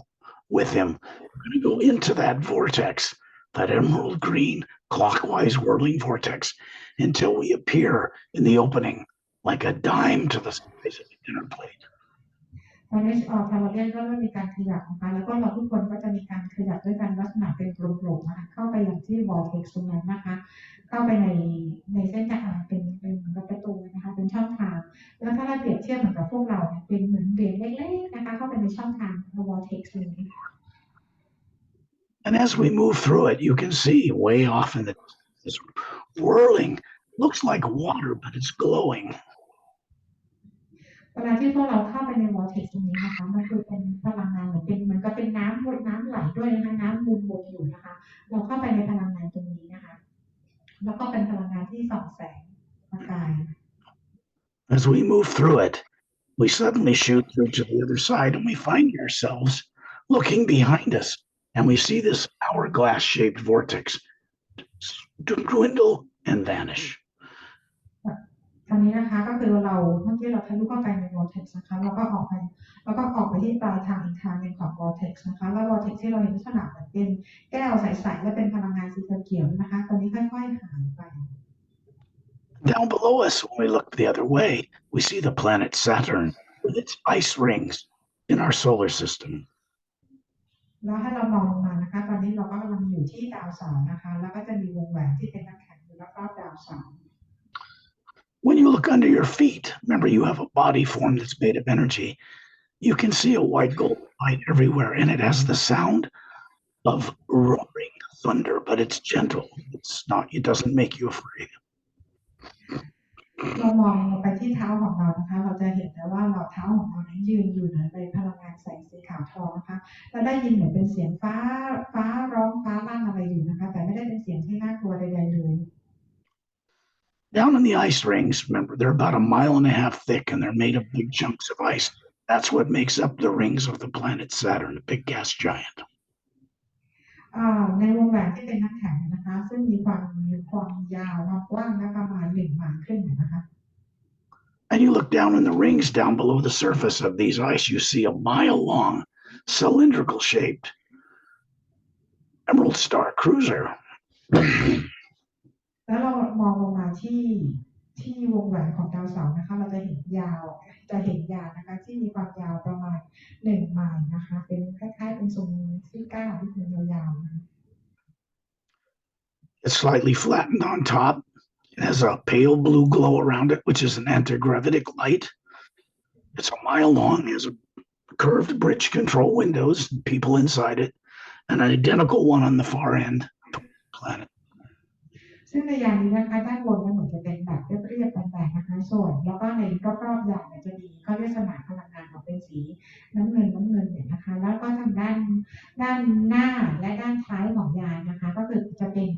Speaker 2: with him. We're going to go into that vortex, that emerald green, clockwise whirling vortex, until we appear in the opening like a dime to the size of a dinner plate.
Speaker 1: ตอนนี้ทาร์เลียนก็เริ่มมีการขยับนะคะแล้วก็เราทุกคนก็จะมีการขยับด้วยกันลักษณะเป็นกลมๆนะคะเข้าไปอย่างที่ vortex ตรงนั้นนะคะเข้าไปในเส้นทางเป็นประตูนะคะเป็นช่องทางแล้วถ้าเราเปรียบเทียบเหมือนกับพวกเราเนี่ยเป็นเหมือนเบรเล็กๆนะคะเข้าไปในช่องทาง vortex นี้
Speaker 2: And as we move through it, you can see way off in the this whirling, looks like water, but it's glowing.
Speaker 1: เวลาที่พวกเราเข้าไปใน vortex ตรงนี้นะคะมันคือเป็นพลังงานเหมือนกับเป็นน้ำไหลด้วยนะคะน้ำวนอยู่นะคะเราเข้าไปในพลังงานตรงนี้นะคะแล้วก็เป็นพลังงานที่ส่องแสงประกาย
Speaker 2: As we move through it, we suddenly shoot through to the other side, and we find ourselves looking behind us, and we see this hourglass-shaped vortex dwindle and vanish.
Speaker 1: ตอนนี้นะคะก็คือเราเมื่อกี้เราทะลุเข้าไปใน vortex นะคะแล้วก็ออกไปที่ปลายทางอีกทางหนึ่งของ vortex นะคะแล้ว vortex ที่เราเห็นลักษณะเหมือนเป็นแก้วใสๆและเป็นพลังงานสีเขียวๆนะคะตอนนี้ค่อยๆหายไป
Speaker 2: Down below us, when we look the other way, we see the planet Saturn with its ice rings in our solar system.
Speaker 1: แล้วให้เรามองลงมานะคะตอนนี้เราก็กำลังอยู่ที่ดาวเสาร์นะคะแล้วก็จะมีวงแหวนที่เป็นน้ำแข็งอยู่รอบๆดาวเสาร์
Speaker 2: When you look under your feet, remember you have a body form that's made of energy. You can see a white gold light everywhere, and it has the sound of roaring thunder, but it's gentle. It doesn't make you afraid.
Speaker 1: เรามองไปที่เท้าของเรานะคะเราจะเห็นได้ว่าเท้าของเรานั้นยืนอยู่ในพลังงานแสงสีขาวทองนะคะเราได้ยินเหมือนเป็นเสียงฟ้าร้องฟ้าลั่นอะไรอยู่นะคะแต่ไม่ได้เป็นเสียงที่น่ากลัวใดๆเลย
Speaker 2: Down in the ice rings, remember, they're about 1.5 miles thick, and they're made of big chunks of ice. That's what makes up the rings of the planet Saturn, a big gas giant.
Speaker 1: ในวงแหวนที่เป็นน้ำแข็งนะคะซึ่งมีความยาวความกว้างและประมาณ1 ไมล์ครึ่งนะคะ
Speaker 2: And you look down in the rings down below the surface of these ice, you see a 1-mile-long, cylindrical-shaped Emerald Star cruiser.
Speaker 1: แล้วเรามองลงมาที่ ที่วงแหวนของดาวเสาร์นะคะเราจะเห็นยาวนะคะที่มีความยาวประมาณ1 ไมล์นะคะเป็นคล้ายๆเป็นทรงที่ก้าวที่เป็นยาวๆนะคะ
Speaker 2: It's slightly flattened on top. It has a pale blue glow around it, which is an antigravitic light. It's a mile long, has a curved bridge control windows, people inside it, and an identical one on the far end of the planet.
Speaker 1: ซึ่งในยานนี้นะคะด้านบนมันเหมือนจะเป็นแบบเรียบๆแบนๆนะคะส่วนแล้วก็ในรอบๆยานเนี่ยจะมีเขาเรียกสนามพลังงานของเป็นสีน้ำเงินเนี่ยนะคะแล้วก็ทางด้านหน้าและด้านท้ายของยานนะคะก็คือจะเป็น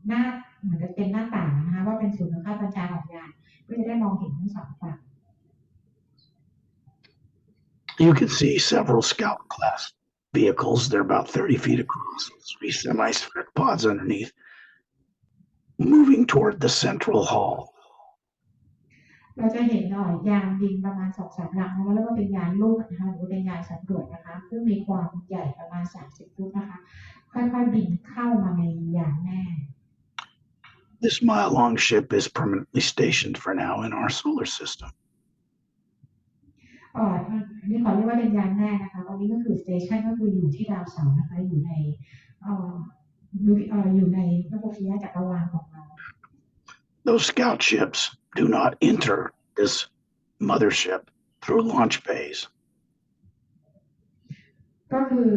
Speaker 1: หน้าเหมือนจะเป็นหน้าต่างนะคะว่าเป็นศูนย์ข้าบัญชาของยานก็จะได้มองเห็นทั้งสองฝั่ง
Speaker 2: You can see several Scout class vehicles. They're about 30 feet across, 3 semi-spheric pods underneath, moving toward the central hall.
Speaker 1: เราจะเห็นยานบินประมาณ 2-3 ลำนะคะแล้วก็เป็นยานลูกนะคะหรือเป็นยานสำรวจนะคะซึ่งมีความใหญ่ประมาณ30 ฟุตนะคะค่อยๆบินเข้ามาในยานแม่
Speaker 2: This mile-long ship is permanently stationed for now in our solar system.
Speaker 1: นี่ขอเรียกว่าเป็นยานแม่นะคะตอนนี้ก็คือสเตชันก็คืออยู่ที่ดาวเสาร์นะคะอยู่ในระบบสุริยะจักรวาลของเรา
Speaker 2: Those scout ships do not enter this mothership through launch bays.
Speaker 1: ก็คือ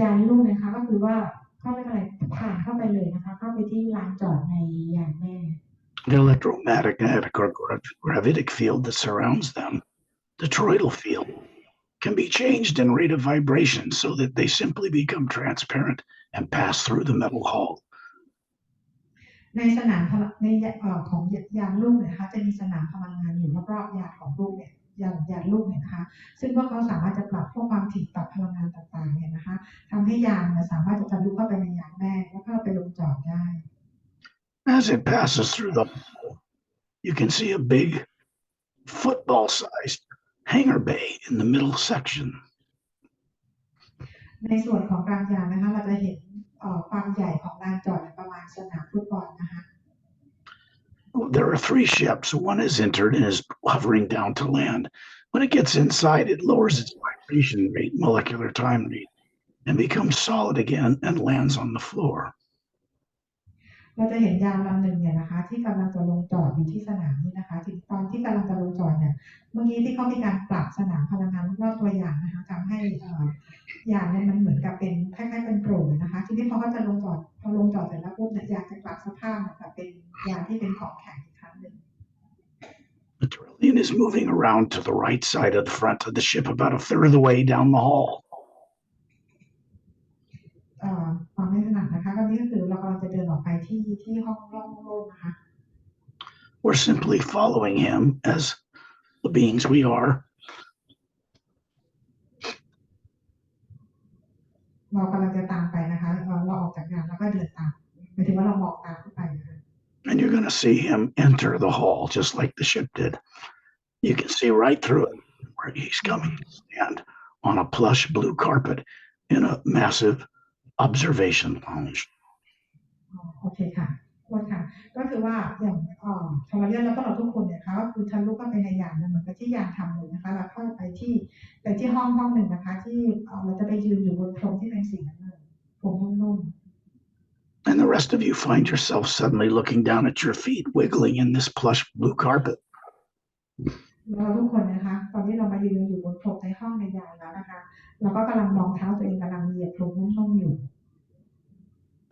Speaker 1: ยานลูกนะคะก็คือว่าเข้าไปอะไรผ่านเข้าไปเลยนะคะเข้าไปที่ลานจอดในยานแม่
Speaker 2: The electromagnetic or gravitic field that surrounds them, the toroidal field, can be changed in rate of vibration so that they simply become transparent and pass through the metal hull.
Speaker 1: ในสนามในของยานลูกเนี่ยนะคะจะมีสนามพลังงานอยู่รอบๆยานของลูกเนี่ยยานลูกเนี่ยนะคะซึ่งพวกเขาสามารถจะปรับพวกความถี่ปรับพลังงานต่างๆเนี่ยนะคะทำให้ยานสามารถจะทะลุเข้าไปในยานแม่แล้วก็ไปลงจอดได้
Speaker 2: As it passes through the hull, you can see a big football-sized hangar bay in the middle section.
Speaker 1: ในส่วนของกลางยานนะคะเราจะเห็นความใหญ่ของลานจอดประมาณสนามฟุตบอลนะคะ
Speaker 2: There are 3 ships. One is entered and is hovering down to land. When it gets inside, it lowers its vibration rate, molecular time rate, and becomes solid again and lands on the floor.
Speaker 1: เราจะเห็นยานลำหนึ่งเนี่ยนะคะที่กำลังจะลงจอดอยู่ที่สนามนี้นะคะถึงตอนที่กำลังจะลงจอดเนี่ยเมื่อกี้ที่เขามีการปรับสนามพลังงานรอบตัวอย่างนะคะทำให้ยานเนี่ยมันเหมือนกับเป็นคล้ายๆเป็นโปร่งนะคะทีนี้พอเขาจะลงจอดพอลงจอดเสร็จแล้วปุ๊บเนี่ยยานจะกลับสภาพเหมือนกับเป็นยานที่เป็นของแข็งอีกครั้งหนึ่ง
Speaker 2: The Turelian is moving around to the right side of the front of the ship about a third of the way down the hall.
Speaker 1: ความไม่ถนัดนะคะตอนนี้ก็คือเรากำลังจะเดินออกไปที่ห้องโล่งๆนะคะ
Speaker 2: We're simply following him as the beings we are.
Speaker 1: เรากำลังจะตามไปนะคะเราออกจากงานแล้วก็เดินตามหมายถึงว่าเรามองตามเข้าไปนะคะ
Speaker 2: And you're going to see him enter the hall just like the ship did. You can see right through it where he's coming to stand on a plush blue carpet in a massive observation lounge.
Speaker 1: โอเคค่ะโทษค่ะก็คือว่าอย่างทรเลียนแล้วก็เราทุกคนเนี่ยค่ะก็คือทะลุเข้าไปในยานเหมือนกับที่ยานทำเลยนะคะแล้วเข้าไปที่ห้องหนึ่งนะคะที่เราจะไปยืนอยู่บนพรมที่เป็นสีน้ำเงินพรมนุ่ม
Speaker 2: And the rest of you find yourself suddenly looking down at your feet, wiggling in this plush blue carpet.
Speaker 1: เราทุกคนนะคะตอนนี้เรามายืนอยู่บนพรมในห้องในยานแล้วนะคะเราก็กำลังมองเท้าตัวเองกำลังเหยียบพรมนุ่มๆอยู่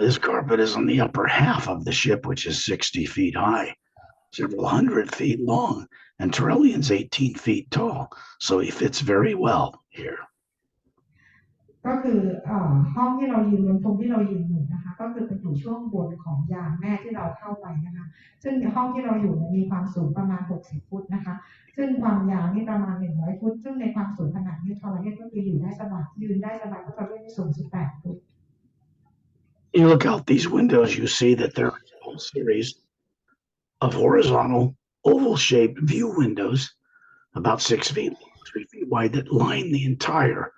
Speaker 2: This carpet is on the upper half of the ship, which is 60 feet high, several hundred feet long, and Turelian's 18 feet tall, so he fits very well here.
Speaker 1: ก็คือห้องที่เรายืนบนพรมที่เรายืนอยู่นะคะก็คือเป็นอยู่ช่วงบนของยานแม่ที่เราเข้าไปนะคะซึ่งห้องที่เราอยู่มีความสูงประมาณ60 ฟุตนะคะซึ่งความยาวนี่ประมาณ100 ฟุตซึ่งในความสูงขนาดนี้ทอร์เรนก็คือยืนได้สบายเพราะทอร์เรนสูง18 ฟุต
Speaker 2: You look out these windows, you see that there are a whole series of horizontal, oval-shaped view windows, about 6 feet long, 3 feet wide, that line the entire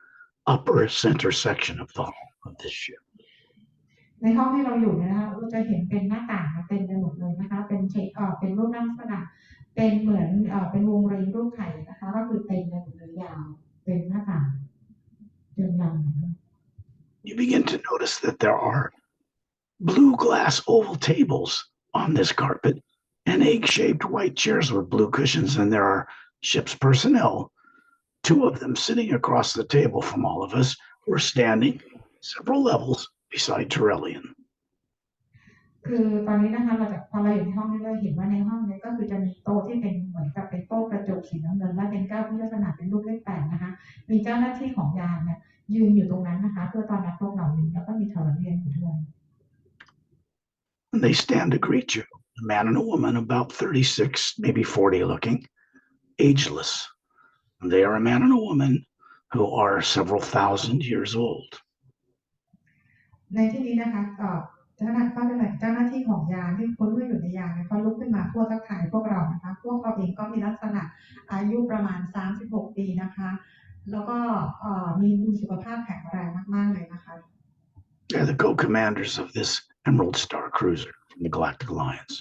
Speaker 2: upper center section of the hull of this ship.
Speaker 1: ในห้องที่เราอยู่เนี่ยนะคะเราจะเห็นเป็นหน้าต่างเต็มไปหมดเลยนะคะเป็นรูปลักษณะ เป็นเหมือนเป็นวงรีรูปไข่นะคะก็คือเต็มเลยหรือยาวเป็นหน้าต่างเต็มลำ
Speaker 2: You begin to notice that there are blue glass oval tables on this carpet and egg-shaped white chairs with blue cushions, and there are ship's personnel, two of them sitting across the table from all of us, who are standing several levels beside Turellian.
Speaker 1: คือตอนนี้นะคะพอเราอยู่ในห้องนี้เราเห็นว่าในห้องนี้ก็คือจะมีโต๊ะที่เป็นเหมือนกับเป็นโต๊ะกระจกสีน้ำเงินและเป็นเก้าอี้ลักษณะเป็นรูปเลข 8นะคะมีเจ้าหน้าที่ของยานเนี่ยยืนอยู่ตรงนั้นนะคะเพื่อต้อนรับพวกเราแล้วก็มีเทอร์เรียนอยู่ด้วย
Speaker 2: And they stand to greet you, a man and a woman about 36, maybe 40 looking, ageless. And they are a man and a woman who are several thousand years old.
Speaker 1: ในที่นี้นะคะเจ้าหน้าที่ของยานที่คนที่อยู่ในยานเนี่ยเขาลุกขึ้นมาพูดทักทายพวกเรานะคะพวกเขาเองก็มีลักษณะอายุประมาณ36 ปีนะคะแล้วก็มีสุขภาพแข็งแรงมากๆเลยนะคะ
Speaker 2: They're the co-commanders of this Emerald Star cruiser from the Galactic Alliance.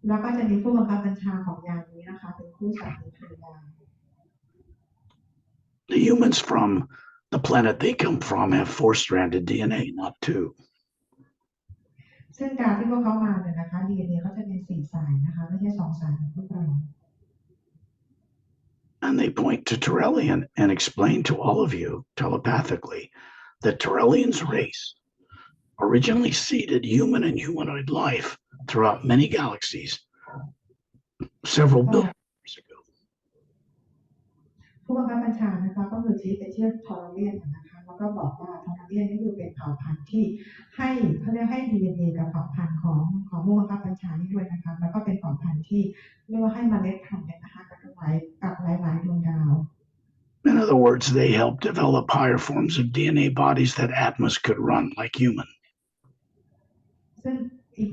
Speaker 1: แล้วก็จะมีผู้บังคับบัญชาของยานนี้นะคะเป็นผู้สังเกตการ
Speaker 2: The humans from the planet they come from have 4-stranded DNA, not 2.
Speaker 1: ซึ่งการที่พวกเขามาเนี่ยนะคะ DNA เขาจะเป็น4 สายนะคะไม่ใช่2 สายของพวกเรา
Speaker 2: And they point to Turellian and explain to all of you telepathically that Turellian's race originally seeded human and humanoid life throughout many galaxies several billion years ago.
Speaker 1: ผู้บังคับบัญชานะคะก็คือชี้ไปที่ทอร์เรียนนะคะแล้วก็บอกว่าทอร์เรียนนี่คือเป็นเผ่าพันธุ์ที่ให้เขาเรียกให้ DNA กับเผ่าพันธุ์ของผู้บังคับบัญชานี่ด้วยนะคะแล้วก็เป็นเผ่าพันธุ์ที่เรียกว่าให้เมล็ดพันธุ์เนี่ยนะคะกับหลายดวงดาว
Speaker 2: In other words, they helped develop higher forms of DNA bodies that Atmas could run like human.
Speaker 1: ซึ่งอี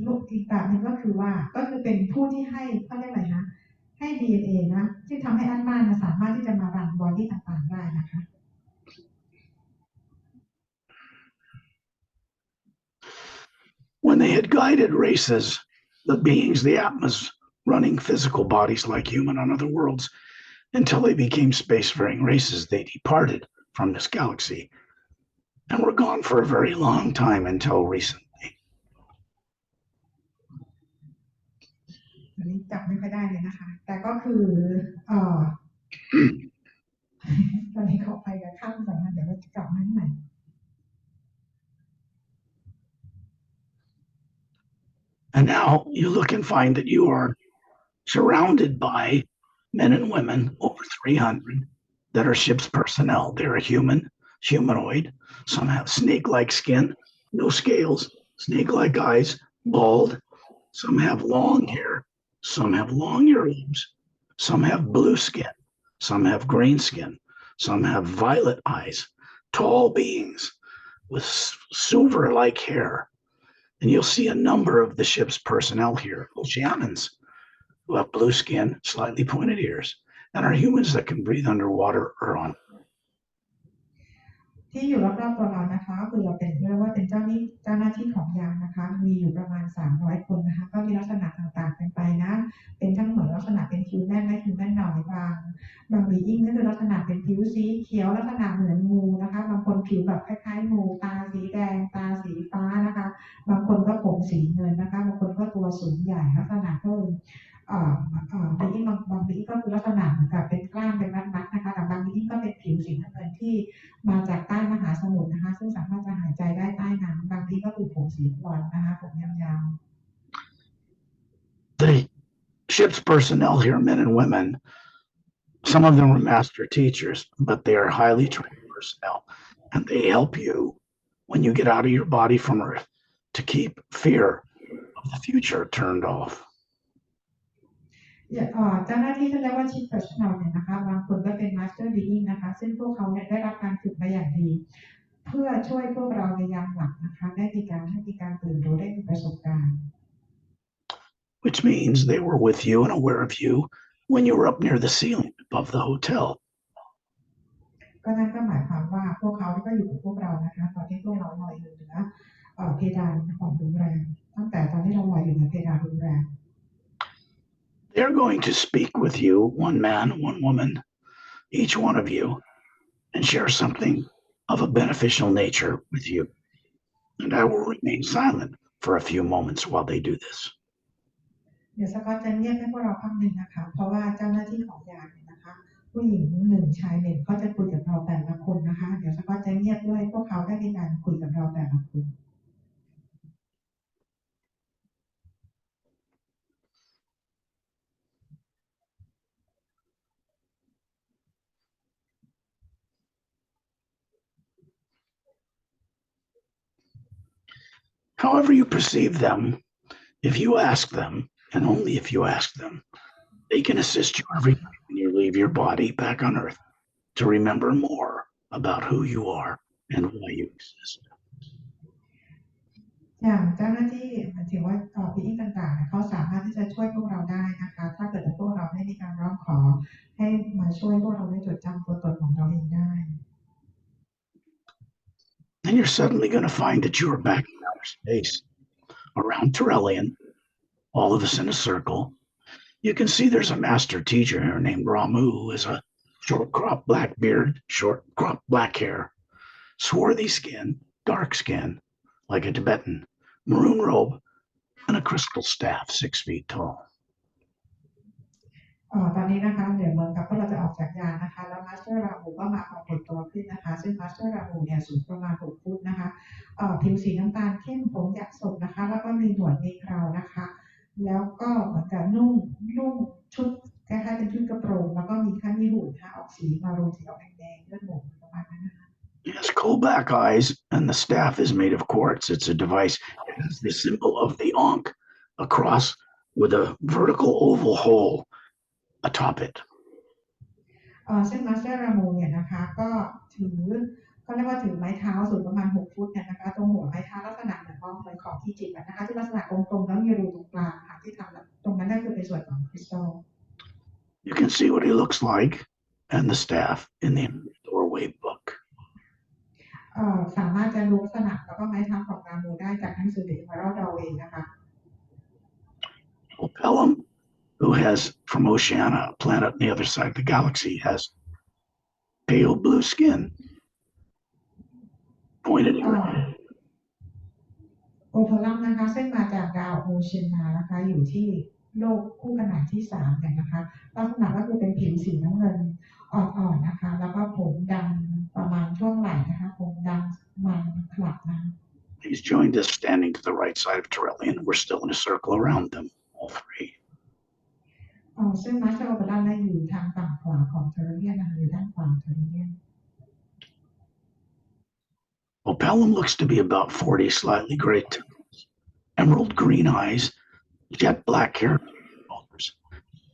Speaker 1: กแบบนึงก็คือเป็นผู้ที่ให้เขาเรียกอะไรนะให้ DNA นะที่ทำให้อัลมาสามารถที่จะมารันบอดี้ต่างๆได้นะคะ
Speaker 2: When they had guided races, the beings, the Atmas, running physical bodies like human on other worlds, until they became spacefaring races, they departed from this galaxy and were gone for a very long time until recently.
Speaker 1: อันนี้จับไม่ค่อยได้เลยนะคะแต่ก็คือตอนนี้เขาไปกับข้ามสำนักเดี๋ยวเราจะจับนั้นใหม่
Speaker 2: And now you look and find that you are surrounded by men and women, over 300, that are ship's personnel. They're humanoid. Some have snake-like skin, no scales, snake-like eyes, bald. Some have long hair. Some have long earlobes. Some have blue skin. Some have green skin. Some have violet eyes. Tall beings with silver-like hair. And you'll see a number of the ship's personnel here, Oceanans, who have blue skin, slightly pointed ears, and are humans that can breathe underwater or on.
Speaker 1: ที่อยู่รอบๆตัวเรานะคะก็คือเราเป็นเรียกว่าเป็นเจ้าหน้าที่ของยานนะคะมีอยู่ประมาณ300 คนนะคะก็มีลักษณะต่างๆกันไปนะเป็นทั้งเหมือนลักษณะเป็นคิวแน่นและคิวแน่นหน่อยบางบียิ่งก็คือลักษณะเป็นผิวสีเขียวลักษณะเหมือนงูนะคะบางคนผิวแบบคล้ายๆงูตาสีแดงตาสีฟ้านะคะบางคนก็ผมสีเงินนะคะบางคนก็ตัวสูงใหญ่ลักษณะก็บียิ่งบางบีก็คือลักษณะเหมือนกับเป็นกล้ามเป็นมัดๆนะคะแต่บางบียิ่งก็เป็นผิวสีน้ำเงินที่มาจากใต้มหาสมุทรนะคะซึ่งสามารถจะหายใจได้ใต้น้ำบางทีก็คือผมสีบรอนซ์นะคะผมยาวๆ
Speaker 2: The ship's personnel here, men and women, some of them are master teachers, but they are highly trained personnel, and they help you when you get out of your body from Earth to keep fear of the future turned off.
Speaker 1: เจ้าหน้าที่ที่เรียกว่าชิปเปอร์ซันอลเนี่ยนะคะบางคนก็เป็นมาสเตอร์บีอิงนะคะซึ่งพวกเขาเนี่ยได้รับการฝึกมาอย่างดีเพื่อช่วยพวกเราในยามหลับนะคะให้มีการตื่นรู้ได้มีประสบการณ์
Speaker 2: Which means they were with you and aware of you when you were up near the ceiling above the hotel.
Speaker 1: ก็นั่นก็หมายความว่าพวกเขาก็อยู่กับพวกเรานะคะตอนที่พวกเราลอยอยู่เหนือเพดานของโรงแรมตั้งแต่ตอนที่เราลอยอยู่เหนือเพดานโรงแรม
Speaker 2: They're going to speak with you, one man, one woman, each one of you, and share something of a beneficial nature with you. And I will remain silent for a few moments while they do this.
Speaker 1: เดี๋ยวสกอตจะเงียบให้พวกเราพักหนึ่งนะคะเพราะว่าเจ้าหน้าที่ของยานเนี่ยนะคะผู้หญิงหนึ่งชายหนึ่งเขาจะคุยกับเราแต่ละคนนะคะเดี๋ยวสกอตจะเงียบด้วยพวกเขาได้มีการคุยกับเราแต่ละคน
Speaker 2: However you perceive them, if you ask them, and only if you ask them, they can assist you every night when you leave your body back on earth to remember more about who you are and why you exist.
Speaker 1: อย่างเจ้าหน้าที่หมายถึงว่าพี่อิงต่างๆเขาสามารถที่จะช่วยพวกเราได้นะคะถ้าเกิดพวกเราได้มีการร้องขอให้มาช่วยพวกเราได้จดจำตัวตนของเราเองได้
Speaker 2: Then you're suddenly going to find that you are back in outer space, around Turelian, all of us in a circle. You can see there's a master teacher here named Ramu, who has a short cropped black beard, short cropped black hair, swarthy skin, dark skin, like a Tibetan, maroon robe, and a crystal staff 6 feet tall.
Speaker 1: ตอนนี้นะคะเดี๋ยวเหมือนกับพวกเราจะออกจากยานนะคะแล้วมาสเตอร์ราหูก็มาปรากฏตัวขึ้นนะคะซึ่งมาสเตอร์ราหูเนี่ยสูงประมาณ6 ฟุตนะคะผิวสีน้ำตาลเข้มผมหยักศกนะคะแล้วก็มีหนวดมีเครานะคะแล้วก็เหมือนกับนุ่งชุดคล้ายๆเป็นชุดกระโปรงแล้วก็มีข้างมีหูนะคะออกสีมารูนสีออกแดงๆเลือดหมูประมาณนั้นนะคะ
Speaker 2: He has coal black eyes, and the staff is made of quartz. It's a device. It has the symbol of the Ankh across with a vertical oval hole atop it.
Speaker 1: ซึ่งมาสเตอร์รามูเนี่ยนะคะก็ถือเขาเรียกว่าถือไม้เท้าสูงประมาณ6 ฟุตเนี่ยนะคะตรงหัวไม้เท้าลักษณะเหมือนของอียิปต์นะคะที่ลักษณะกลมๆแล้วมีรูตรงกลางค่ะที่ทำตรงนั้นก็คือเป็นส่วนของคริสตัล
Speaker 2: You can see what he looks like and the staff in the doorway book.
Speaker 1: สามารถจะรู้ลักษณะแล้วก็ไม้เท้าของรามูได้จากหนังสือ The Emerald Doorway นะคะ
Speaker 2: Pelham, who has from Oceania, a planet on the other side of the galaxy, has pale blue skin. Pointed at
Speaker 1: โอเพลัมนะคะซึ่งมาจากดาวโอเชียนานะคะอยู่ที่โลกคู่ขนานที่3เนี่ยนะคะลักษณะก็คือเป็นผิวสีน้ำเงินอ่อนๆนะคะแล้วก็ผมดำประมาณช่วงไหล่นะคะผมดำมันขลับนะ
Speaker 2: He's joined us standing to the right side of Turelian. We're still in a circle around them, all three.
Speaker 1: ซึ่งมาสเตอร์โอเปร่าได้อยู่ทางฝั่งขวาของเทอร์เรียนนะคะอยู่ด้านขวาเทอร์เรียน
Speaker 2: Well, Pelham looks to be about 40, slightly gray temples, emerald green eyes, jet black hair,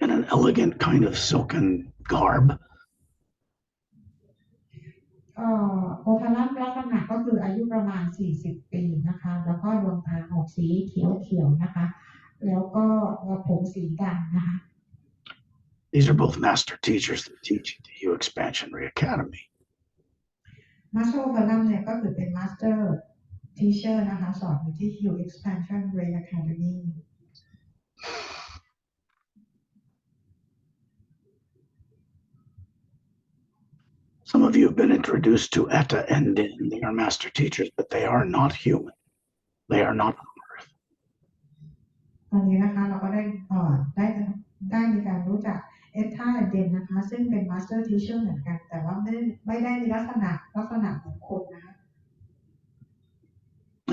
Speaker 2: and an elegant kind of silken garb.
Speaker 1: โอเพลัมลักษณะก็คืออายุประมาณ40 ปีนะคะแล้วก็ดวงตาออกสีเขียวๆนะคะแล้วก็ผมสีดำนะคะ
Speaker 2: These are both master teachers that teach at the Hugh Expansionary Academy.
Speaker 1: มาสเตอร์โอเพลัมเนี่ยก็คือเป็นมาสเตอร์ทีเชอร์นะคะสอนอยู่ที่ Hugh Expansionary Academy.
Speaker 2: Some of you have been introduced to Etta and Din. They are master teachers, but they are not human. They are not on earth.
Speaker 1: ตอนนี้นะคะเราก็ได้มีการรู้จักเอตท่าและเดนนะคะซึ่งเป็นมาสเตอร์ทีเชอร์เหมือนกันแต่ว่าไม่ได้มีลักษณะของคนนะคะ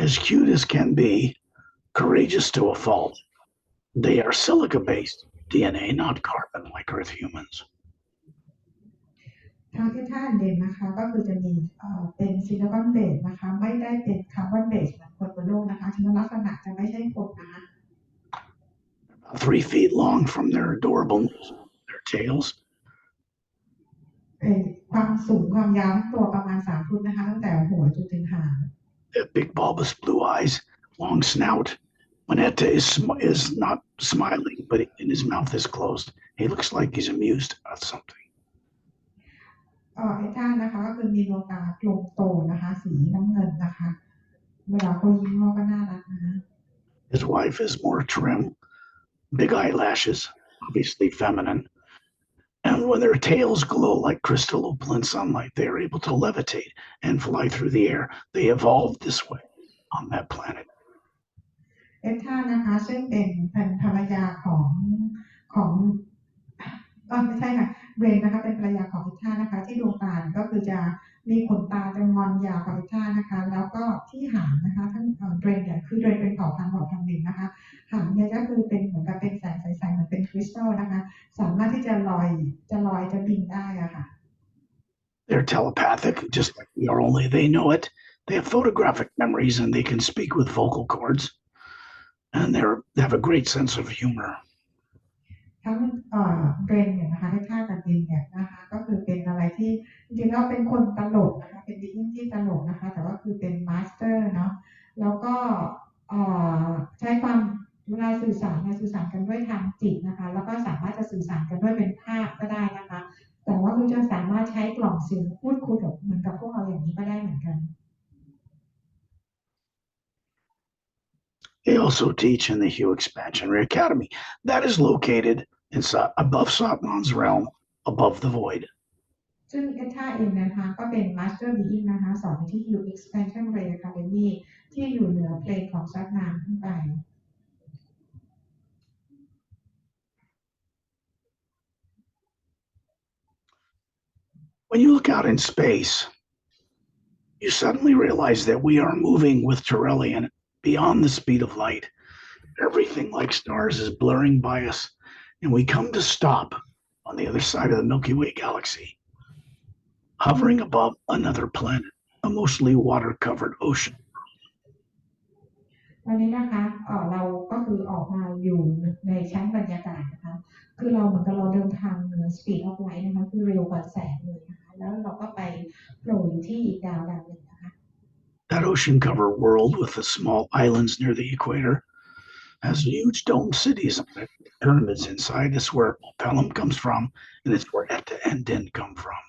Speaker 2: As cute as can be, courageous to a fault. They are silica-based DNA, not carbon like Earth humans.
Speaker 1: ทางที่ท่าเดนนะคะก็คือจะมีเป็นซิลิคอนเบสนะคะไม่ได้เป็นคาร์บอนเบสเหมือนคนบนโลกนะคะฉะนั้นลักษณะจะไม่ใช่คนนะคะ
Speaker 2: 3 feet long from their adorable nose, their tails.
Speaker 1: ความสูงความยาวตัวประมาณ3 ฟุตนะคะตั้งแต่หัวจนถึงหาง
Speaker 2: They have big bulbous blue eyes, long snout. When Etta is not smiling, but his mouth is closed, he looks like he's amused about something.
Speaker 1: ไอ้ท่านนะคะก็คือมีดวงตากลมโตนะคะสีน้ำเงินนะคะเวลาเขายิ้มก็น่ารักนะคะ
Speaker 2: His wife is more trim, big eyelashes, obviously feminine. And when their tails glow like crystal opal in sunlight, they are able to levitate and fly through the air. They evolved this way on that planet.
Speaker 1: เอท่านะคะซึ่งเป็นภรรยาของไม่ใช่ค่ะเรนนะคะเป็นภรรยาของเอท่านะคะที่ดวงตาก็คือจะมีขนตาจะงอนยาวกว่าเอท่านะคะแล้วก็ที่หางนะคะทั้งเรนเนี่ยคือเรนเป็นเผ่าพันธุ์หนึ่งนะคะหางเนี่ยก็คือเป็นเหมือนกับเป็นแสงใสๆเหมือนเป็นคริสตัลนะคะสามารถที่จะลอยจะบินได้อะค่ะ
Speaker 2: They're telepathic, just like we are, only they know it. They have photographic memories and they can speak with vocal cords. And they have a great sense of humor.
Speaker 1: ทั้งเรนเนี่ยนะคะให้ท่ากับดินเนี่ยนะคะก็คือเป็นอะไรที่จริงๆแล้วเป็นคนตลกนะคะเป็นดินที่ตลกนะคะแต่ว่าคือเป็นมาสเตอร์เนาะแล้วก็ใช้ความเวลาสื่อสารกันด้วยทางจิตนะคะแล้วก็สามารถจะสื่อสารกันด้วยเป็นภาพก็ได้นะคะแต่ว่าคุณจะสามารถใช้กล่องเสียงพูดคุยกับเหมือนกับพวกเราอย่างนี้ก็ได้เหมือนกัน
Speaker 2: They also teach in the Hue Expansionary Academy. That is located inside above Satnam's realm, above the void.
Speaker 1: ซึ่งเอท่าเองนะคะก็เป็น Master Being นะคะสอนที่ Hue Expansionary Academy ที่อยู่เหนือเพลงของซัตนามขึ้นไป
Speaker 2: When you look out in space, you suddenly realize that we are moving with Turelian beyond the speed of light. Everything like stars is blurring by us, and we come to stop on the other side of the Milky Way galaxy, hovering above another planet, a mostly water-covered ocean.
Speaker 1: วันนี้นะคะเราก็คือออกมาอยู่ในชั้นบรรยากาศนะคะคือเราเหมือนกับเราเดินทางเหนือ speed of light นะคะคือเร็วกว่าแสงเลยนะคะแล้วเราก็ไปโผล่อยู่ที่อีกดาวหนึ่งนะคะ
Speaker 2: That ocean-covered world with the small islands near the equator has huge domed cities on it, pyramids inside. It's where Pelham comes from, and it's where Eta and Din come from.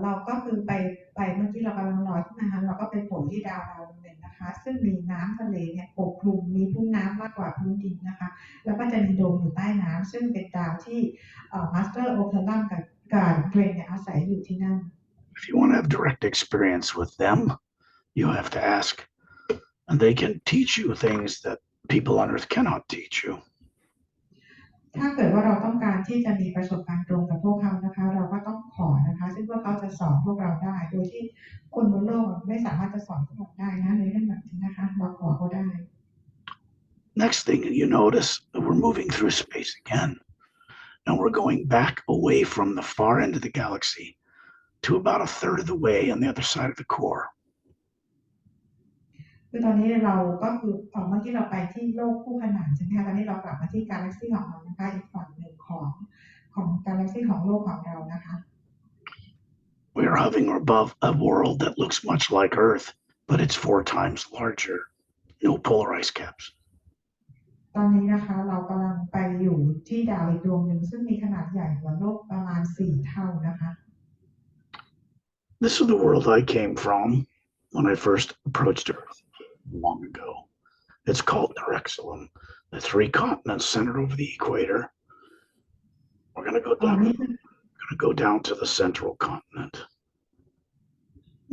Speaker 1: เราก็คือไปเมื่อกี้เรากำลังลอยขึ้นมาเราก็ไปโผล่ที่ดาวหนึ่งนะคะซึ่งมีน้ำทะเลเนี่ยปกคลุมมีพื้นน้ำมากกว่าพื้นดินนะคะแล้วก็จะมีโดมอยู่ใต้น้ำซึ่งเป็นดาวที่มาสเตอร์โอเพลัมกับเดรนเนี่ยอาศัยอยู่ที่นั่น
Speaker 2: If you want to have direct experience with them, you have to ask, and they can teach you things that people on Earth cannot teach you.
Speaker 1: ถ้าเกิดว่าเราต้องการที่จะมีประสบการณ์ตรงกับพวกเขานะคะเราก็ต้องขอนะคะซึ่งพวกเขาจะสอนพวกเราได้โดยที่คนบนโลกไม่สามารถจะสอนพวกเราได้นะในเรื่องแบบนี้นะคะเราขอเขาได้
Speaker 2: Next thing you notice, we're moving through space again. Now we're going back away from the far end of the galaxy to about a third of the way on the other side of the core.
Speaker 1: คือตอนนี้เราก็คือเมื่อกี้เราไปที่โลกคู่ขนานใช่ไหมคะตอนนี้เรากลับมาที่กาแล็กซี่ของเรานะคะอีกฝั่งหนึ่งของกาแล็กซี่ของโลกของเรานะคะ
Speaker 2: We are hovering above a world that looks much like Earth, but it's 4 times larger. No polar ice caps.
Speaker 1: ตอนนี้นะคะเรากำลังไปอยู่ที่ดาวอีกดวงหนึ่งซึ่งมีขนาดใหญ่กว่าโลกประมาณ4 เท่านะคะ
Speaker 2: This is the world I came from when I first approached Earth long ago. It's called Nerexalum, the 3 continents centered over the equator. We're going to go down to the central continent.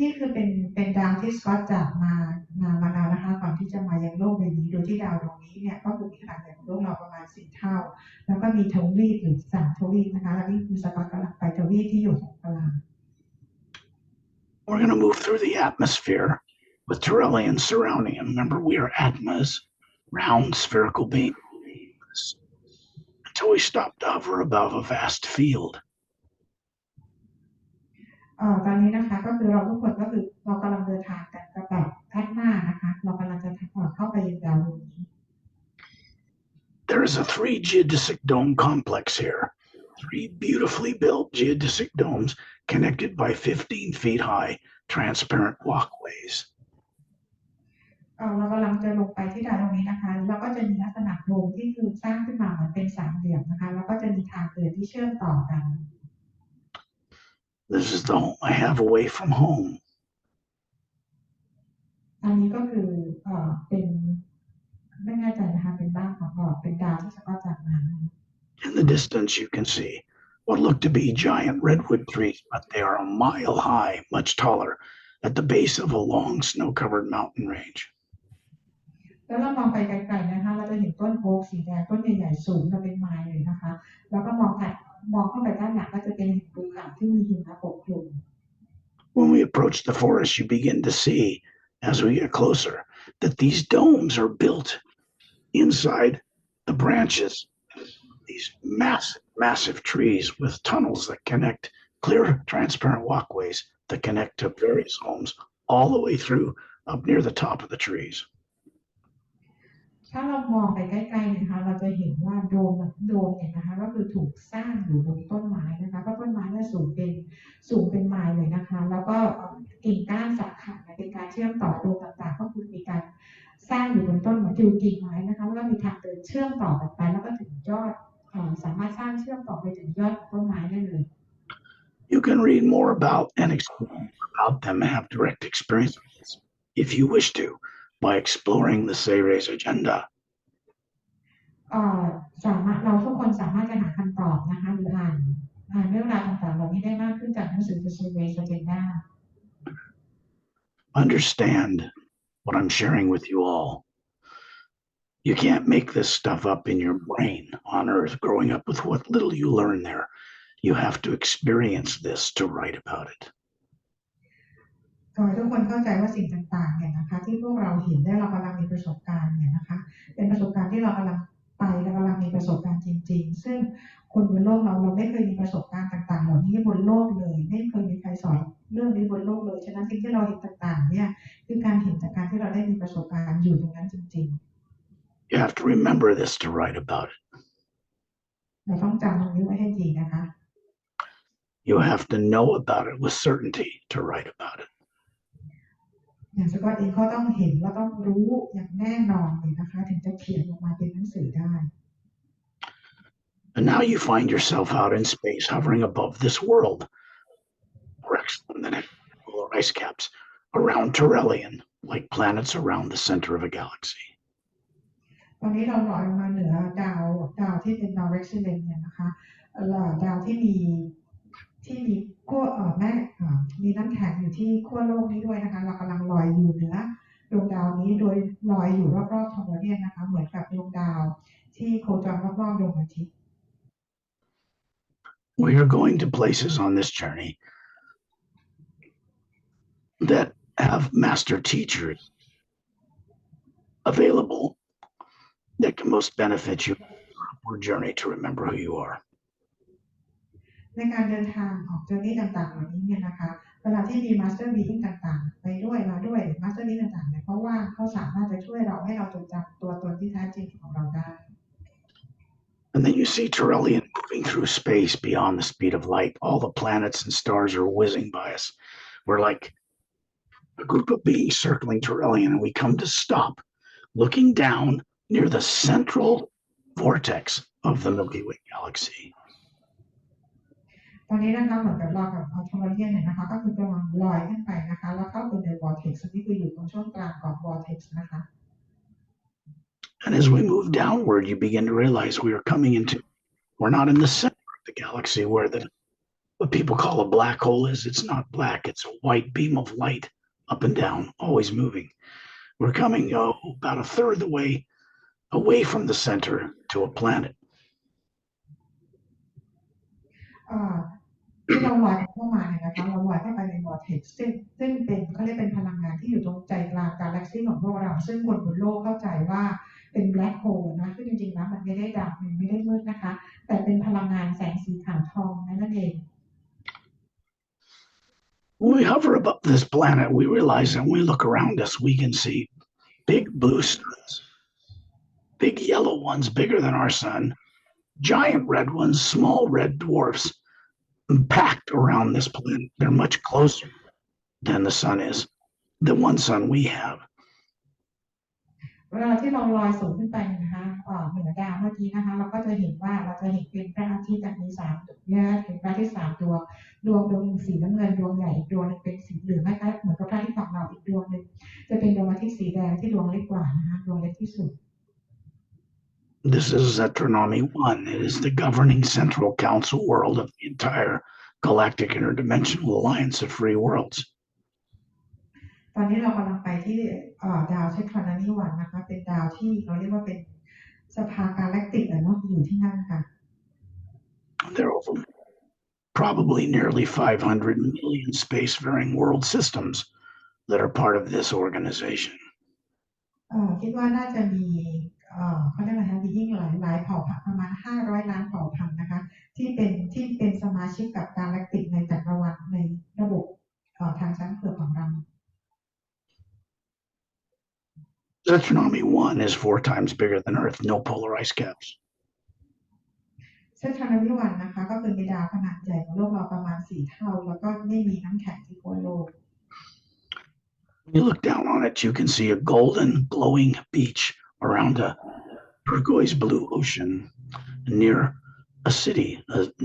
Speaker 1: นี่คือเป็นดาวที่สกอตจากมานานนะคะก่อนที่จะมายังโลกใบนี้โดยที่ดาวดวงนี้เนี่ยก็คือมีขนาดใหญ่กว่าโลกเราประมาณ4 เท่าแล้วก็มีทวีปหรือ3 ทวีปนะคะแล้วนี่คือสกอตกำลังไปทวีปที่อยู่ตรงกลาง
Speaker 2: We're going to move through the atmosphere with Turelian surrounding him. Remember, we are Atmas, round spherical beings, until we stop to hover above a vast field.
Speaker 1: ตอนนี้นะคะก็คือเราทุกคนก็คือเรากำลังเดินทางกันกับแบบแอดมานะคะเรากำลังจะเข้าไปยังดาวดวงนี้
Speaker 2: There is a 3 geodesic dome complex here. 3 beautifully built geodesic domes connected by 15 feet high transparent walkways.
Speaker 1: เรากำลังจะลงไปที่ดาวดวงนี้นะคะแล้วก็จะมีลักษณะโดมที่คือสร้างขึ้นมาเหมือนเป็น3 เหลี่ยมนะคะแล้วก็จะมีทางเดินที่เชื่อมต่อกัน
Speaker 2: This is the home I have away from home.
Speaker 1: อันนี้ก็คือเป็น ไม่แน่ใจนะคะเป็นบ้านของหลอดเป็นดาวที่สกอตจากมา
Speaker 2: In the distance, you can see what look to be giant redwood trees, but they are a mile high, much taller, at the base of a long snow-covered mountain range.
Speaker 1: แล้วเรามองไปไกลๆนะคะเราจะเห็นต้นโอ๊กสีแดงต้นใหญ่ๆสูงจะเป็นไม้เลยนะคะแล้วก็มองเข้าไปด้านหลังก็จะเป็นภูเขาที่มีหิมะปกคลุม
Speaker 2: When we approach the forest, you begin to see, as we get closer, that these domes are built inside the branches of these massive trees with tunnels that connect, clear, transparent walkways that connect to various homes all the way through up near the top of the trees.
Speaker 1: ถ้าเรามองไปใกล้ๆนะคะเราจะเห็นว่าโดมเนี่ยนะคะก็คือถูกสร้างอยู่บนต้นไม้นะคะก็ต้นไม้เนี่ยสูงเป็นไม้เลยนะคะแล้วก็กิ่งก้านสาขาเป็นการเชื่อมต่อโดมต่างๆก็คือมีการสร้างอยู่บนต้นไม้อยู่กิ่งไม้นะคะแล้วก็มีทางเดินเชื่อมต่อกันไปแล้วก็ถึงยอดสามารถสร้างเชื่อมต่อไปถึงยอดต้นไม้ได้เลย
Speaker 2: You can read more about and explore about them and have direct experience if you wish to by exploring the Seres agenda.
Speaker 1: เราทุกคนสามารถจะหาคำตอบนะคะหรืออ่านเรื่องราวต่างๆเหล่านี้ได้มากขึ้นจากหนังสือ The Seres Agenda.
Speaker 2: Understand what I'm sharing with you all. You can't make this stuff up in your brain on Earth growing up with what little you learn there. You have to experience this to write about it.
Speaker 1: ขอให้ทุกคนเข้าใจว่าสิ่งต่างๆเนี่ยนะคะที่พวกเราเห็นได้เรากำลังมีประสบการณ์เนี่ยนะคะเป็นประสบการณ์ที่เรากำลังมีประสบการณ์จริงๆซึ่งคนบนโลกเราไม่เคยมีประสบการณ์ต่างๆเหล่านี้บนโลกเลยไม่เคยมีใครสอนเรื่องนี้บนโลกเลยฉะนั้นสิ่งที่เราเห็นต่างๆเนี่ยคือการเห็นจากการที่เราได้มีประสบการณ์อยู่ตรงนั้นจริงๆ
Speaker 2: You have to remember this to write about it.
Speaker 1: เราต้องจำตรงนี้ไว้ให้ดีนะคะ
Speaker 2: You have to know about it with certainty to write about it.
Speaker 1: อย่างสกอตเองก็ต้องเห็นและต้องรู้อย่างแน่นอนเลยนะคะถึงจะเขียนออกมาเป็นหนังสือได้
Speaker 2: And now you find yourself out in space hovering above this world, or actually the next polar ice caps around Turelian, like planets around the center of a galaxy.
Speaker 1: ตอนนี้เราลอยลงมาเหนือดาวที่เป็นดาวเร็กซิเลนเนี่ยนะคะดาวที่มีขั้วมีน้ำแข็งอยู่ที่ขั้วโลกนี้ด้วยนะคะเรากำลังลอยอยู่เหนือดวงดาวนี้โดยลอยอยู่รอบๆทอร์เรียนนะคะเหมือนกับดวงดาวที่โคจรรอบๆดวงอาทิตย์
Speaker 2: We are going to places on this journey that have master teachers available that can most benefit you on your journey to remember who you are.
Speaker 1: ในการเดินทางออกเจอร์นี่ต่างๆเหล่านี้เนี่ยนะคะเวลาที่มีมาสเตอร์บีอิงต่างๆไปด้วยมาด้วยมาสเตอร์บีต่างๆเนี่ยเพราะว่าเขาสามารถจะช่วยเราให้เราจดจำตัวตนที่แท้จริงของเราได้
Speaker 2: And then you see Turelian moving through space beyond the speed of light. All the planets and stars are whizzing by us. We're like a group of beings circling Turelian, and we come to stop, looking down near the central vortex of the Milky Way galaxy.
Speaker 1: ตอนนี้นะคะเหมือนกับเรากับทอร์เรียนเนี่ยนะคะก็คือกำลังลอยขึ้นไปนะคะแล้วเข้าไปในวอร์เท็กซ์นี่คืออยู่ตรงช่วงกลางของวอร์เท็กซ์นะคะ
Speaker 2: And as we move downward, you begin to realize we're not in the center of the galaxy where what people call a black hole is. It's not black. It's a white beam of light up and down, always moving. We're coming about a third of the way away from the center to a planet.
Speaker 1: ที่เราลอยเข้ามาเนี่ยนะคะเราลอยเข้าไปในวอร์เท็กซ์ซึ่งเป็นเขาเรียกเป็นพลังงานที่อยู่ตรงใจกลางกาแล็กซี่ของพวกเราซึ่งคนบนโลกเข้าใจว่าเป็นแบล็คโฮลนะซึ่งจริงๆแล้วมันไม่ได้ดำมันไม่ได้มืดนะคะแต่เป็นพลังงานแสงสีขาวทองนั่นเอง
Speaker 2: When we hover above this planet, we realize that when we look around us, we can see big blue suns, big yellow ones bigger than our sun, giant red ones, small red dwarfs, packed around this planet. They're much closer than the sun is, the one sun we have.
Speaker 1: เวลาที่เราลอยสูงขึ้นไปนะคะเหนือดาวเมื่อกี้นะคะเราก็จะเห็นเป็นพระอาทิตย์มี3ดวงเนี่ยเป็นพระอาทิตย์3ดวงดวงสีน้ำเงินดวงใหญ่อีกดวงนึงเป็นสีเหลืองนะคะเหมือนกับพระอาทิตย์ของเราอีกดวงนึงจะเป็นดวงอาทิตย์สีแดงที่ดวงเล็กกว่านะคะดวงเล็กที่สุด
Speaker 2: This is Astronomy 1. It is the governing central council world of the entire galactic interdimensional alliance of free worlds.
Speaker 1: ตอนนี้เรากำลังไปที่ดาวเทคทรอนนีวันนะคะเป็นดาวที่เราเรียกว่าเป็นสภากาแล็กติกเนาะอยู่ที่นั่นค่ะ
Speaker 2: There are probably nearly 500 million spacefaring world systems that are part of this organization.
Speaker 1: คิดว่าน่าจะมีเขาเรียกอะไรคะมียิ่งหลายเผ่าพันธุ์ประมาณ500 ล้านเผ่าพันธุ์นะคะที่เป็นสมาชิกกับกาแล็กติกในจักรวาลในระบบทางช้างเผือกของเรา
Speaker 2: Astronomy 1 is 4 times bigger than Earth, no polar ice caps.
Speaker 1: เส้นทางนิวันนะคะก็คือมีดาวขนาดใหญ่กว่าโลกเราประมาณ4 เท่าแล้วก็ไม่มีน้ำแข็งที่ขั้วโลก
Speaker 2: When you look down on it, you can see a golden glowing beach around a turquoise blue ocean near a city,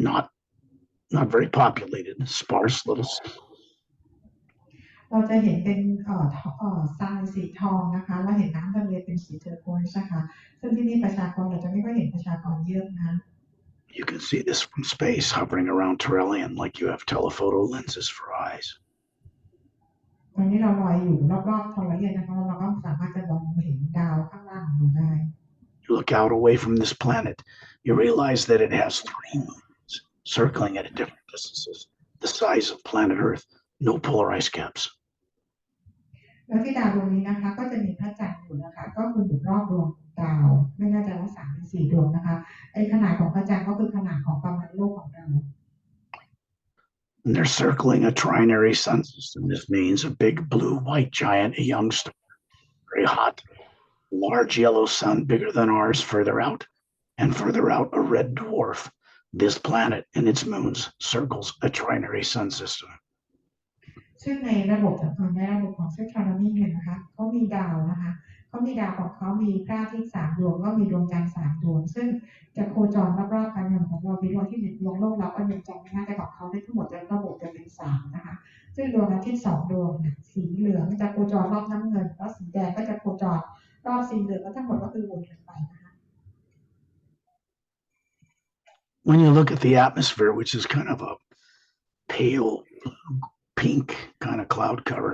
Speaker 2: not very populated, sparse little city.
Speaker 1: เราจะเห็นเป็นทรายสีทองนะคะแล้วเห็นน้ำทะเลเป็นสีเทอร์โคไซส์นะคะซึ่งที่นี่ประชากรเราจะไม่ค่อยเห็นประชากรเยอะนะ
Speaker 2: You can see this from space hovering around Touchstone like you have telephoto lenses for eyes.
Speaker 1: ตอนนี้เราลอยอยู่รอบๆทอร์เรียนนะคะเราก็สามารถจะมองเห็นดาวข้างล่างของเราได้
Speaker 2: You look out away from this planet, you realize that it has 3 moons circling at different distances, the size of planet Earth, no polar ice caps.
Speaker 1: แล้วที่ดาวดวงนี้นะคะก็จะมีพระจันทร์อยู่นะคะก็คืออยู่รอบดวงดาวไม่น่าจะว่า3 ถึง 4 ดวงนะคะไอ้ขนาดของพระจันทร์ก็คือขนาดของประมาณโลกของเรา
Speaker 2: And they're circling a trinary sun system. This means a big blue white giant, a young star, very hot, large yellow sun bigger than ours further out, and further out a red dwarf. This planet and its moons circles a trinary sun system.
Speaker 1: ซึ่งในระบบของเซนทรัลนี่เนี่ยนะคะเขามีดาวนะคะเขามีดาวของเขามีพระอาทิตย์3 ดวงก็มีดวงจันทร์3 ดวงซึ่งจะโคจรรอบๆกันอย่างของเรามีดวงที่1 ดวงโลกเราก็ยังจำไม่ได้แต่ของเขาได้ทั้งหมดในระบบจะเป็น3นะคะซึ่งดวงอาทิตย์2 ดวงสีเหลืองจะโคจรรอบน้ำเงินแล้วสีแดงก็จะโคจรรอบสีเหลืองก็ทั้งหมดก็คือวนกันไปนะคะ
Speaker 2: When you look at the atmosphere, which is kind of a pale pink kind of cloud cover,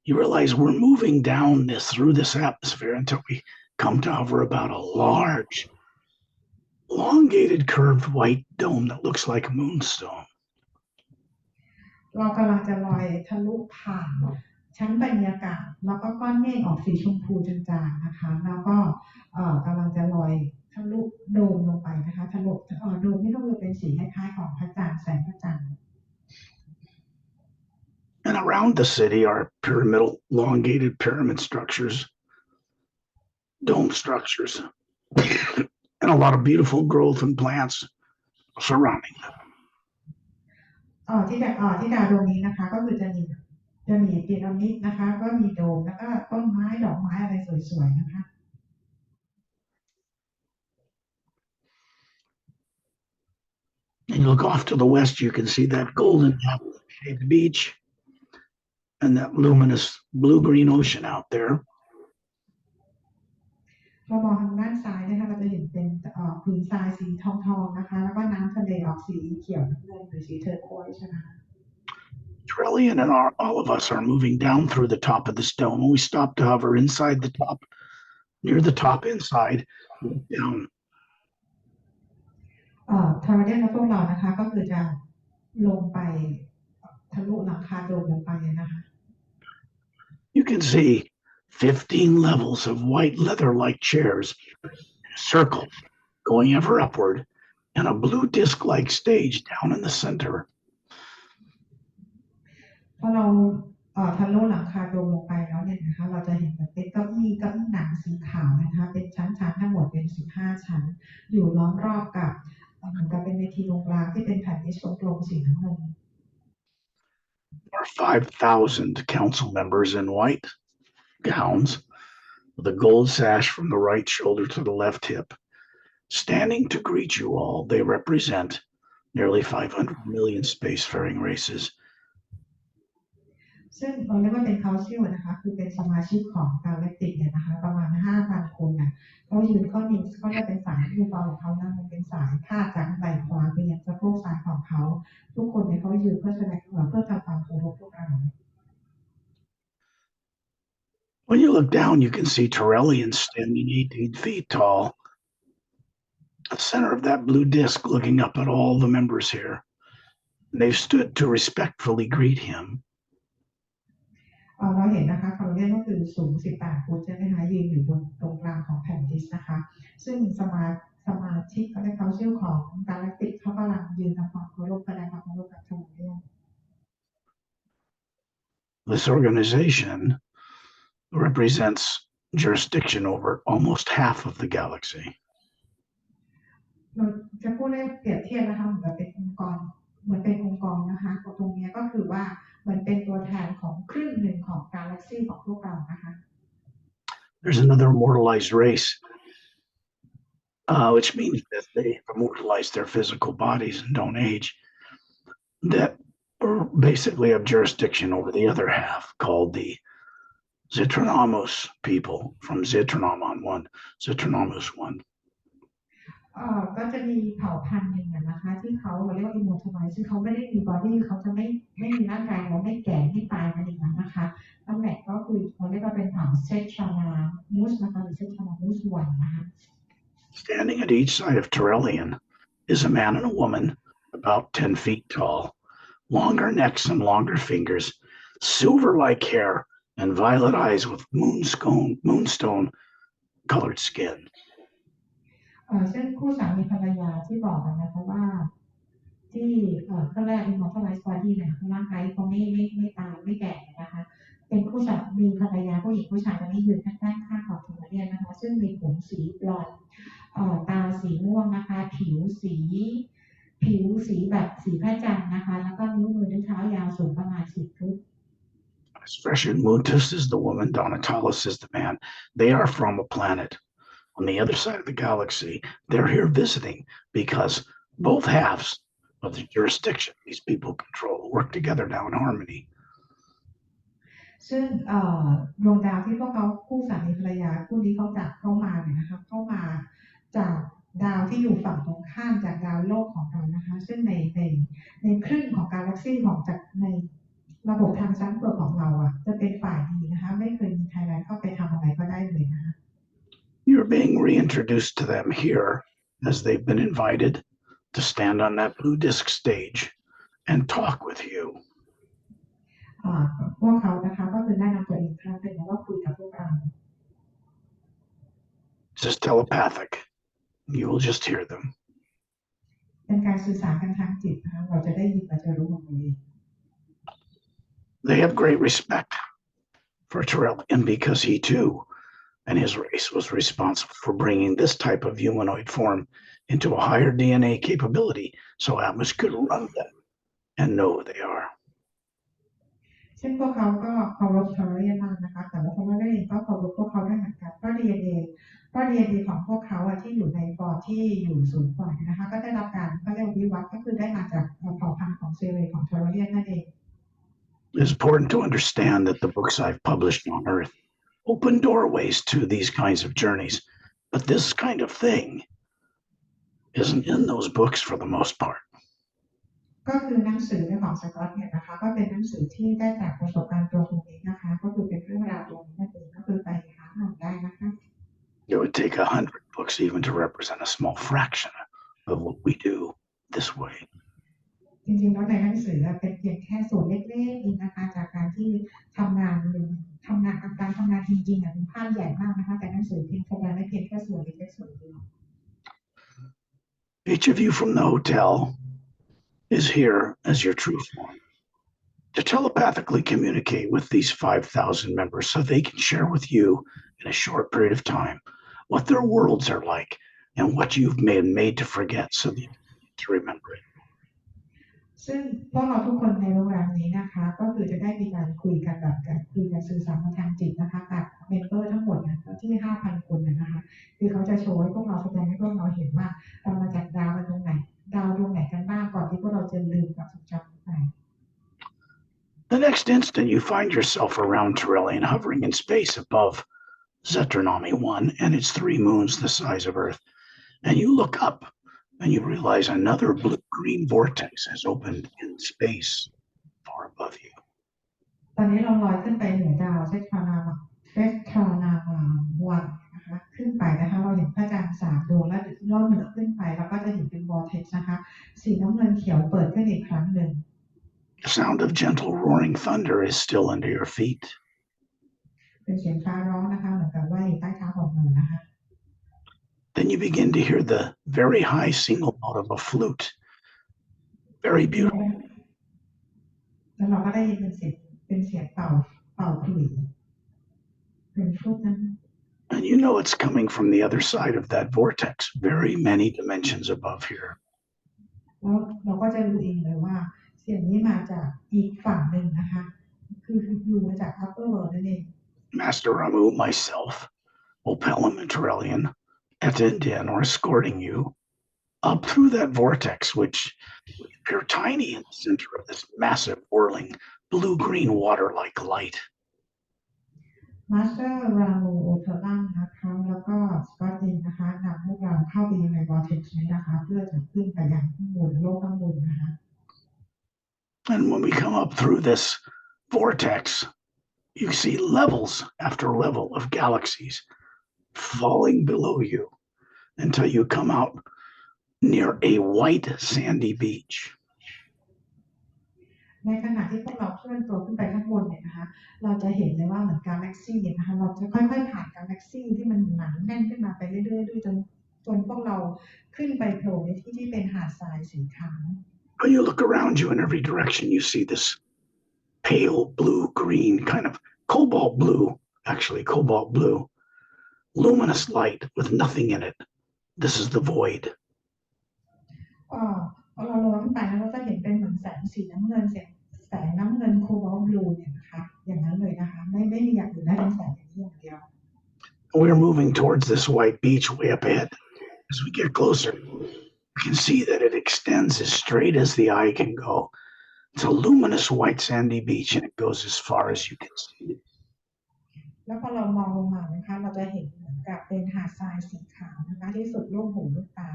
Speaker 2: you realize we're moving down through this atmosphere until we come to hover about a large, elongated, curved white dome that looks like a moonstone.
Speaker 1: เรากำลังจะลอยทะลุผ่านชั้นบรรยากาศแล้วก็ก้อนเมฆออกสีชมพูจางๆนะคะแล้วก็กำลังจะลอยทะลุโดมลงไปนะคะทะลุโดมที่ต้องเป็นสีคล้ายๆของพระจันทร์แสงพระจันทร์
Speaker 2: And around the city are pyramidal, elongated pyramid structures, dome structures, and a lot of beautiful growth and plants surrounding them.
Speaker 1: ที่ดาวดวงนี้นะคะก็คือจะมีพีระมิดนะคะก็มีโดมแล้วก็ต้นไม้ดอกไม้อะไรสวยๆนะคะ
Speaker 2: And you look off to the west, you can see that golden shaped beach and that luminous blue-green ocean out there.
Speaker 1: เรามองทางด้านซ้ายนะคะเราจะเห็นเป็นผืนทรายสีทองๆนะคะแล้วก็น้ำทะเลออกสีเขียวน้ำเงินหรือสีเทอร์โคไซส์นะคะ
Speaker 2: Trillion and all of us are moving down through the top of this dome. We stop to hover inside the top, near the top inside, down.
Speaker 1: ทาร์เรียนและพวกเรานะคะก็คือจะลงไปทะลุหลังคาโดมลงไปนะคะ
Speaker 2: You can see 15 levels of white leather-like chairs, circle going ever upward, and a blue disc-like stage down in the center.
Speaker 1: พอเราทะลุหลังคาโดมลงไปแล้วเนี่ยนะคะเราจะเห็นแบบเป็นเก้าอี้หนังสีขาวนะคะเป็นชั้นทั้งหมดเป็น15 ชั้นอยู่ล้อมรอบกับเหมือนกับเป็นเวทีตรงกลางที่เป็นแผ่นดินกลมๆสีน้ำเงิน
Speaker 2: There are 5,000 council members in white gowns with a gold sash from the right shoulder to the left hip. Standing to greet you all, they represent nearly 500 million spacefaring races.
Speaker 1: ซึ่งเราเรียกว่าเป็น council นะคะคือเป็นสมาชิกของ galactic เนี่ยนะคะประมาณ 5,000 คนน่ะเขายืนข้อนี้ก็จะเป็นสายลูกบอลของเขานะมันเป็นสายพาดจากไหล่ขวาไปยังสะโพกซ้ายของเขาทุกคนเนี่ยเขายืนเพื่อแสดงเพื่อทำความเคารพพวกเรา
Speaker 2: When you look down, you can see Torellians standing 18 feet tall, at the center of that blue disc, looking up at all the members here. They've stood to respectfully greet him.
Speaker 1: เราเห็นนะคะเขาเรียกก็คือสูง 18 ฟุตใช่ไหมคะยืนอยู่บนตรงกลางของแผ่นดิสนะคะซึ่งสมาชิกและเขาชื่อของกาแล็กติกเขากำลังยืนทำความเคารพแสดงความเคารพกับทรงเรียน
Speaker 2: This organization represents jurisdiction over almost half of the galaxy.
Speaker 1: เราจะพูดได้เปรียบเทียบนะคะเหมือนเป็นองค์กรนะคะตรงนี้ก็คือว่ามันเป็นตัวแทนของครึ่งหนึ่งของกาแล็กซี่ของพวกเรานะคะ
Speaker 2: There's another immortalized race, which means that they immortalize their physical bodies and don't age, that basically have jurisdiction over the other half, called the Zitronomos people from Zitronomon 1, Zitronomos 1.
Speaker 1: ก็จะมีเผ่าพันธุ์หนึ่งนะคะที่เขาเรียกว่า immortalize ซึ่งเขาไม่ได้มีบอดี้เขาจะไม่มีร่างกายเขาไม่แก่ไม่ตายอะไรอย่างนั้นนะคะตำแหน่งก็คือเขาเรียกว่าเป็นเผ่าเซชานามูสนะคะหรือเซชานามูสวันนะคะ
Speaker 2: Standing at each side of Torellian is a man and a woman about 10 feet tall, longer necks and longer fingers, silver-like hair, and violet eyes with moonstone colored skin.
Speaker 1: ซึ่งคู่สามีภรรยาที่บอกกันนะคะว่าที่ข้อแรก immortalized body เนี่ยร่างกายเขาไม่ตายไม่แก่นะคะเป็นคู่สามีภรรยาผู้หญิงผู้ชายตอนนี้ยืนข้างของทุกคนเนี่ยนะคะซึ่งมีผมสีบลอนด์ตาสีม่วงนะคะผิวสีแบบสีพระจันทร์นะคะแล้วก็นิ้วมือนิ้วเท้ายาวสูงประมาณ10 ฟุต
Speaker 2: Expression Muntus is the woman, Donatalis is the man. They are from a planet on the other side of the galaxy. They're here visiting because both halves of the jurisdiction these people control work together now in harmony.
Speaker 1: ซึ่งดวงดาวที่พวกเขาคู่สามีภรรยาคู่นี้เขาจากเข้ามาเนี่ยนะคะเข้ามาจากดาวที่อยู่ฝั่งตรงข้ามจากดาวโลกของเรานะคะซึ่งในครึ่งของกาแล็กซี่ของจากในระบบทางชั้นเปลือกของเราอ่ะจะเป็นฝ่ายดีนะคะไม่เคยมีใครเข้าไปทำอะไรก็ได้เลยนะคะ
Speaker 2: You're being reintroduced to them here as they've been invited to stand on that blue disc stage and talk with you.
Speaker 1: พวกเขานะคะก็คือได้นำตัวเองครั้งเป็นแล้วก็คุยกับพวกเรา
Speaker 2: This is telepathic. You will just hear them.
Speaker 1: เป็นการสื่อสารกันทางจิตนะคะเราจะได้ยินเราจะรู้ของเราเอง
Speaker 2: They have great respect for Torellian because he too and his race was responsible for bringing this type of humanoid form into a higher DNA capability so Atmas could run them and know who they are.
Speaker 1: ซึ่งพวกเขาก็เคารพทอร์เรียนมากนะคะแต่ว่าทอร์เรียนเองก็เคารพพวกเขาด้วยเหมือนกันเพราะ DNA ของพวกเขาที่อยู่ในปอดที่อยู่สูงกว่านะคะก็ได้รับการก็เรียกวิวัฒน์ก็คือได้มาจากเผ่าพันธุ์ของเซเลของทอร์เรียนนั่นเอง
Speaker 2: It's important to understand that the books I've published on Earth open doorways to these kinds of journeys, but this kind of thing isn't in those books for the most part.
Speaker 1: ก็คือหนังสือของสกอตเนี่ยนะคะก็เป็นหนังสือที่ได้จากประสบการณ์ตรงนี้นะคะก็คือเป็นเรื่องราวตรงนี้นั่นเองก็คือไปหาอ่านได้นะคะ
Speaker 2: It would take 100 books even to represent a small fraction of what we do this way.
Speaker 1: จริงๆแล้วในหนังสือเป็นเพียงแค่ส่วนเล็กๆเองนะคะจากการที่ทำงานการทำงานจริงๆเป็นภาพใหญ่มากนะคะแต่หนังสือเพียงแค่ส่วนเล็กๆส่วนเดียว
Speaker 2: Each of you from the hotel is here as your true form to telepathically communicate with these 5,000 members so they can share with you in a short period of time what their worlds are like and what you've been made to forget so that you to remember it.
Speaker 1: ซึ่งพวกเราทุกคนในโรงแรมนี้นะคะก็คือจะได้มีการคุยกันแบบคุยกันสื่อสารทางจิตนะคะกับเมมเบอร์ทั้งหมดที่ 5,000 คนนะคะคือเขาจะโชว์ให้พวกเราแสดงให้พวกเราเห็นว่าเรามาจากดาวกันตรงไหนดาวดวงไหนกันบ้างก่อนที่พวกเราจะลืมกับจำไป
Speaker 2: Then the next instant, you find yourself around Turelian, hovering in space above Zetronomy 1 and its 3 moons the size of Earth. And you look up and you realize another blue-green vortex has opened in space far above you.
Speaker 1: ตอนนี้เราลอยขึ้นไปเหนือดาวเซตรานาวันนะคะขึ้นไปนะคะเราเห็นพระจันทร์3 ดวงและล่องเหนือขึ้นไปแล้วก็จะเห็นเป็นวอร์เท็กซ์นะคะสีน้ำเงินเขียวเปิดขึ้นอีกครั้งหนึ่ง
Speaker 2: The sound of gentle roaring thunder is still under your feet.
Speaker 1: เป็นเสียงฟ้าร้องนะคะเหมือนกับว่าอยู่ใต้เท้าของหนูนะคะ
Speaker 2: Then you begin to hear the very high single note of a flute. Very beautiful.
Speaker 1: แล้วเราก็ได้ยินเป็นเสียงเป่าขลุ่ยเป็นฟลุตนั้น
Speaker 2: And you know it's coming from the other side of that vortex, very many dimensions above here.
Speaker 1: แล้วเราก็จะรู้เองเลยว่าเสียงนี้มาจากอีกฝั่งหนึ่งนะคะคืออยู่มาจาก upper world นั่นเอง
Speaker 2: Master Ramu, myself, Opelum and Turelian, Etta and Dan are escorting you up through that vortex, which would appear tiny in the center of this massive, whirling, blue-green water-like light.
Speaker 1: มาสเตอร์รามูโอเทอรัมนะคะแล้วก็สกอตตินนะคะนำพวกเราเข้าไปในวอร์เท็กซ์นี้นะคะเพื่อจะขึ้นไปยังข้างบนโลกข้างบนนะคะ
Speaker 2: And when we come up through this vortex, you see levels after level of galaxies falling below you until you come out near a white sandy beach.
Speaker 1: ในขณะที่พวกเราเคลื่อนตัวขึ้นไปข้างบนเนี่ยนะคะเราจะเห็นเลยว่าเหมือนกาแล็กซี่เนี่ยนะคะเราจะค่อยๆผ่านกาแล็กซี่ที่มันหนาแน่นขึ้นมาไปเรื่อยๆด้วยจนพวกเราขึ้นไปโผล่ในที่เป็นหาดทรายสีขาว
Speaker 2: When you look around you in every direction, you see this pale blue-green, kind of cobalt blue, luminous light with nothing in it. This is the void.
Speaker 1: พอเราลอยขึ้นไปแล้วเราจะเห็นเป็นเหมือนแสงสีน้ำเงินแสงน้ำเงินโคบอลต์บลูเนี่ยนะคะอย่างนั้นเลยนะคะไม่มีอย่างอื่นได้เป็นแสงอย่างนี้อย่างเดียว
Speaker 2: We're moving towards this white beach way up ahead. As we get closer, you can see that it extends as straight as the eye can go. It's a luminous white sandy beach, and it goes as far as you can see.
Speaker 1: แล้วพอเรามองลงมานะคะเราจะเห็นเหมือนกับเป็นหาดทรายสีขาวนะคะที่สุดลูกหูลูกตา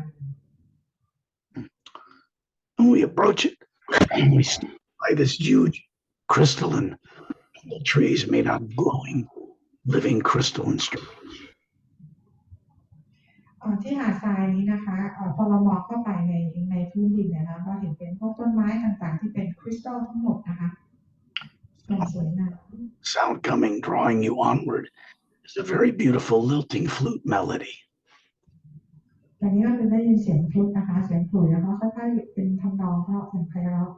Speaker 2: When we approach it, we stand by this huge crystalline trees made out of glowing, living crystalline structures.
Speaker 1: ที่หาดทรายนี้นะคะพอเรามองเข้าไปในพื้นดินเนี่ยนะเราเห็นเป็นพวกต้นไม้ต่างๆที่เป็นคริสตัลทั้งหมดนะคะอย่างสวยงาม
Speaker 2: Sound coming, drawing you onward, is a very beautiful lilting flute melody.
Speaker 1: ตอนนี้ก็คือได้ยินเสียงฟลุตนะคะเสียงขลุ่ยแล้วก็ค่อยๆเป็นทำนองเพราะเสียงไพเราะ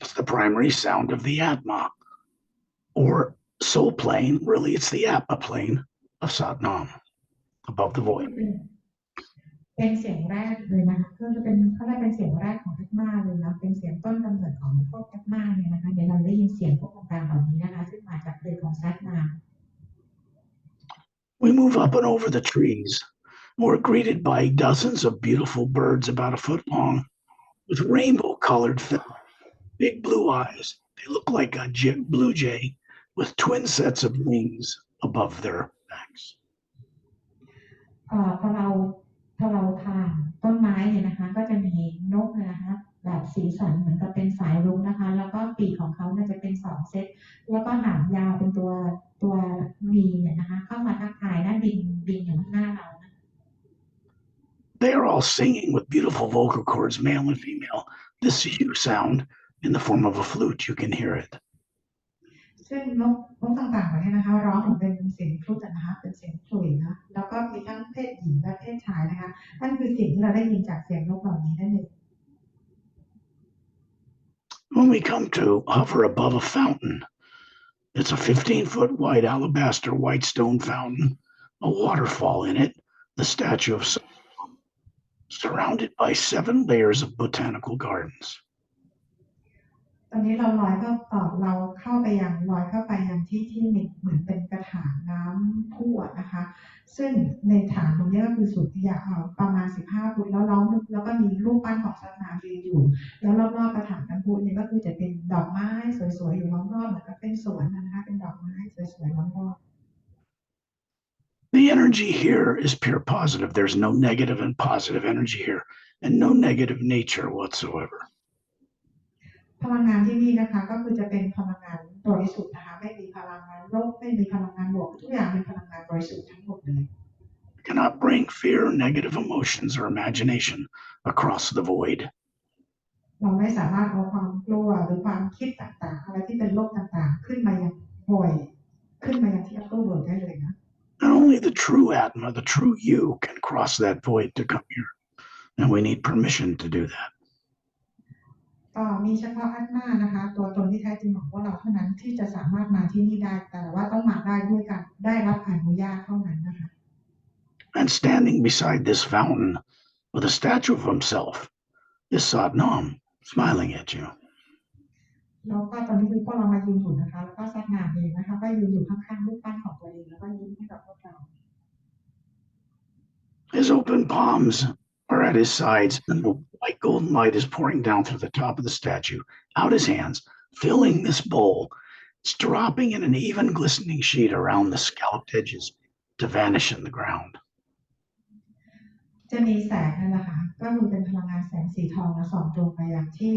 Speaker 2: It's the primary sound of the Atma, or soul plane. Really, it's the Atma plane of Satnam, above the void.
Speaker 1: เป็นเสียงแรกเลยนะคะก็จะเป็นเขาได้เป็นเสียงแรกของแอตมาเลยนะเป็นเสียงต้นกำเนิดของพวกแอตมาเนี่ยนะคะเดี๋ยวเราได้ยินเสียงพวกต่างๆเหล่านี้นะคะซึ่งมาจากเพลงของแซดมา
Speaker 2: We move up and over the trees. We're greeted by dozens of beautiful birds about a foot long, with rainbow-colored feathers, big blue eyes. They look like a blue jay with twin sets of wings above their backs.
Speaker 1: พอเราผ่านต้นไม้เนี่ยนะคะก็จะมีนกเนี่ยนะคะแบบสีสันเหมือนกับเป็นสายรุ้งนะคะแล้วก็ปีกของเขาเนี่ยจะเป็น2 เซตแล้วก็หางยาวเป็นตัววีเนี่ยนะคะเข้ามาทักทายนะบินอยู่ข้างหน้าเรานะ
Speaker 2: They are all singing with beautiful vocal cords, male and female. This huge sound in the form of a flute, you can hear it.
Speaker 1: ซึ่งนกต่างๆเนี่ยนะคะร้องถึงเป็นเสียงฟลุตนะคะเป็นเสียงขลุ่ยนะแล้วก็มีทั้งเพศหญิงและเพศชายนะคะนั่นคือสิ่งที่เราได้ยินจากเสียงนกเหล่านี้นั่นเอง
Speaker 2: When we come to hover above a fountain, it's a 15-foot wide alabaster white stone fountain, a waterfall in it, the statue of surrounded by 7 layers of botanical gardens.
Speaker 1: ตอนนี้เราเข้าไปยังที่หนึ่งเหมือนเป็นกระถ ถางน้ำพุนะคะ ซึ่งในฐานตรงนี้ก็คือสุดยาวประมาณ15 ฟุตแล้วล้อมแล้วก็มีรูปปั้นของศาสนายืนอยู่แล้วรอบๆกระถางน้ำพุนี่ก็คือจะเป็นดอกไม้สวยๆอยู่รอบๆเหมือนกับเป็นสวนนะคะเป็นดอกไม้สวยๆรอบๆ
Speaker 2: The energy here is pure positive. There's no negative and positive energy here, and no negative nature whatsoever.
Speaker 1: พลังงานที่นี่นะคะก็คือจะเป็นพลังงานบริสุทธิ์นะคะไม่มีพลังงานลบไม่มีพลังงานบวกทุกอย่างเป็นพลังงานบริสุทธิ์ทั้งหมดเลย
Speaker 2: Cannot bring fear, negative emotions, or imagination across the void.
Speaker 1: เราไม่สามารถเอาความกลัวหรือความคิดต่างๆอะไรที่เป็นโลกต่างๆขึ้นมายังที่อัปเปอร์เวิลด์ได้เลยนะ
Speaker 2: Not only the true Atma, the true you, can cross that void to come here, and we need permission to do that.
Speaker 1: มีเฉพาะอัตมานะคะตัวตนที่แท้จริงของพวกเราเท่านั้นที่จะสามารถมาที่นี่ได้แต่ว่าต้องมาได้ด้วยกันได้รับอนุญาตเท่านั้นนะคะ
Speaker 2: And standing beside this fountain with a statue of himself is Satnam, smiling at you.
Speaker 1: แล้วก็ตอนนี้คือพวกเรามายืนอยู่นะคะแล้วก็ซัดนามเองนะคะก็ยืนอยู่ข้างๆรูปปั้นของตัวเองแล้วก็ยิ้มให้กับพวกเรา
Speaker 2: His open palms are at his sides, and the white golden light is pouring down through the top of the statue, out his hands, filling this bowl. It's dropping in an even glistening sheet around the scalloped edges to vanish in the ground.
Speaker 1: จะมีแสงนั่นแหละค่ะก็คือเป็นพลังงานแสงสีทองและส่องตรงไปยังที่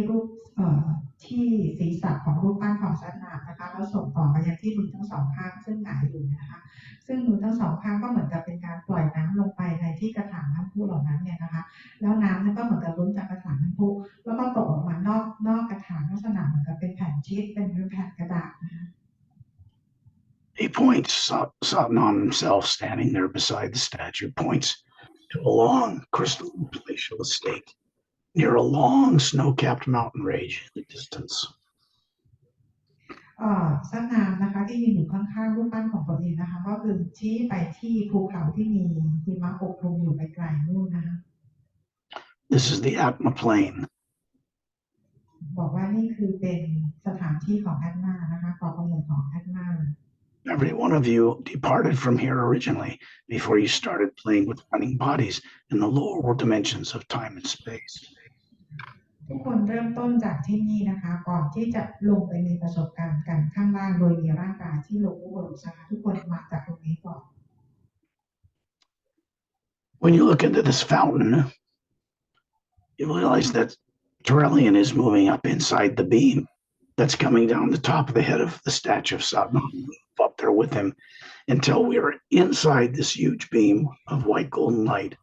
Speaker 1: ที่ศีรษะของรูปปั้นของซัตนามนะคะแล้วส่งต่อไปยังที่มือทั้งสองข้างซึ่งหงายอยู่นะคะซึ่งมือทั้งสองข้างก็เหมือนกับเป็นการปล่อยน้ำลงไปในที่กระถางน้ำพุเหล่านั้นเนี่ยนะคะแล้วน้ำนั้นก็เหมือนกับล้นจากกระถางน้ำพุแล้วก็ตกออกมานอกกระถางลักษณะเหมือนกับเป็นแผ่นชีสเป็นแผ่นกระดาษนะคะ
Speaker 2: He points, Satnam himself standing there beside the statue, points to a long crystal palatial estate near a long snow-capped mountain range in the distance.
Speaker 1: ซัตนามนะคะที่ยืนอยู่ข้างๆรูปปั้นของตัวเองนะคะก็คือชี้ไปที่ภูเขาที่มีหิมะปกคลุมอยู่ไกลๆนู่นนะคะ
Speaker 2: This is the Atma plane.
Speaker 1: บอกว่านี่คือเป็นสถานที่ของแอดมานะคะเกาะกำเนิดของแอดมา
Speaker 2: Every one of you departed from here originally before you started playing with running bodies in the lower dimensions of time and space.
Speaker 1: ทุกคนเริ่มต้นจากที่นี่นะคะก่อนที่จะลงไปมีประสบการณ์กันข้างล่างโดยมีร่างกายที่ลงเวิร์ลนะคะทุกคนมาจากตรงนี้ก่อน
Speaker 2: When you look into this fountain, you realize that Turelian is moving up inside the beam that's coming down the top of the head of the statue of Satnam, up there with him until we are inside this huge beam of white golden light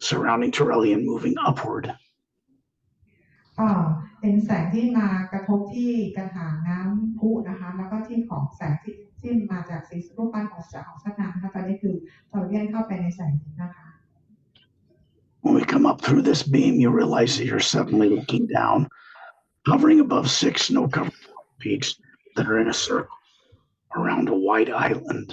Speaker 2: surrounding Turelian, moving upward.
Speaker 1: เป็นแสงที่มากระทบที่กระถางน้ำพุนะคะแล้วก็ที่ของแสงที่มาจากสีรูปปั้นของซัตนามนะคะตอนนี้คือเราเลื่อนเข้าไปในแสงนี้นะคะ
Speaker 2: When we come up through this beam, you realize that you're suddenly looking down, hovering above 6 snow-covered peaks that are in a circle around a white island.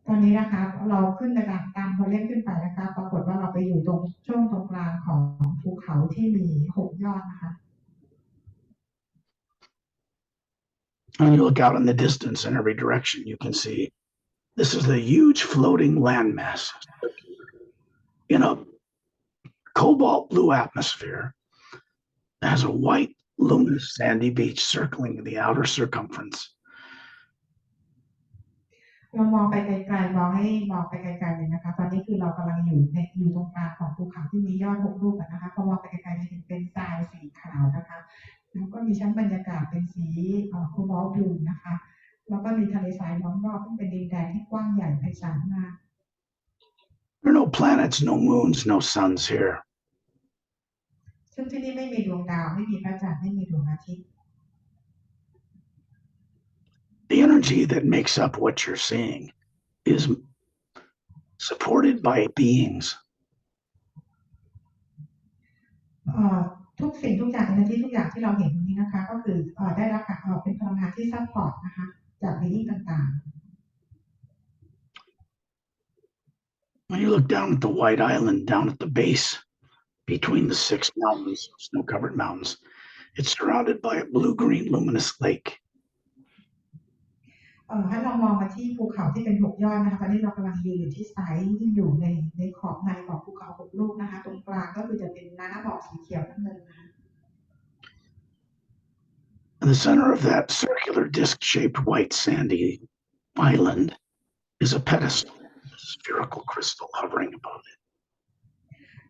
Speaker 1: ตอนนี้นะคะเราขึ้นไปตามเขาเล่นขึ้นไปนะคะปรากฏว่าเราไปอยู่ตรงช่วงตรงกลางของภูเขาที่มี6 ยอดนะคะ
Speaker 2: When you look out in the distance in every direction, you can see this is a huge floating landmass in a cobalt blue atmosphere. It has a white, luminous, sandy beach circling the outer circumference.
Speaker 1: เรามองไปไกลๆมองไปไกลๆเลยนะคะตอนนี้คือเรากำลังอยู่ตรงกลางของภูเขาที่มียอด6 ลูกนะคะพอมองไปไกลๆจะเห็นเป็นทรายสีขาวนะคะแล้วก็มีชั้นบรรยากาศเป็นสีโคบอลต์บลูนะคะแล้วก็มีทะเลทรายล้อมรอบซึ่งเป็นดินแดนที่กว้างใหญ่ไพศาลมาก
Speaker 2: There are no planets, no moons, no suns here.
Speaker 1: ซึ่งที่นี่ไม่มีดวงดาวไม่มีพระจันทร์ไม่มีดวงอาทิตย์
Speaker 2: The energy that makes up what you're seeing is supported by beings.
Speaker 1: ทุกสิ่งทุกอย่างenergyทุกอย่างที่เราเห็นตรงนี้นะคะก็คือได้รับการเป็นพลังงานที่ซัพพอร์ตนะคะจากบีอิงต่างๆ
Speaker 2: When you look down at the white island, down at the base, between the 6 mountains, snow-covered mountains, it's surrounded by a blue-green luminous lake.
Speaker 1: ให้เรามองมาที่ภูเขาที่เป็น6ยอดนะคะตอนนี้เรากำลังยืนอยู่ที่ไซต์ที่อยู่ในขอบในของภูเขา6ลูกนะคะตรงกลางก็คือจะเป็นน้ำออกสีเขียวน้ำเงินนะคะ
Speaker 2: In the center of that circular disc-shaped white sandy island is a pedestal, a spherical crystal hovering above it.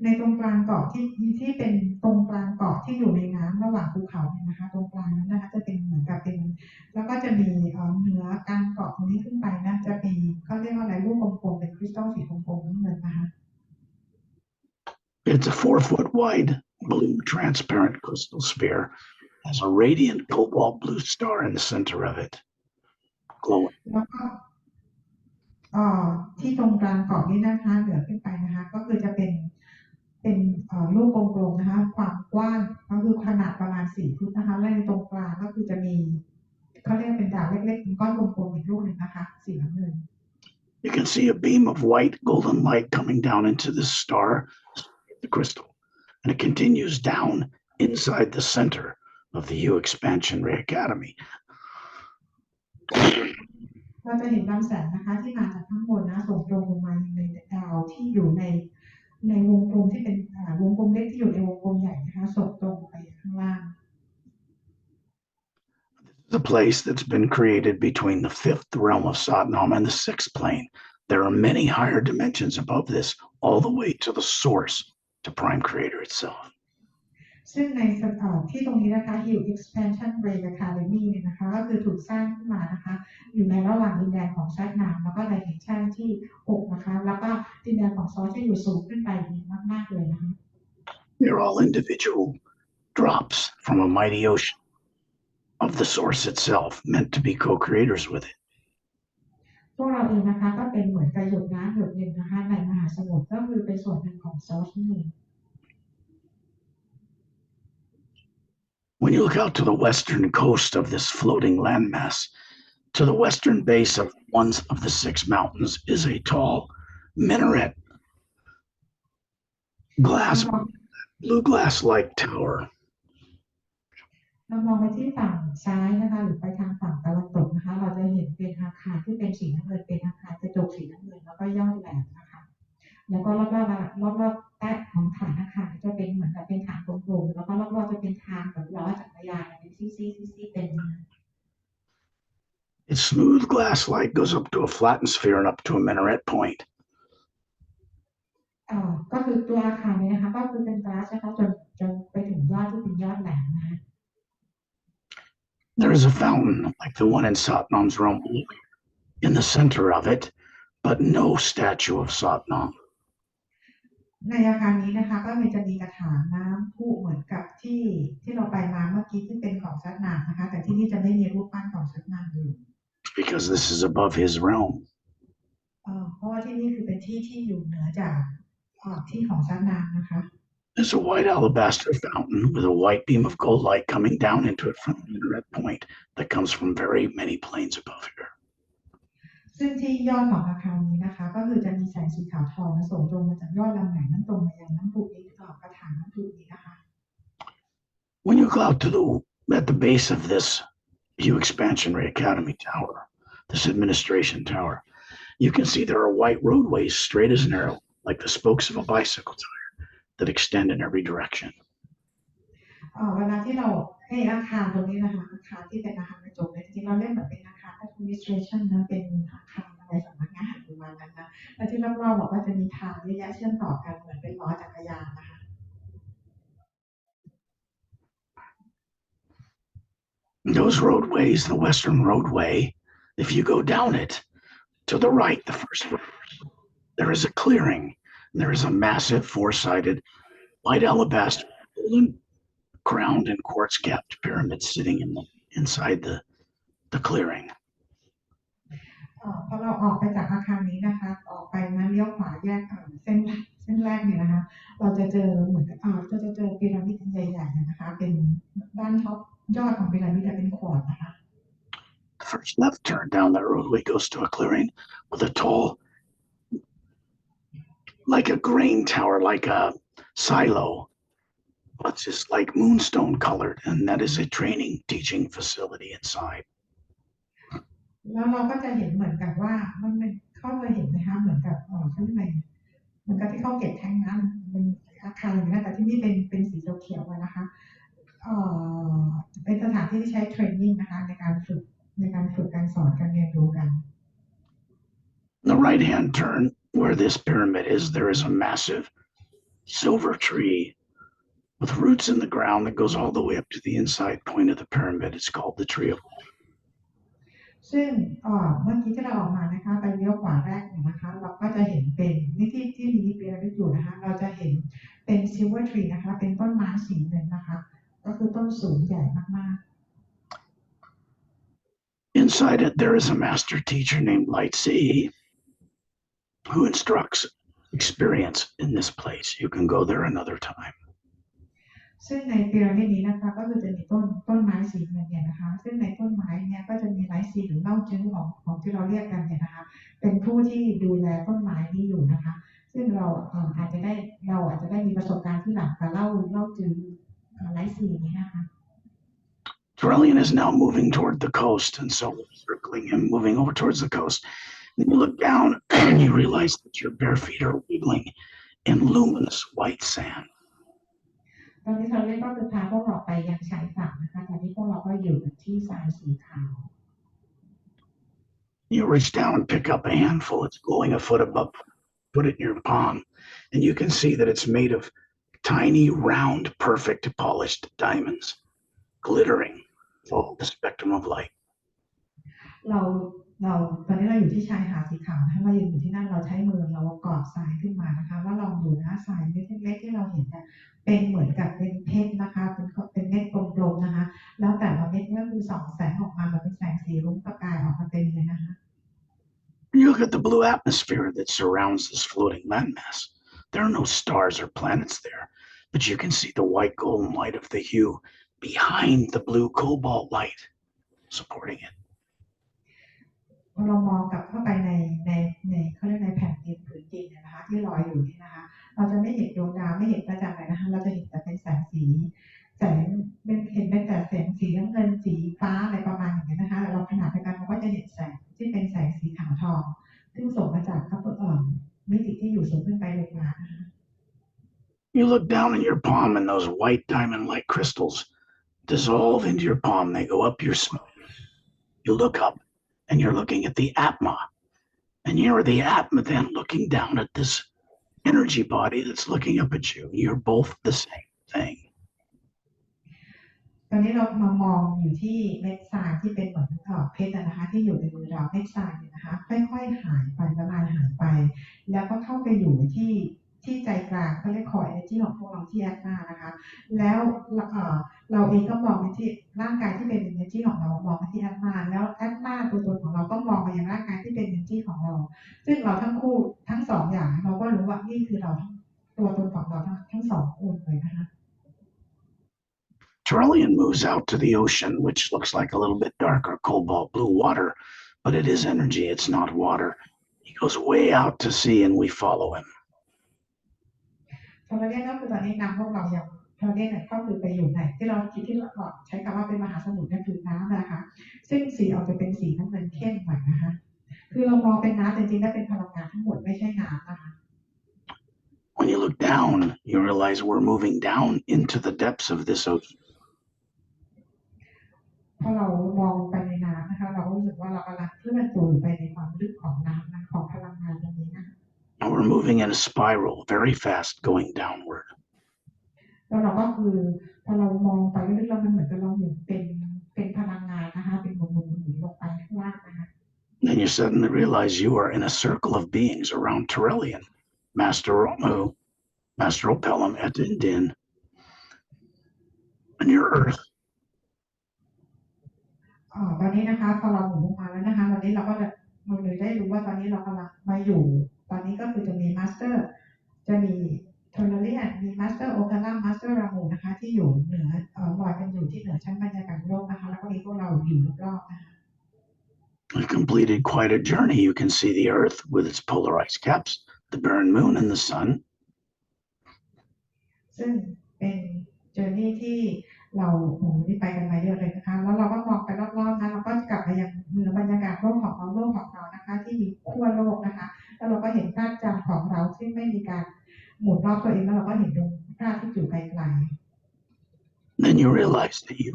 Speaker 1: ในตรงกลางเกาะที่เป็นตรงกลางเกาะที่อยู่ในน้ำระหว่างภูเขาเนี่ยนะคะตรงกลางนั้นนะคะจะเป็นเหมือนกับเป็นแล้วก็จะมีเหนือกลางเกาะตรงนี้ขึ้นไปนะจะมีเขาเรียกว่าอะไรลูกกลมๆเป็นคริสตัลสีกลมๆน้ำเงินนะคะ
Speaker 2: It's a 4-foot wide blue transparent crystal sphere. Has a radiant cobalt blue star in the center of it, glowing.
Speaker 1: แล้วก็ที่ตรงกลางเกาะนี้นะคะเหนือขึ้นไปนะคะก็คือจะเป็นลูกกลมๆนะคะความกว้างก็คือขนาดประมาณ4 ฟุตนะคะและในตรงกลางก็คือจะมีเขาเรียกเป็นดาวเล็กๆเป็นก้อนกลมๆอีกลูกหนึ่งนะคะสีน้ำเงิน
Speaker 2: You can see a beam of white golden light coming down into the star, the crystal, and it continues down inside the center of the U Expansion Ray Academy.
Speaker 1: เราจะเห็นลำแสงนะคะที่มาจากข้างบนนะส่งตรงลงมาในดาวที่อยู่ในวงกลมที่เป็นวงกลมเล็กที่อยู่ในวงกลมใหญ่นะคะส่งตรงไปข้างล่าง
Speaker 2: The place that's been created between the 5th realm of Satnam and the 6th plane. There are many higher dimensions above this, all the way to the source, to Prime Creator itself.
Speaker 1: ซึ่งในที่ตรงนี้นะคะ U Expansion Ray Academy เนี่ยนะคะก็คือถูกสร้างขึ้นมานะคะอยู่ในระหว่างดินแดนของแซดนามแล้วก็ไดเมนชันที่6นะคะแล้วก็ดินแดนของซอสที่อยู่สูงขึ้นไปดีมากๆเลยนะคะ
Speaker 2: They're all individual drops from a mighty ocean of the source itself, meant to be co-creators with it.
Speaker 1: พวกเราเองนะคะก็เป็นเหมือนกับหยดน้ำหยดหนึ่งนะคะในมหาสมุทรก็คือเป็นส่วนหนึ่งของซอสนั่นเอง
Speaker 2: When you look out to the western coast of this floating landmass, to the western base of one of the 6 mountains is a tall minaret, blue glass-like tower.
Speaker 1: เรามองไปที่ฝั่งซ้ายนะคะหรือไปทางฝั่งตะวันตกนะคะเราจะเห็นเป็นอาคารที่เป็นสีน้ำเงินเป็นอาคารกระจกสีน้ำเงินแล้วก็ยอดแหลมนะคะแล้วก็รอบๆใต้ของฐานอาคารจะเป็นเหมือนกับเป็นฐานกลมๆแล้วก็รอบๆจะเป็นทางแบบล้อจักรยานเป็นซี่ๆเป็น
Speaker 2: Its smooth glass light goes up to a flattened sphere and up to a minaret point.
Speaker 1: ก็คือตัวอาคารนี้นะคะก็คือเป็นกลาสนะคะจนไปถึงยอดที่เป็นยอดแหลมนะคะ
Speaker 2: There is a fountain like the one in Satnam's realm in the center of it, but no statue of Satnam.
Speaker 1: ในอาคารนี้นะคะก็จะมีกระถางน้ำพุเหมือนกับที่เราไปมาเมื่อกี้ที่เป็นของซัดนามนะคะแต่ที่นี่จะไม่มีรูปปั้นของซัดนามอยู่
Speaker 2: Because this is above his realm.
Speaker 1: เพราะว่าที่นี่คือเป็นที่อยู่เหนือจากที่ของซัดนามนะคะ
Speaker 2: There's a white alabaster fountain with a white beam of gold light coming down into it from the minaret point that comes from very many planes above here.
Speaker 1: ซึ่งที่ยอดของอาคารนี้นะคะก็คือจะมีแสงสีขาวทองส่งตรงมาจากยอดลำไหนนั้นตรงมายังน้ำพุนี้กระถางน้ำพุนี้นะคะ
Speaker 2: When you go out to at the base of this U Expansion Ray Academy tower, this administration tower, you can see there are white roadways straight as an arrow, like the spokes of a bicycle tire, that extend in every direction.
Speaker 1: เวลาที่เราให้อาคารตรงนี้นะคะอาคารที่เป็นอาคารกระจกเนี่ยจริงๆเราเรียกแบบเป็นอาคาร administration นะเป็นอาคารอะไรสำนักงานประมาณนั้นนะแล้วที่รอบๆบอกว่าจะมีทางเยอะแยะเชื่อมต่อกันเหมือนเป็นล้อจักรยานนะคะ
Speaker 2: Those roadways, the western roadway, if you go down it, to the right, the first there is a clearing. There is a massive 4-sided white alabaster golden crowned and quartz capped pyramid sitting inside the clearing.
Speaker 1: พอเราออกไปจากอาคารนี้นะคะออกไปนะเลี้ยวขวาแยกเส้นแรกเนี่ยนะคะเราจะเจอเหมือนจะเจอพีระมิดใหญ่ๆนะคะเป็นด้านท็อปยอดของพีระมิดเป็นควอร์ตนะคะ
Speaker 2: The first left turn down that roadway goes to a clearing with a tall, like a grain tower, like a silo, but just like moonstone colored, and that is a training teaching facility inside.
Speaker 1: แล้วเราก็จะเห็นเหมือนกับว่ามันเขาเคยเห็นไหมคะเหมือนกับข้างในเหมือนกับที่เขาเก็บแทงน้ำเป็นอาคารอย่างนั้นแต่ที่นี่เป็นสีเขียวๆนะคะเอ่อเป็นสถานที่ที่ใช้เทรนนิ่งนะคะในการฝึกการสอนการเรียนรู้กัน
Speaker 2: The right-hand turn, where this pyramid is, there is a massive silver tree with roots in the ground that goes all the way up to the inside point of the pyramid. It's called the tree of life.
Speaker 1: ซึ่งเมื่อกี้ที่เราออกมานะคะไปเลี้ยวขวาแรกเนี่ยนะคะเราก็จะเห็นเป็นนี่ที่มีเปียริอยู่นะคะเราจะเห็นเป็นซิลเวอร์ทรีนะคะเป็นต้นไม้สีเงินนะคะก็คือต้นสูงใหญ่มาก
Speaker 2: Inside it, there is a master teacher named Light C who instructs experience in this place. You can go there another time.
Speaker 1: ๆซึ่งในพีระมิดนี้นะคะก็คือจะมีต้นไม้สีเงินเนี่ยนะคะซึ่งในต้นไม้เนี่ยก็จะมีไลท์ซีหรือเล่าจื้อของที่เราเรียกกันเนี่ยนะคะเป็นผู้ที่ดูแลต้นไม้นี้อยู่นะคะซึ่งเราอาจจะได้มีประสบการณ์ที่หลังกับเล่าจื้อไลท์ซีนี้นะคะ
Speaker 2: Turelian is now moving toward the coast, and so circling him, moving over towards the coast. Then you look down and you realize that your bare feet are wiggling in luminous white sand.
Speaker 1: ตอนนี้เราเล่นก็คือพาพวกเราไปยังชายฝั่งนะคะตอนนี้พวกเราก็อยู่ที่ทรายสีขาว
Speaker 2: You reach down and pick up a handful. It's glowing a foot above. Put it in your palm, and you can see that it's made of tiny, round, perfect, polished diamonds, glittering with all the spectrum of light.
Speaker 1: เราตอนนี้เราอยู่ที่ชายหาดสีขาวนะคะเราอยู่ที่นั่นเราใช้มือเรากอดทรายขึ้นมานะคะแล้วลองดูนะทรายเม็ดเล็กๆที่เราเห็นเนี่ยเป็นเหมือนกับเป็นเพชรนะคะเป็นเม็ดกลมๆนะคะแล้วแต่ละเม็ดก็คือส่องแสงออกมาแบบเป็นแสงสีรุ้งประกายออกมาเต็มเลยนะคะ
Speaker 2: You look at the blue atmosphere that surrounds this floating landmass. There are no stars or planets there, but you can see the white golden light of the hue behind the blue cobalt light supporting it.
Speaker 1: พอเรามองกลับเข้าไปในเขาเรียกในแผ่นดินผืนดินเนี่ยนะคะที่ลอยอยู่นี่นะคะเราจะไม่เห็นดวงดาวไม่เห็นพระจันทร์เลยนะคะเราจะเห็นแต่เป็นแสงเป็นแต่แสงสีน้ำเงินสีฟ้าอะไรประมาณอย่างนี้นะคะเราขนาดเดียวกันเราก็จะเห็นแสงที่เป็นแสงสีขาวทองซึ่งส่งมาจากมิติที่อยู่สูงขึ้นไปลงมานะคะ
Speaker 2: You look down in your palm and those white diamond-like crystals dissolve into your palm. They go up your spine. You look up and you're looking at the Atma. And you're the Atma then looking down at this energy body that's looking up at you. You're both the same thing.
Speaker 1: ตอนนี้เรามามองอยู่ที่เม็ดทรายที่เป็นเหมือนเพชรนะคะที่อยู่ในมือเราเม็ดทรายเนี่ยนะคะค่อยๆหายไปละลายหายไปแล้วก็เข้าไปอยู่ที่ใจกลางเขาเรียกคอร์ energy ของพวกเราที่แอดมานะคะแล้วเราเองก็มองไปที่ร่างกายที่เป็น energy ของเรามองไปที่แอดมาแล้วแอดมาตัวตนของเราก็มองไปยังร่างกายที่เป็น energy ของเราซึ่งเราทั้งคู่ทั้งสองอย่างเราก็รู้ว่านี่คือเราตัวตนของเราทั้งสองคนเลยนะคะ
Speaker 2: Turelian moves out to the ocean, which looks like a little bit darker cobalt blue water, but it is energy, it's not water. He goes way out to sea and we follow him.
Speaker 1: ทอร์เรนก็คือตอนนี้นำพวกเราอย่างทอร์เรนก็คือไปอยู่ในที่เราคิดที่เราใช้คำว่าเป็นมหาสมุทรนั่นคือน้ำนะคะซึ่งสีออกจะเป็นสีน้ำเงินเข้มหน่อยนะคะคือเรามองเป็นน้ำจริงๆแล้วเป็นพลังงานทั้งหมดไม่ใช่น้ำนะคะ
Speaker 2: When you look down, you realize we're moving down into the depths of this ocean.
Speaker 1: พอเรามองไปในน้ำนะคะเรารู้สึกว่าเรากำลังเคลื่อนตัวไปในความลึกของน้ำนะของพลังงานตรงนี้นะ
Speaker 2: And we're moving in a spiral very fast going downward.
Speaker 1: แล้วเราก็คือพอเรามองไปลึกๆแล้วมันเหมือนกับเราเห็นเป็นพลังงานนะคะเป็นหมุนลงไปข้างล่างนะคะ
Speaker 2: Then you suddenly realize you are in a circle of beings around Turelian, Master Romu, Master Opelum, Etindin, and your Earth.
Speaker 1: ตอนนี้นะคะพอเราหมุนลงมาแล้วนะคะตอนนี้เราเลยได้รู้ว่าตอนนี้เรากำลังมาอยู่ตอนนี้ก็คือจะมีมาสเตอร์จะมีเทอร์เรียนมีมาสเตอร์โอคาลัมมาสเตอร์รามูนะคะที่อยู่เหนือลอยกันอยู่ที่เหนือชั้นบรรยากาศโลกนะคะแล้วก็มีพวกเราอยู่รอบๆนะคะ
Speaker 2: We've completed quite a journey. You can see the Earth with its polarized caps, the barren moon, and the sun.
Speaker 1: ซึ่งเป็นเจอร์นี่ที่ เราโอ้นี่ไปกันมาเยอะเลยนะคะแล้วเราก็มองไปรอบๆนะเราก็กลับมายังเหนือบรรยากาศโลกของเรานะคะที่มีขั้วโลกนะคะแล้วเราก็เห็นภาพจำของเราที่ไม่มีการหมุนรอบตัวเองแล้วเราก็เห็นดวงพระอาทิตย์อยู่ไกลๆ
Speaker 2: Then you realize that you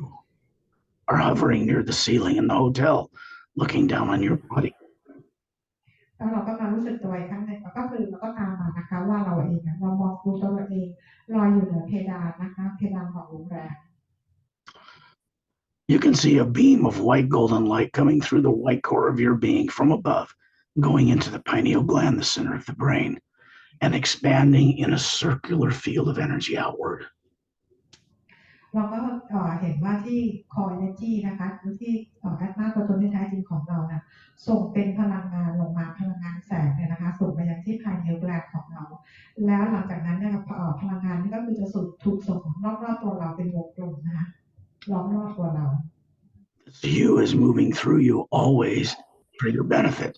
Speaker 2: are hovering near the ceiling in the hotel, looking down on your body.
Speaker 1: แล้วเราก็มารู้สึกตัวอีกครั้งหนึ่งก็คือเราก็ตามมานะคะว่าเราเองเรามองดูตัวเราเองลอยอยู่เหนือเพดานนะคะเพดานของโรงแรม
Speaker 2: You can see a beam of white golden light coming through the white core of your being from above, going into the pineal gland, the center of the brain, and expanding in a circular field of energy outward.
Speaker 1: เราก็เห็นว่าที่ core energy นะคะหรือที่Atma ตัวตนที่แท้จริงของเรานะส่งเป็นพลังงานลงมาพลังงานแสงเนี่ยนะคะส่งไปยังที่ pineal gland ของเราแล้วหลังจากนั้นเนี่ยพลังงานนี่ก็คือจะถูกส่งรอบๆตัวเราเป็นวงกลมนะคะล้อมรอบตัวเรา
Speaker 2: The hue is moving through you always for your benefit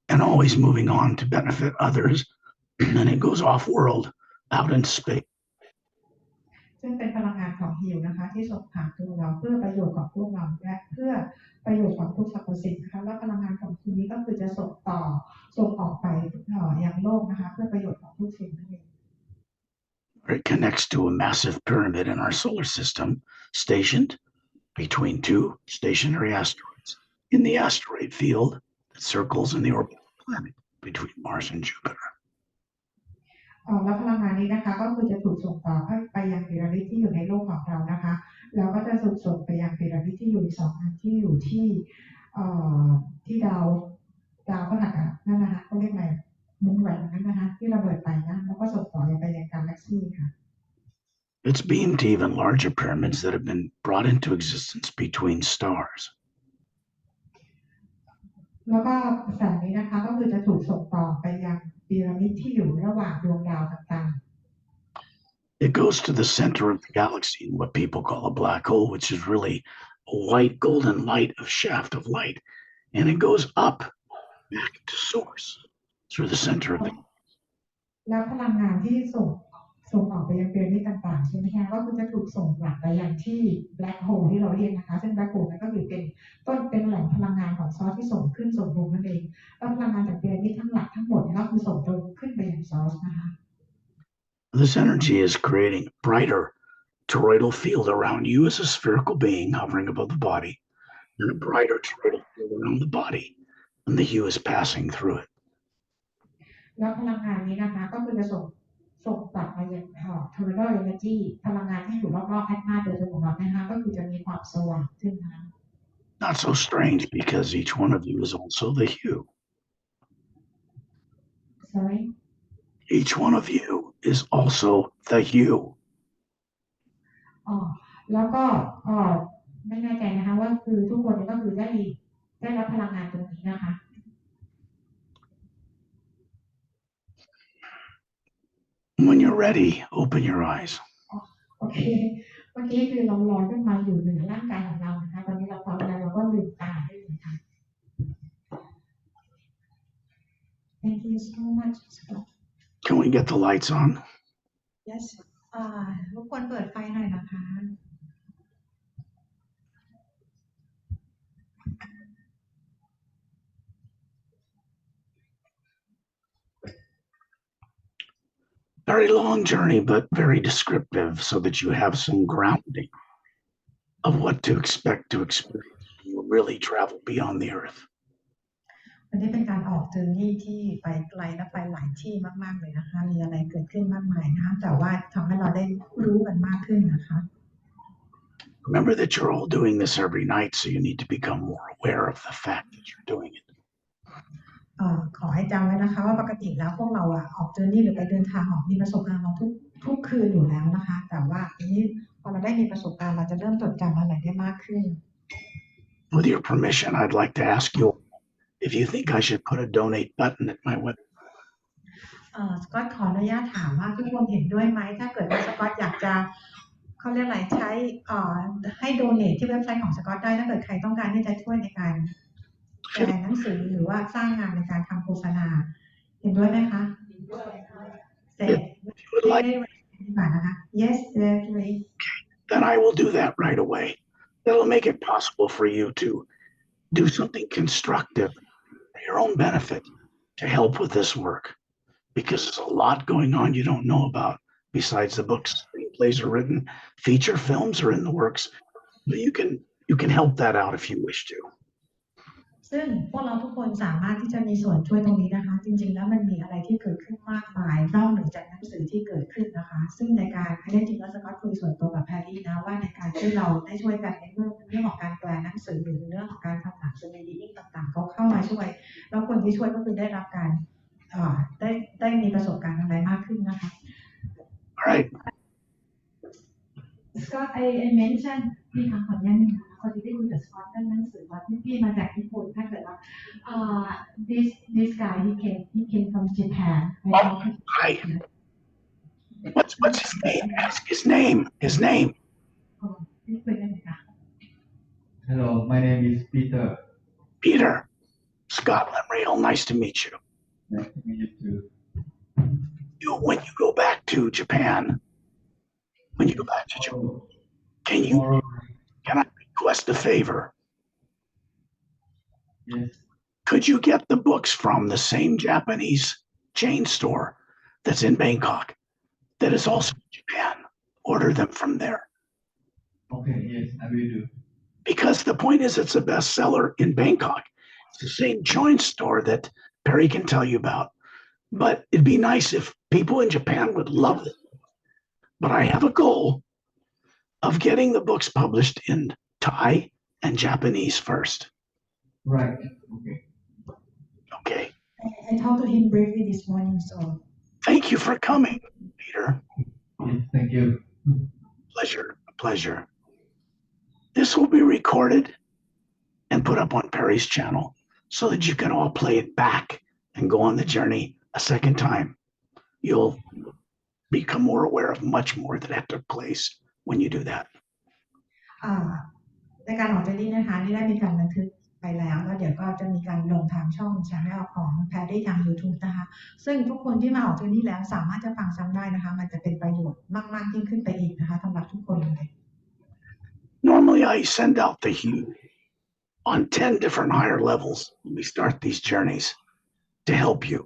Speaker 2: and always moving on to benefit others, and it goes off world out in space.
Speaker 1: ซึ่งเป็นพลังงานของฮิวนะคะที่ส่งผ่านตัวเราเพื่อประโยชน์ของพวกเราและเพื่อประโยชน์ของทุกสรรพสิ่งนะคะแล้วพลังงานของฮิวนี้ก็คือจะส่งออกไปยังโลกนะคะเพื่อประโยชน์ของทุกสิ่งนั่นเอง
Speaker 2: It connects to a massive pyramid in our solar system, stationed between two stationary asteroids in the asteroid field that circles in the orbit of the planet between Mars and Jupiter.
Speaker 1: แล้วพลังงานนี้นะคะก็คือจะถูกส่งต่อไปยังพีระมิดที่อยู่ในโลกของเรานะคะแล้วก็จะถูกส่งไปยังพีระมิดที่อยู่2อันที่อยู่ที่ดาวพฤหัสนั่นนะคะเขาเรียกอะไรมุมแหวนนั้นนะคะที่ระเบิดไปนะแล้วก็ส่งต่อไปยังกาแล็กซี่ค่ะ
Speaker 2: It's beamed to even larger pyramids that have been brought into existence between stars.
Speaker 1: แล้วก็แสงนี้นะคะก็คือจะถูกส่งต่อไปยังพีระมิดที่อยู่ระหว่างดวงดาวต่างๆ
Speaker 2: It goes to the center of the galaxy, what people call a black hole, which is really a white golden light of shaft of light, and it goes up back to source through the center of the.
Speaker 1: แล้วพลังงานที่ส่งออกไปยังพีระมิดต่างๆใช่ไหมคะก็คือจะถูกส่งกลับไปยังที่ black hole ที่เราเรียกนะคะซึ่ง black hole นั้นก็คือเป็นแหล่งพลังงานของซอสที่ส่งขึ้นส่งลงนั่นเองแล้วพลังงานจากพีระมิดทั้งหลักทั้งหมดก็คือส่งตรงขึ้นไปยังซอสนะคะ
Speaker 2: This energy is creating a brighter toroidal field around you as a spherical being hovering above the body, and a brighter toroidal field around the body when the hue is passing through it.
Speaker 1: แล้วพลังงานนี้นะคะก็คือจะส่งกลับมายังTouchstone Energy พลังงานที่อยู่รอบๆAtmaโดยตรงของเรานะคะก็คือจะมีความสว่างขึ้นนะคะ
Speaker 2: Not so strange because each one of you is also the hue.
Speaker 1: Sorry.
Speaker 2: Each one of you is also the hue.
Speaker 1: แล้วก็ไม่แน่ใจนะคะว่าคือทุกคนก็คือได้รับพลังงานตรงนี้นะคะ
Speaker 2: When you're ready, open your eyes.
Speaker 1: โอเคเมื่อกี้คือเราลอยขึ้นมาอยู่เหนือร่างกายของเรานะคะตอนนี้เราพร้อมแล้วเราก็ลืมตาได้เลยค่ะ Thank you so much Scott.
Speaker 2: Can we get the lights on?
Speaker 1: Yes. รบกวนเปิดไฟหน่อยนะคะ
Speaker 2: Very long journey, but very descriptive so that you have some grounding of what to expect to experience when you really travel beyond the earth.
Speaker 1: วันนี้เป็นการออกเจอร์นี่ที่ไปไกลและไปหลายที่มากๆเลยนะคะมีอะไรเกิดขึ้นมากมายนะคะแต่ว่าทำให้เราได้รู้กันมากขึ้นนะคะ
Speaker 2: Remember that you're all doing this every night, so you need to become more aware of the fact that you're doing it.
Speaker 1: ขอให้จำไว้นะคะว่าปกติแล้วพวกเราออกเจอร์นี่หรือไปเดินทางมีประสบการณ์เราทุกคืนอยู่แล้วนะคะแต่ว่าทีนี้พอเราได้มีประสบการณ์เราจะเริ่มจดจำอะไรได้มากขึ้น
Speaker 2: With your permission, I'd like to ask you if you think I should put a donate button at my website.
Speaker 1: สกอตขออนุญาตถามว่าทุกคนเห็นด้วยไหมถ้าเกิดว่าสกอตอยากจะเขาเรียกอะไรใช้ให้โดเนทที่เว็บไซต์ของสกอตได้ถ้าเกิดใครต้องการที่จะช่วยในการแปลหนังสือหรือว่าสร้างงานในการทำโฆษณาเห็นด้วยไหมคะเสร็จได้นะคะ Yes definitely
Speaker 2: then I will do that right away. That'll make it possible for you to do something constructive for your own benefit to help with this work. Because there's a lot going on you don't know about. Besides the books, screenplays are written, feature films are in the works. But you can help that out if you wish to.
Speaker 1: ซึ่งพวกเราทุกคนสามารถที่จะมีส่วนช่วยตรงนี้นะคะจริงๆแล้วมันมีอะไรที่เกิดขึ้นมากมายนอกเหนือจากหนังสือที่เกิดขึ้นนะคะซึ่งในการจริงๆแล้วสกอตคุยส่วนตัวกับแพรรี่นะว่าในการที่เราได้ช่วยกันในเรื่องของการแปลหนังสือหรือเรื่องของการทำหนังสือในดีลิ่งต่างๆเขาเข้ามาช่วยแล้วคนที่ช่วยก็คือได้รับการได้มีประสบการณ์อะไรมากขึ้นนะคะ
Speaker 2: All right.
Speaker 1: Scott, I mentioned พี่คะขออนุญาตนะคะพอดีได้คุยกับ Scott เรื่องหนังสือว่าพี่มาจากญี่ปุ่นถ้าเกิดว่าthis guy he came from Japan.
Speaker 2: Hi. What's his name? Ask his name.
Speaker 3: Hello, my name is Peter.
Speaker 2: Peter. Scott Lemriel, nice to meet you.
Speaker 3: Nice to meet you too.
Speaker 2: When you go back to Japan, can I request a favor?
Speaker 3: Yes.
Speaker 2: Could you get the books from the same Japanese chain store that's in Bangkok that is also in Japan? Order them from there.
Speaker 3: Okay, yes, I will do.
Speaker 2: Because the point is it's a bestseller in Bangkok. It's the same joint store that Perry can tell you about. But it'd be nice if people in Japan would love it. But I have a goal of getting the books published in Thai and Japanese first.
Speaker 3: Right, okay.
Speaker 2: Okay.
Speaker 1: I talked to him briefly this morning, so.
Speaker 2: Thank you for coming, Peter.
Speaker 3: Yes, thank you.
Speaker 2: Pleasure. This will be recorded and put up on Perry's channel so that you can all play it back and go on the journey a second time. You'll become more aware of much more that took place when you do that.
Speaker 1: ในการออกเจอรี่นะคะนี่ได้มีการบันทึกไปแล้วเดี๋ยวก็จะมีการลงทางช่อง channel ของแพรรี่ทาง YouTube นะคะซึ่งทุกคนที่มาออกเจอรี่แล้วสามารถจะฟังซ้ำได้นะคะมันจะเป็นประโยชน์มากๆยิ่งขึ้นไปอีกนะคะสำหรับทุกคนเลย
Speaker 2: Normally I send out the hue on 10 different higher levels when we start these journeys to help you.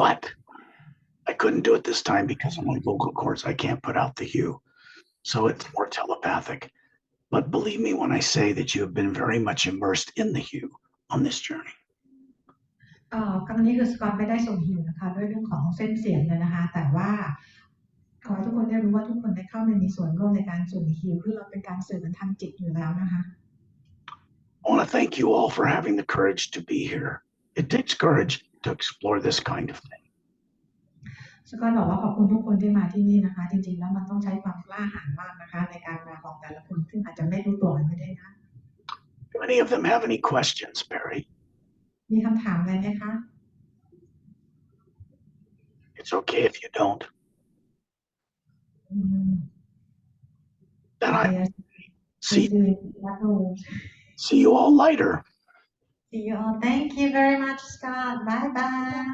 Speaker 2: But I couldn't do it this time because of my vocal cords. I can't put out the hue. So it's more telepathic. But believe me when I say that you have been very much immersed in the hue on this journey.
Speaker 1: ครั้งนี้คือสกอตไม่ได้ส่งฮิวนะคะด้วยเรื่องของเส้นเสียงเลยนะคะแต่ว่าขอให้ทุกคนได้รู้ว่าทุกคนได้เข้ามามีส่วนร่วมในการส่งฮิวคือเราเป็นการสื่อกันทางจิตอยู่แล้วนะคะ
Speaker 2: I want to thank you all for having the courage to be here. It takes courage to explore this kind of thing.
Speaker 1: สกอตบอกว่าขอบคุณทุกคนที่มาที่นี่นะคะจริงๆแล้วมันต้องใช้ความกล้าหาญมากนะคะในการมาของแต่ละคนซึ่งอาจจะไม่รู้ตัวกันไม่ได้นะ
Speaker 2: Do any of them have any questions, Perry?
Speaker 1: มีคำถามอะไรไหมคะ
Speaker 2: It's okay if you don't. Then I see you all later.
Speaker 1: See you all. Thank you very much, Scott. Bye bye.